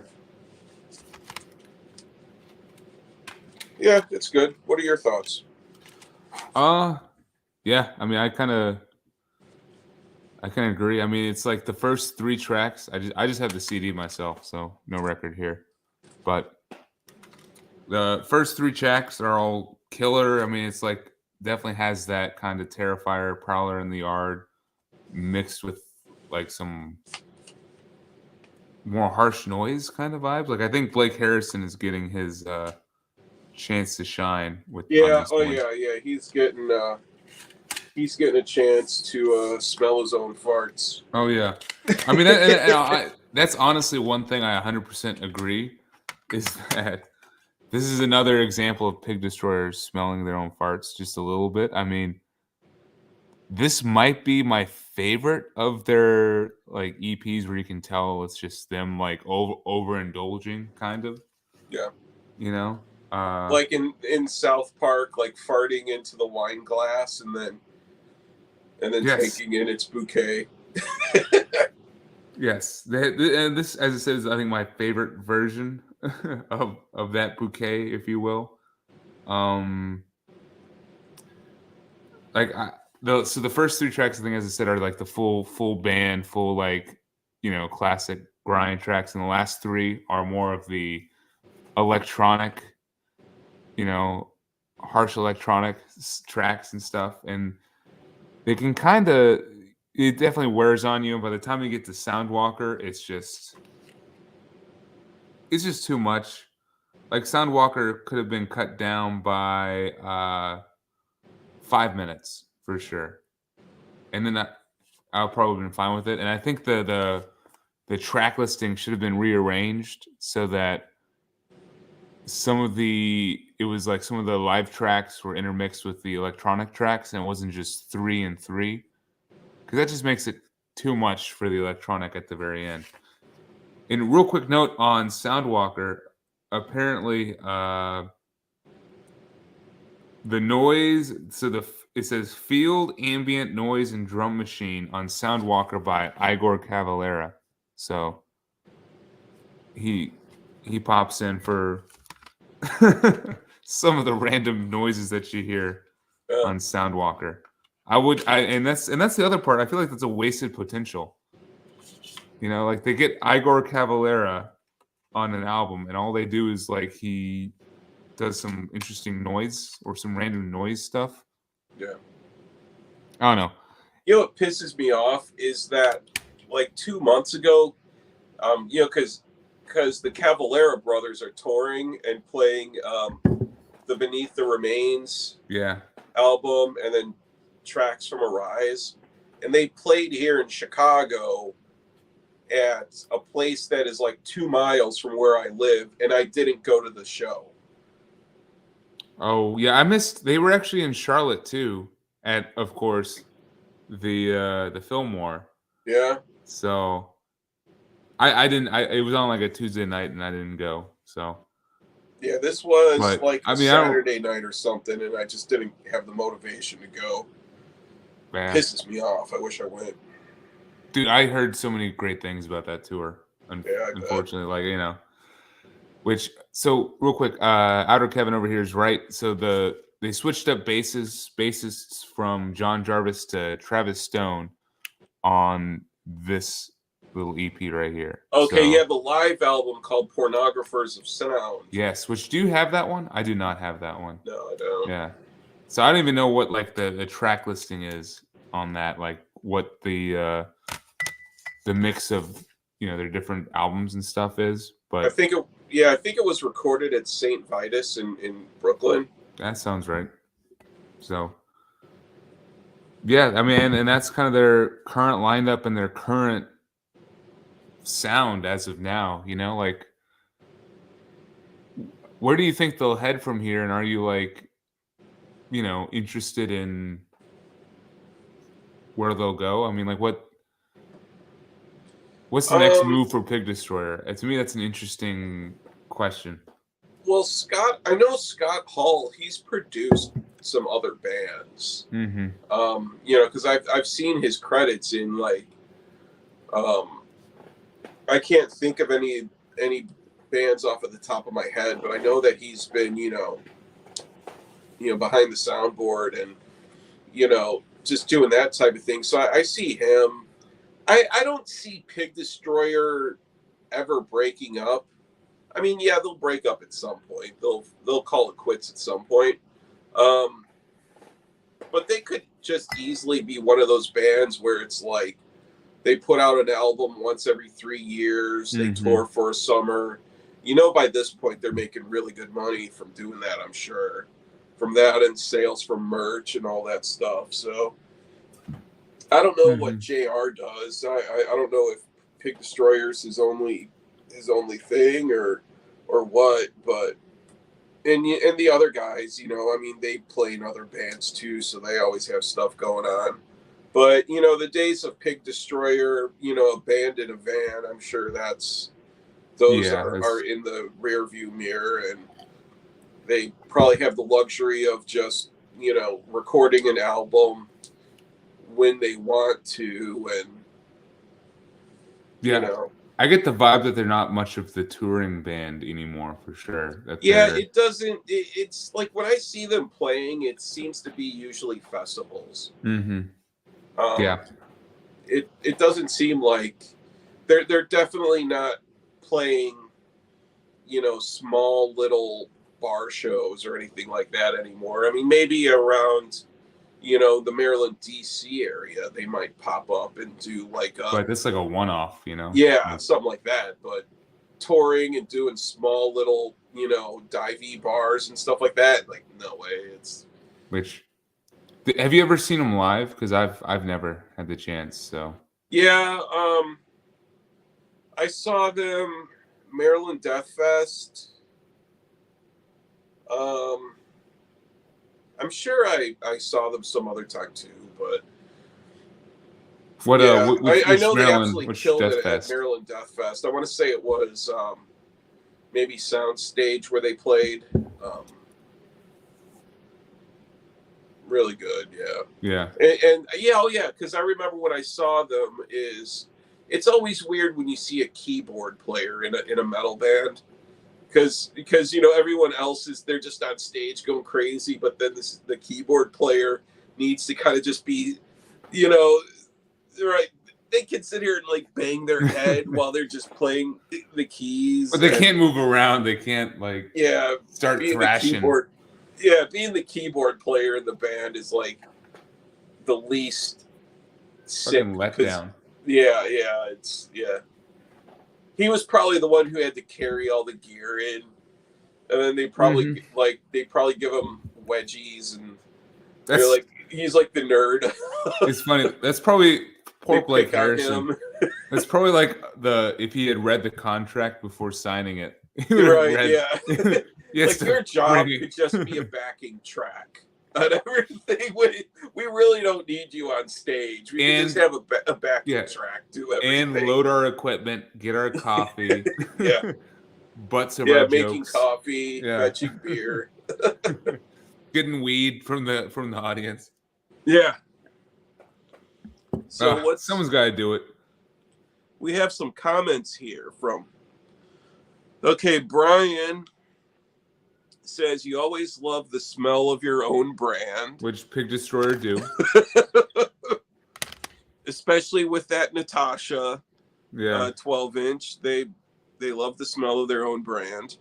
Yeah, it's good. What are your thoughts? Yeah. I mean, I kind of agree. I mean, it's like the first 3 tracks. I just have the CD myself, so no record here. But The first 3 tracks are all killer. I mean, it's like definitely has that kind of Terrifier, Prowler in the Yard mixed with like some more harsh noise kind of vibes. Like I think Blake Harrison is getting his chance to shine with on Yeah. this Oh one. yeah. He's getting a chance to smell his own farts. Oh yeah, I mean that's honestly one thing I 100% agree is that this is another example of Pig Destroyers smelling their own farts just a little bit. I mean, this might be my favorite of their like EPs where you can tell it's just them like overindulging kind of, Yeah. you know. Like in South Park, like farting into the wine glass and then Yes, taking in its bouquet. yes. And this, as I said, is I think my favorite version of that bouquet, if you will. Um, like so the first 3 tracks, I think, as I said, are like the full band, full like classic grind tracks, and the last 3 are more of the electronic, harsh electronic tracks and stuff, and they can kind of it definitely wears on you. And by the time you get to Soundwalker, it's just too much. Like Soundwalker could have been cut down by 5 minutes for sure, and then I'll probably been fine with it. And I think the track listing should have been rearranged so that some of the live tracks were intermixed with the electronic tracks, and it wasn't just 3 and 3, because that just makes it too much for the electronic at the very end. And real quick note on Soundwalker, apparently the noise, it says field ambient noise and drum machine on Soundwalker by Igor Cavalera. So he pops in for some of the random noises that you hear on Soundwalker. And that's the other part. I feel like that's a wasted potential. Like they get Igor Cavalera on an album, and all they do is like he does some interesting noise or some random noise stuff. Yeah. I don't know. You know what pisses me off is that like 2 months ago, because the Cavalera brothers are touring and playing the Beneath the Remains album and then tracks from Arise, and they played here in Chicago at a place that is like 2 miles from where I live, and I didn't go to the show. Oh yeah, I missed. They were actually in Charlotte too, at of course the Fillmore. Yeah. So I didn't. It was on like a Tuesday night, and I didn't go. So yeah, this was Saturday night or something, and I just didn't have the motivation to go. Man. Pisses me off. I wish I went. Dude, I heard so many great things about that tour. Unfortunately, so real quick, Outer Kevin over here is right. So they switched up bassists from John Jarvis to Travis Stone on this little EP right here. Okay, you have the live album called Pornographers of Sound. Yes, which do you have that one? I do not have that one. No, I don't. Yeah. So I don't even know what like the track listing is on that, like what the mix of their different albums and stuff is. But I think it was recorded at St. Vitus in Brooklyn. That sounds right. So yeah, I mean, and that's kind of their current lineup and their current sound as of now. Like where do you think they'll head from here? And are you like, interested in where they'll go? I mean, like what's the next move for Pig Destroyer? To me, that's an interesting question. Well, I know Scott Hall. He's produced some other bands. Mm-hmm. Because I've seen his credits in like, I can't think of any bands off of the top of my head, but I know that he's been behind the soundboard and just doing that type of thing. So I see him. I don't see Pig Destroyer ever breaking up. I mean, yeah, they'll break up at some point. They'll call it quits at some point. Um, but they could just easily be one of those bands where it's like they put out an album once every 3 years. They tour for a summer. You know, by this point, they're making really good money from doing that, I'm sure. From that and sales from merch and all that stuff. So I don't know what JR does. I don't know if Pig Destroyer's his only thing or what, but and the other guys, you know, I mean, they play in other bands too, so they always have stuff going on. But you know, the days of Pig Destroyer, you know, a band in a van, I'm sure those are in the rear view mirror, and they probably have the luxury of just, you know, recording an album when they want to, and you know. I get the vibe that they're not much of the touring band anymore, for sure. It doesn't. It's like when I see them playing, it seems to be usually festivals. It doesn't seem like they're definitely not playing, you know, small little bar shows or anything like that anymore. I mean, maybe around, you know, the Maryland, D.C. area, they might pop up and do like but it's like a one-off, you know? Yeah, something like that. But touring and doing small little, you know, divey bars and stuff like that, like, no way. It's have you ever seen them live? Because I've never had the chance. So yeah, I saw them Maryland Death Fest. I'm sure I saw them some other time too, but what? Yeah, which I know Maryland, they actually which killed Death it Fest? at Maryland Death Fest. I want to say it was maybe Soundstage where they played. Really good, yeah. And yeah, oh yeah, because I remember when I saw them. It's always weird when you see a keyboard player in a metal band, because you know everyone else they're just on stage going crazy, but then the keyboard player needs to kind of just be, you know, right. They can sit here and like bang their head while they're just playing the keys. But they can't move around. They can't like start thrashing. Being the keyboard player in the band is like the least sick letdown. He was probably the one who had to carry all the gear in, and then they probably give him wedgies, and they're like, he's like the nerd. It's funny. That's probably poor Blake Harrison. That's probably like if he had read the contract before signing it. Like your job could just be a backing track on everything. We really don't need you on stage. We can just have a backing track, do everything. And load our equipment, get our coffee. Butts of our making jokes. coffee, fetching beer. Getting weed from the audience. Yeah. So someone's got to do it. We have some comments here from. Okay, Brian says you always love the smell of your own brand, which Pig Destroyer do, especially with that Natasha 12-inch. They love the smell of their own brand.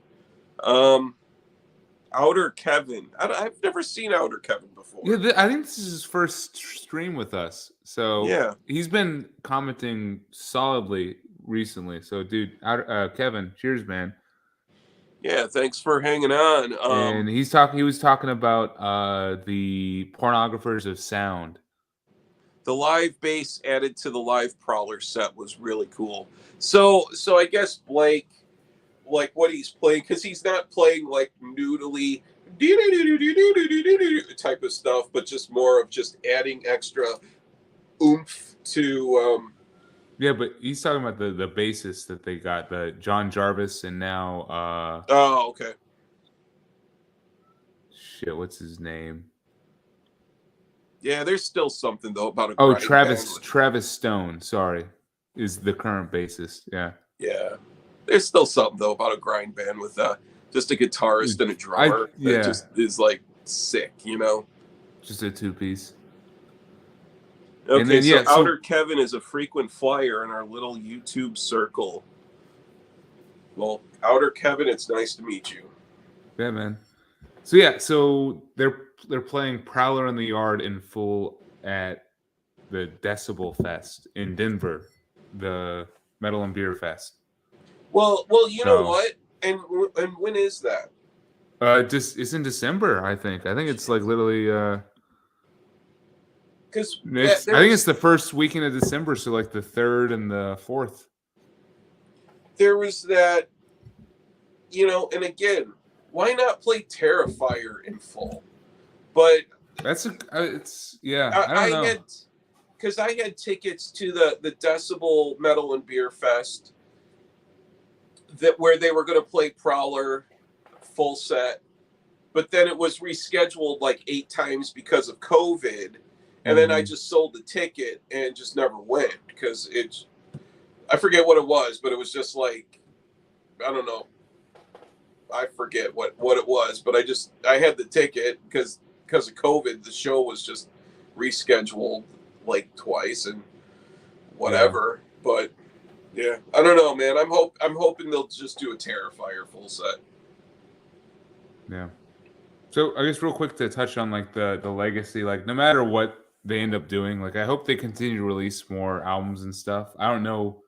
Outer Kevin, I've never seen Outer Kevin before. Yeah, I think this is his first stream with us, so he's been commenting solidly recently. So, dude, Kevin, cheers, man. Yeah, thanks for hanging on. And he was talking about the Pornographers of Sound. The live bass added to the live Prowler set was really cool. So I guess Blake, like what he's playing, because he's not playing like noodly type of stuff, but just more of just adding extra oomph to. Yeah, but he's talking about the bassist that they got, the John Jarvis, and now. Oh, okay. Shit, what's his name? Yeah, there's still something though about a. Travis Stone. Sorry, is the current bassist. Yeah. Yeah, there's still something though about a grind band with just a guitarist and a drummer. That just is like sick, you know. Just a two-piece. Okay, then, Outer Kevin is a frequent flyer in our little YouTube circle. Well, Outer Kevin, it's nice to meet you. Yeah, man. So yeah, so they're playing Prowler in the Yard in full at the Decibel Fest in Denver, the Metal and Beer Fest. Well, you know what? And when is that? Just it's in December, I think. I think it's like literally because I think it's the first weekend of December, so like the 3rd and the 4th. There was that, and again, why not play Terrifier in full? But that's I don't know. Because I had tickets to the Decibel Metal and Beer Fest where they were going to play Prowler full set, but then it was rescheduled like 8 times because of COVID, and then I just sold the ticket and just never went because I forget what it was, but it was just like, I don't know, I forget what it was, but I had the ticket because of COVID. The show was just rescheduled like twice and whatever. Yeah. But yeah, I don't know, man. I'm hoping they'll just do a Terrifier full set. Yeah. So I guess real quick to touch on like the legacy, like no matter what they end up doing, like I hope they continue to release more albums and stuff. I don't know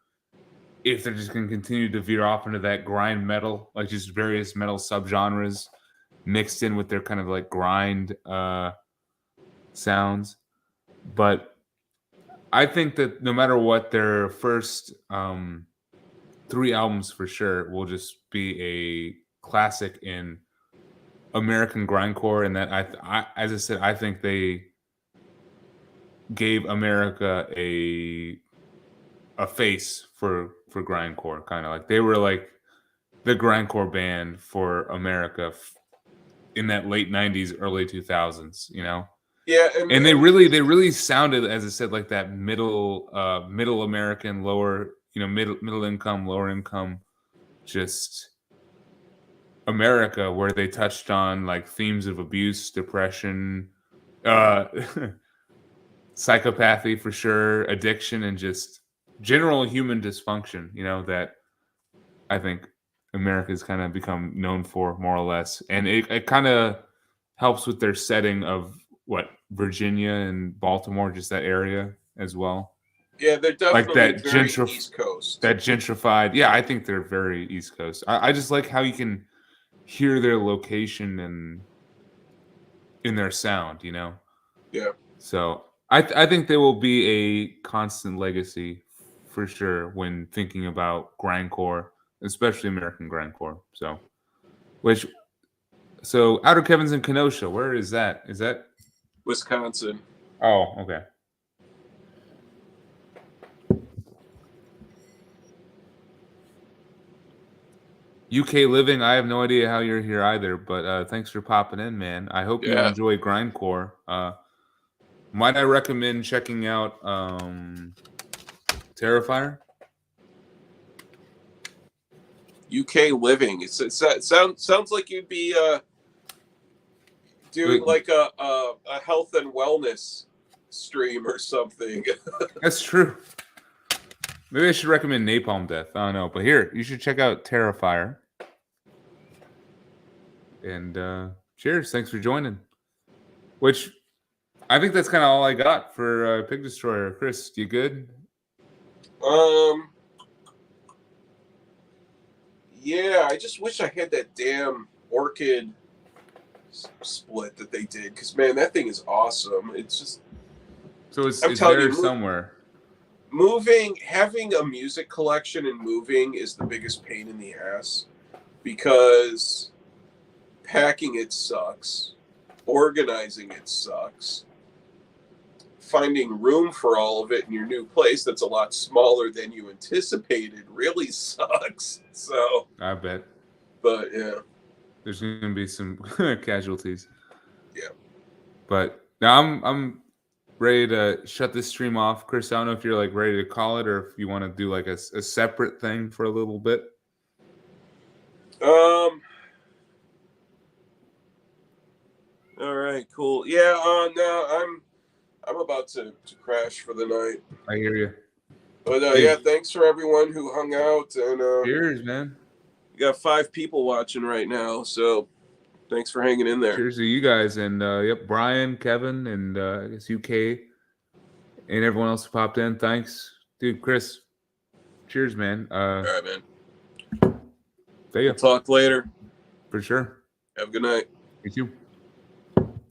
if they're just going to continue to veer off into that grind metal, like just various metal subgenres mixed in with their kind of like grind sounds. But I think that no matter what, their first 3 albums for sure will just be a classic in American grindcore, and that I as I said, I think they gave America a face for grindcore, kind of like they were like the grindcore band for America in that late 90s, early 2000s, Yeah, and they really sounded, as I said, like that middle American, lower, middle income, lower income, just America, where they touched on like themes of abuse, depression, psychopathy for sure, addiction, and just general human dysfunction, that I think America's kind of become known for, more or less. And it kind of helps with their setting of Virginia and Baltimore, just that area as well. Yeah, they're definitely like that very East Coast. That gentrified. Yeah, I think they're very East Coast. I just like how you can hear their location and in their sound, Yeah. So I think they will be a constant legacy for sure when thinking about grindcore, especially American grindcore. So Outer Kevin's in Kenosha. Where is that? Is that Wisconsin? Oh, okay. UK living. I have no idea how you're here either, but thanks for popping in, man. I hope you enjoy grindcore. Might I recommend checking out Terrifier? UK living. It sounds like you'd be doing like a health and wellness stream or something. That's true. Maybe I should recommend Napalm Death. I don't know, but here you should check out Terrifier. And cheers! Thanks for joining. Which I think that's kind of all I got for Pig Destroyer. Chris, you good? Yeah, I just wish I had that damn Orchid split that they did, because man, that thing is awesome. It's just it's there somewhere. Having a music collection and moving is the biggest pain in the ass, because packing it sucks, organizing it sucks, finding room for all of it in your new place that's a lot smaller than you anticipated really sucks. So I bet. But yeah, there's gonna be some casualties. Yeah. But now I'm ready to shut this stream off. Chris, I don't know if you're like ready to call it, or if you want to do like a separate thing for a little bit. All right, cool. Yeah, no, I'm about to crash for the night. I hear you. But yeah, thanks for everyone who hung out, and cheers, man. We got 5 people watching right now, so thanks for hanging in there. Cheers to you guys, and yep, Brian, Kevin, and I guess UK, and everyone else who popped in. Thanks, dude. Chris, cheers, man. All right, man. See ya. We'll talk later. For sure. Have a good night. You too.